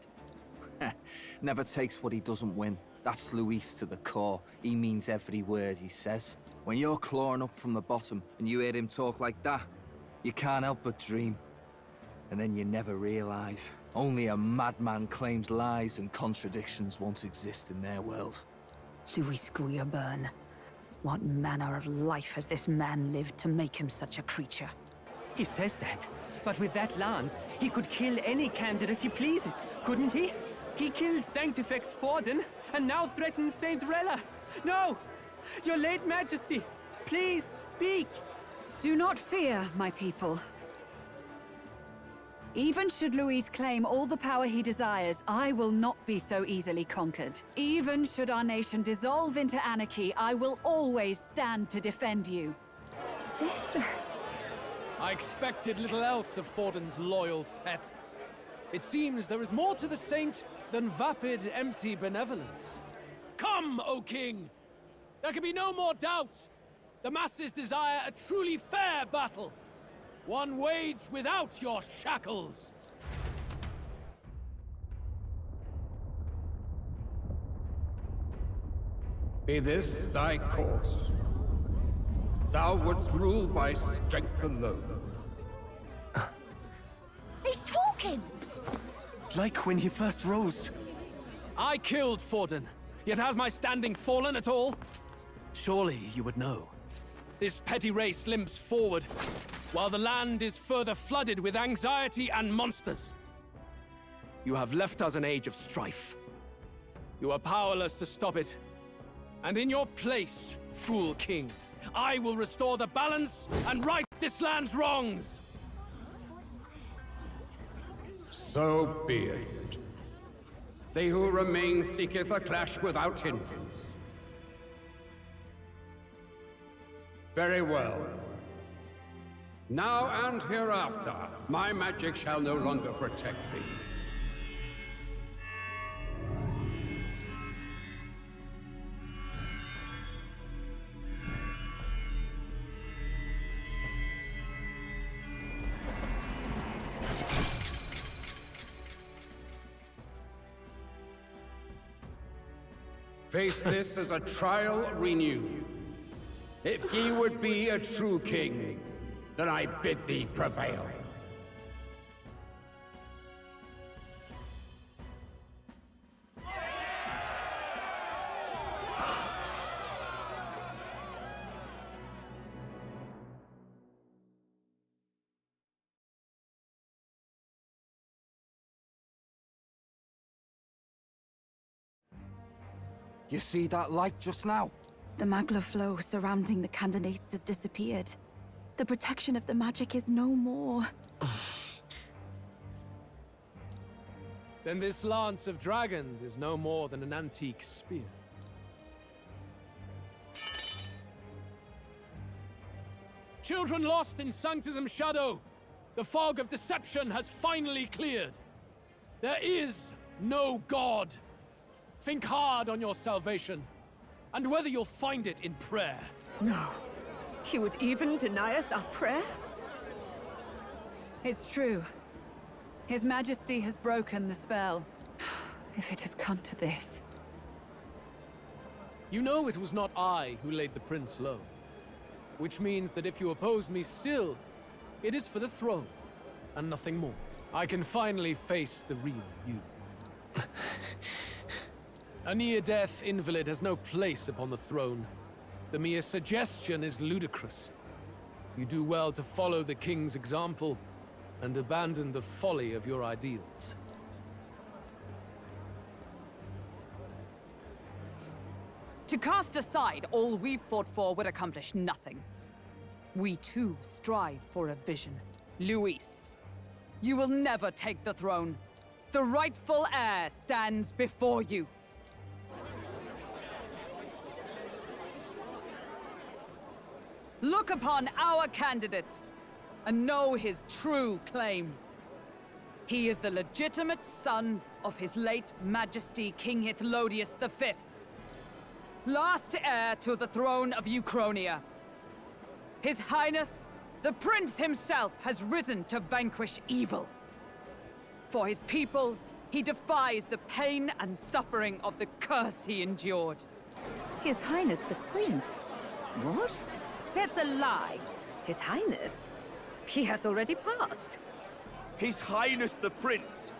Never takes what he doesn't win. That's Luis to the core. He means every word he says. When you're clawing up from the bottom and you hear him talk like that, you can't help but dream. And then you never realize. Only a madman claims lies and contradictions won't exist in their world.
Luis Guillerburn. What manner of life has this man lived to make him such a creature?
He says that, but with that lance, he could kill any candidate he pleases, couldn't he? He killed Sanctifex Forden, and now threatens Saint Rella. No! Your late Majesty, please, speak!
Do not fear, my people. Even should Luis claim all the power he desires, I will not be so easily conquered. Even should our nation dissolve into anarchy, I will always stand to defend you.
Sister.
I expected little else of Forden's loyal pet. It seems there is more to the saint than vapid, empty benevolence. Come, O king! There can be no more doubt. The masses desire a truly fair battle. One waged without your shackles.
Be this thy course. Thou wouldst rule by strength alone.
He's talking!
Like when he first rose.
I killed Forden, yet has my standing fallen at all? Surely you would know. This petty race limps forward, while the land is further flooded with anxiety and monsters. You have left us an age of strife. You are powerless to stop it. And in your place, fool king, I will restore the balance and right this land's wrongs!
So be it. They who remain seeketh a clash without hindrance. Very well. Now and hereafter, my magic shall no longer protect thee. Face this as a trial renewed. If ye would be a true king, then I bid thee prevail.
You see that light just now?
The magla flow surrounding the candidates has disappeared. The protection of the magic is no more.
Then this lance of dragons is no more than an antique spear. Children lost in Sanctism's shadow! The fog of deception has finally cleared! There is no God! Think hard on your salvation, and whether you'll find it in prayer.
No. He would even deny us our prayer? It's true. His Majesty has broken the spell. If it has come to this.
You know it was not I who laid the prince low. Which means that if you oppose me still, it is for the throne, and nothing more. I can finally face the real you. A near-death invalid has no place upon the throne. The mere suggestion is ludicrous. You do well to follow the king's example and abandon the folly of your ideals.
To cast aside all we've fought for would accomplish nothing. We too strive for a vision. Luis, you will never take the throne. The rightful heir stands before you. Look upon our candidate and know his true claim. He is the legitimate son of his late Majesty King Hithlodius V, last heir to the throne of Uchronia. His Highness, the Prince himself, has risen to vanquish evil. For his people, he defies the pain and suffering of the curse he endured.
His Highness the Prince? What? That's a lie. His Highness? He has already passed.
His Highness the Prince!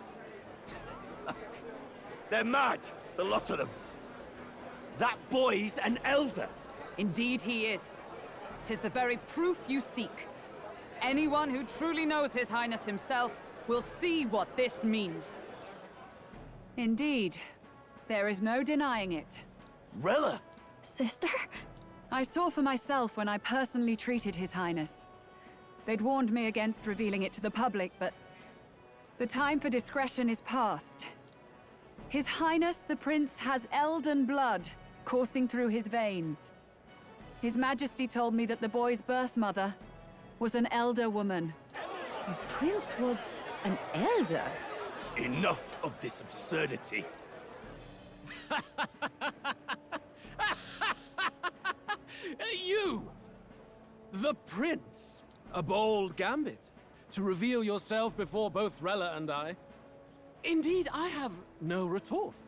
They're mad, the lot of them. That boy's an elder.
Indeed he is. 'Tis the very proof you seek. Anyone who truly knows His Highness himself will see what this means. Indeed. There is no denying it.
Rella!
Sister?
I saw for myself when I personally treated His Highness. They'd warned me against revealing it to the public, but the time for discretion is past. His Highness the Prince has Elden blood coursing through his veins. His Majesty told me that the boy's birth mother was an elder woman.
The Prince was an elder?
Enough of this absurdity.
You! The Prince! A bold gambit, to reveal yourself before both Rella and I. Indeed, I have no retort.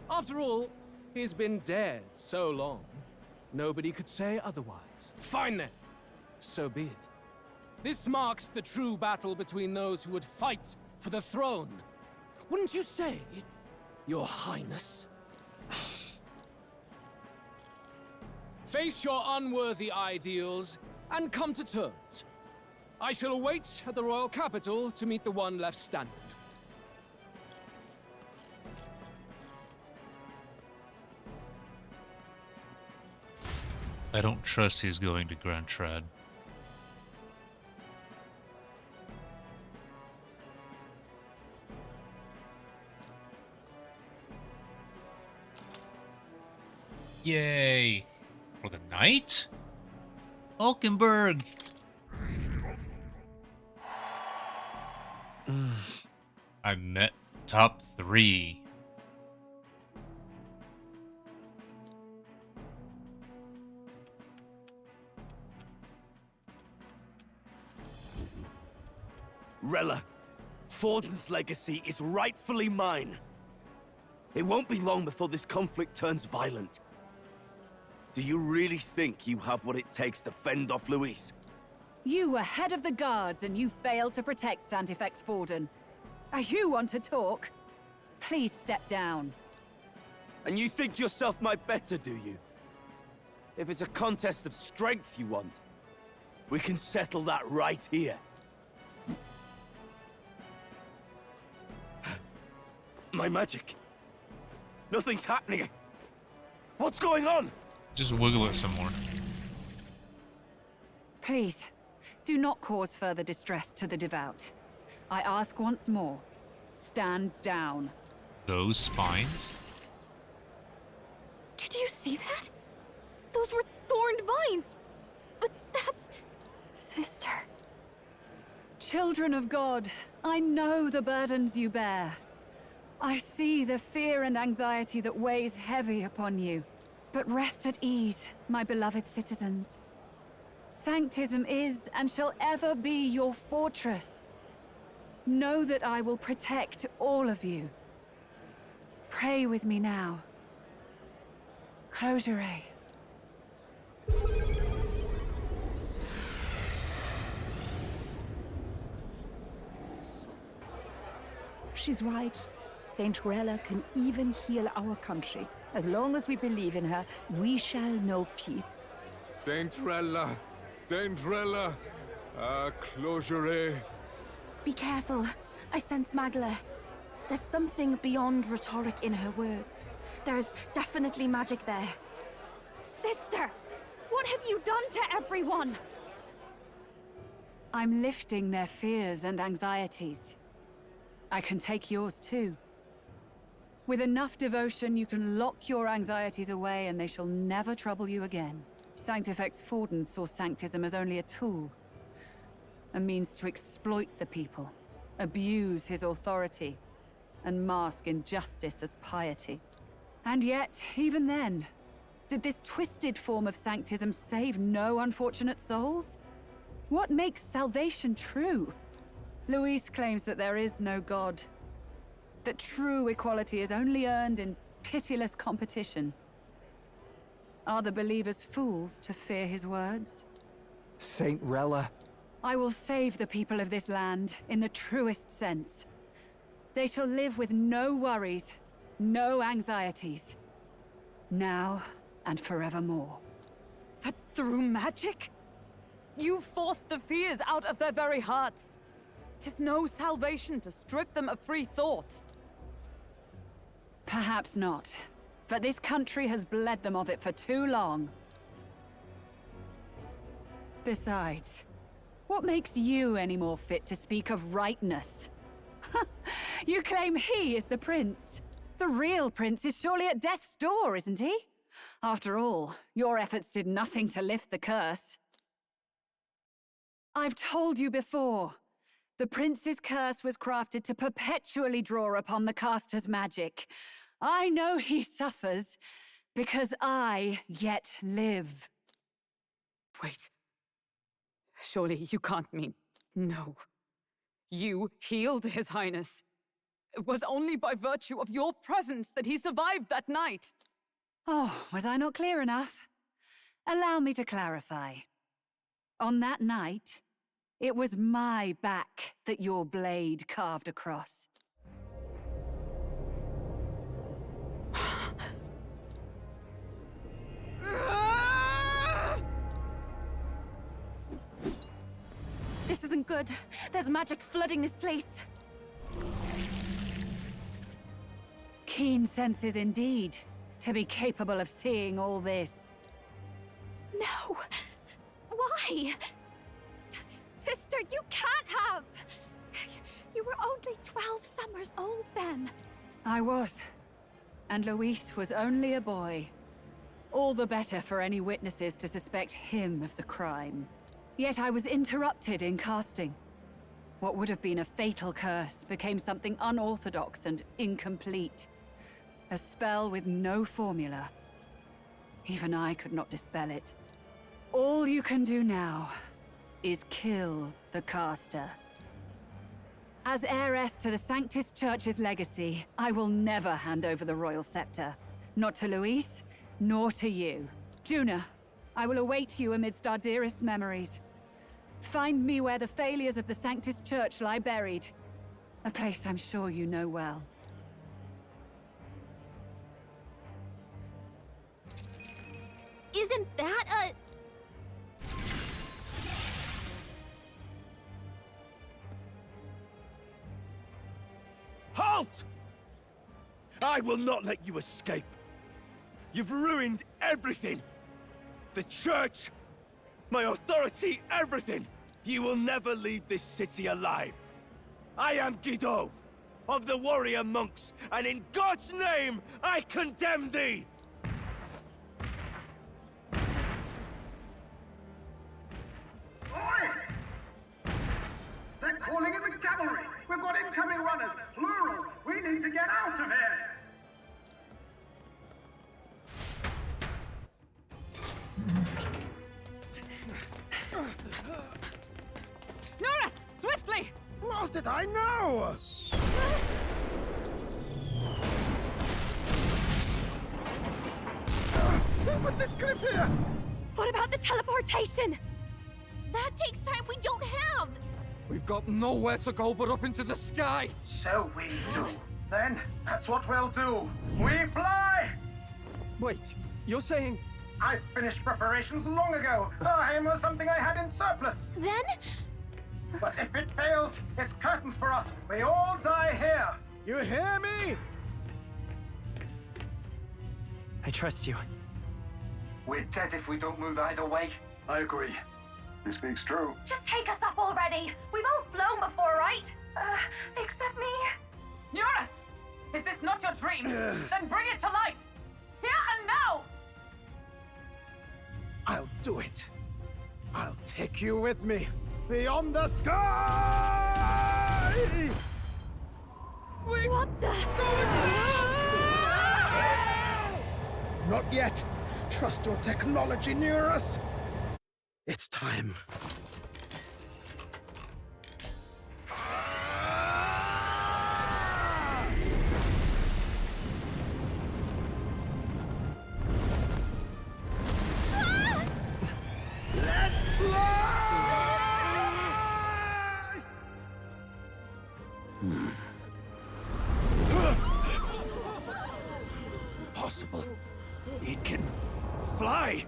After all, He's been dead so long, nobody could say otherwise. Fine then. So be it. This marks the true battle between those who would fight for the throne. Wouldn't you say, Your Highness? Face your unworthy ideals and come to terms. I shall await at the royal capital to meet the one left standing.
I don't trust he's going to Grand Trad. Yay! For the night? Hulkenberg! I met top 3.
Rella, Forden's legacy is rightfully mine. It won't be long before this conflict turns violent. Do you really think you have what it takes to fend off Luis?
You were head of the guards and you failed to protect Santifex Forden. You want to talk? Please step down.
And you think yourself my better, do you? If it's a contest of strength you want, we can settle that right here. My magic. Nothing's happening. What's going on?
Just wiggle it some more.
Please, do not cause further distress to the devout. I ask once more, stand down.
Those spines?
Did you see that? Those were thorned vines. But that's... Sister.
Children of God, I know the burdens you bear. I see the fear and anxiety that weighs heavy upon you. But rest at ease, my beloved citizens. Sanctism is and shall ever be your fortress. Know that I will protect all of you. Pray with me now. Close your eye.
She's right. Saint Rella can even heal our country. As long as we believe in her, we shall know peace.
Saint Rella! Saint Rella! Closure.
Be careful. I sense Magla. There's something beyond rhetoric in her words. There's definitely magic there.
Sister! What have you done to everyone?
I'm lifting their fears and anxieties. I can take yours too. With enough devotion, you can lock your anxieties away and they shall never trouble you again. Sanctifex Forden saw Sanctism as only a tool. A means to exploit the people, abuse his authority, and mask injustice as piety. And yet, even then, did this twisted form of Sanctism save no unfortunate souls? What makes salvation true? Luis claims that there is no God. That true equality is only earned in pitiless competition. Are the believers fools to fear his words?
Saint Rella.
I will save the people of this land in the truest sense. They shall live with no worries, no anxieties. Now and forevermore.
But through magic? You forced the fears out of their very hearts. 'Tis no salvation to strip them of free thought.
Perhaps not. But this country has bled them of it for too long. Besides, what makes you any more fit to speak of rightness? You claim he is the prince. The real prince is surely at death's door, isn't he? After all, your efforts did nothing to lift the curse. I've told you before. The prince's curse was crafted to perpetually draw upon the caster's magic. I know he suffers, because I yet live.
Wait. Surely you can't mean... No. You healed His Highness. It was only by virtue of your presence that he survived that night.
Oh, was I not clear enough? Allow me to clarify. On that night, it was my back that your blade carved across.
This isn't good. There's magic flooding this place.
Keen senses indeed, to be capable of seeing all this.
No! Why? Sister, you can't have! You were only 12 summers old then.
I was. And Luis was only a boy. All the better for any witnesses to suspect him of the crime. Yet I was interrupted in casting. What would have been a fatal curse became something unorthodox and incomplete. A spell with no formula. Even I could not dispel it. All you can do now is kill the caster. As heiress to the Sanctus Church's legacy, I will never hand over the royal scepter. Not to Luis, nor to you. Juna, I will await you amidst our dearest memories. Find me where the failures of the Sanctus Church lie buried. A place I'm sure you know well.
Isn't that a...
Halt! I will not let you escape. You've ruined everything. The church, my authority, everything. You will never leave this city alive. I am Guido, of the warrior monks, and in God's name, I condemn thee!
Oi! They're calling in the cavalry! We've got incoming runners, plural! We need to get out of here!
Norris! Swiftly!
Lost it, I know! Who put this cliff here?
What about the teleportation? That takes time we don't have!
We've got nowhere to go but up into the sky!
So we do. Then, that's what we'll do. We fly!
Wait, you're saying...
I finished preparations long ago. Time was something I had in surplus.
Then?
But if it fails, it's curtains for us. We all die here. You hear me?
I trust you.
We're dead if we don't move either way. I agree. He speaks true.
Just take us up already! We've all flown before, right? Except me.
Norris! Is this not your dream? Then bring it to life! Here and now!
I'll do it. I'll take you with me. Beyond the sky!
What the?
Not yet. Trust your technology near us. It's time. Let's fly!
Impossible. It can fly.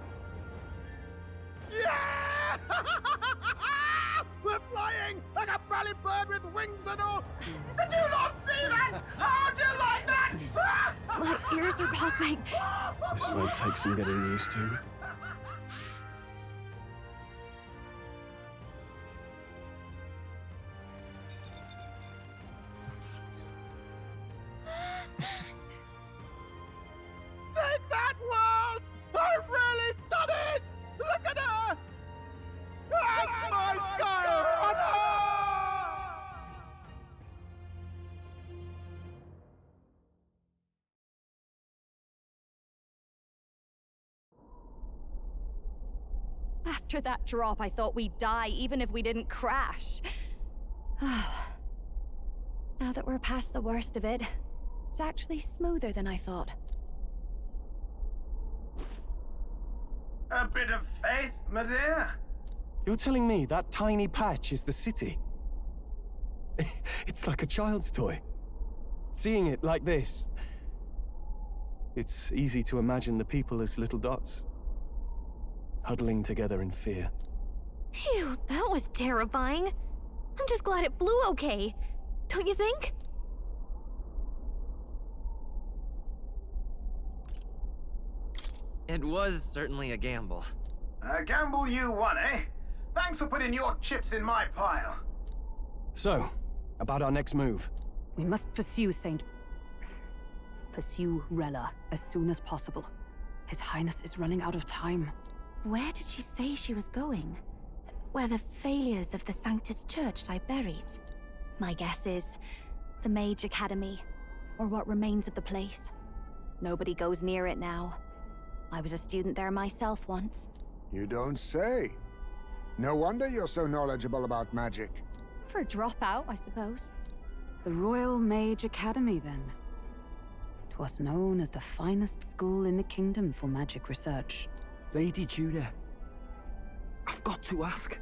Yeah! We're flying like a bally bird with wings and all. Did you not see that? How do you like that?
My ears are popping.
This might take some getting used to.
Take that, world! I've really done it! Look at her! That's my sky runner!
After that drop, I thought we'd die even if we didn't crash. Now that we're past the worst of it, it's actually smoother than I thought.
A bit of faith, my dear?
You're telling me that tiny patch is the city? It's like a child's toy. Seeing it like this, it's easy to imagine the people as little dots, huddling together in fear.
Phew, that was terrifying. I'm just glad it flew okay. Don't you think?
It was certainly a gamble.
A gamble you won, eh? Thanks for putting your chips in my pile.
So, about our next move.
We must pursue Rella as soon as possible. His Highness is running out of time.
Where did she say she was going? Where the failures of the Sanctus Church lie buried?
My guess is the Mage Academy, or what remains of the place. Nobody goes near it now. I was a student there myself once.
You don't say. No wonder you're so knowledgeable about magic.
For a dropout, I suppose.
The Royal Mage Academy, then. 'Twas known as the finest school in the kingdom for magic research.
Lady Juna, I've got to ask.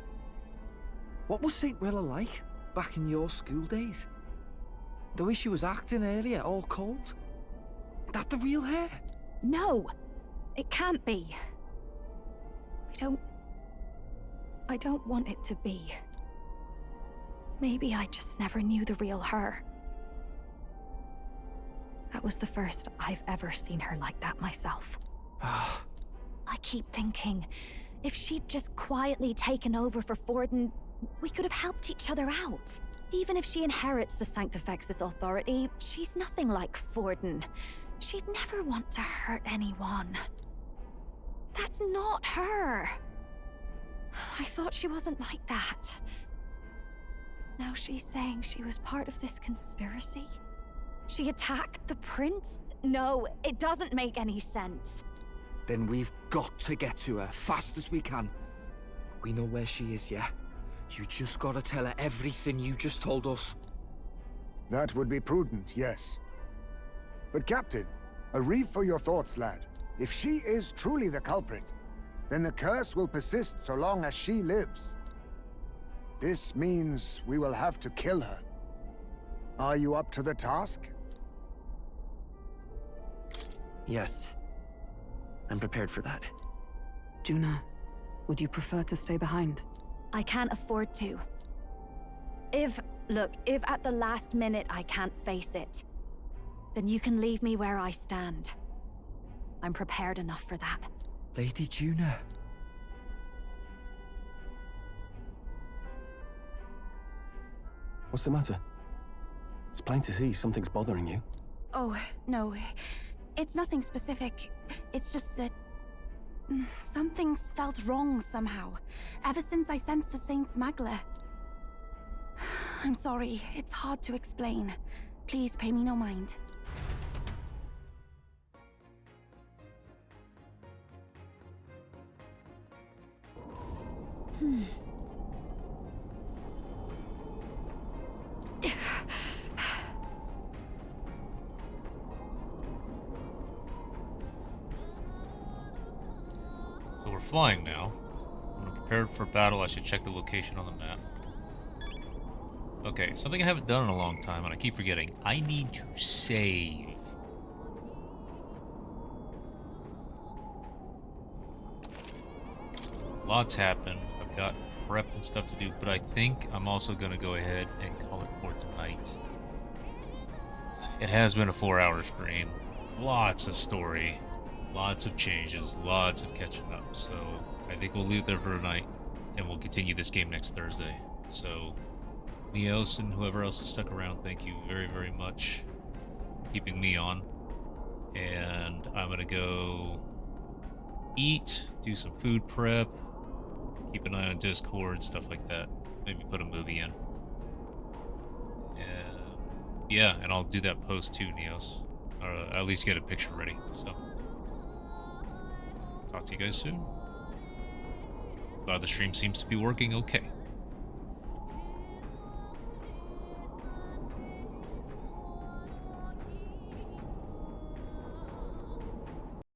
What was St. Rilla like back in your school days? The way she was acting earlier, all cold? That the real hair?
No! It can't be. I don't want it to be. Maybe I just never knew the real her. That was the first I've ever seen her like that myself. I keep thinking, if she'd just quietly taken over for Forden, we could have helped each other out. Even if she inherits the Sanctifex's authority, she's nothing like Forden. She'd never want to hurt anyone. That's not her. I thought she wasn't like that. Now she's saying she was part of this conspiracy? She attacked the prince? No, it doesn't make any sense.
Then we've got to get to her fast as we can. We know where she is, yeah? You just gotta tell her everything you just told us.
That would be prudent, yes. But Captain, a reef for your thoughts, lad. If she is truly the culprit, then the curse will persist so long as she lives. This means we will have to kill her. Are you up to the task?
Yes. I'm prepared for that.
Juna, would you prefer to stay behind?
I can't afford to. If at the last minute I can't face it, then you can leave me where I stand. I'm prepared enough for that.
Lady Juna.
What's the matter? It's plain to see something's bothering you.
Oh, no. It's nothing specific. It's just that... something's felt wrong somehow. Ever since I sensed the Saint's Magla. I'm sorry. It's hard to explain. Please pay me no mind.
So we're flying now. When I'm prepared for battle, I should check the location on the map. Okay, something I haven't done in a long time, and I keep forgetting. I need to save. Lots happened. I've got prep and stuff to do, but I think I'm also going to go ahead and call it for tonight. It has been a 4-hour stream. Lots of story. Lots of changes. Lots of catching up. So I think we'll leave it there for tonight, and we'll continue this game next Thursday. So Neos and whoever else has stuck around, thank you very, very much for keeping me on. And I'm going to go eat, do some food prep, keep an eye on Discord, stuff like that. Maybe put a movie in. Yeah, and I'll do that post too, Neos. Or at least get a picture ready. So, talk to you guys soon. Glad the stream seems to be working okay.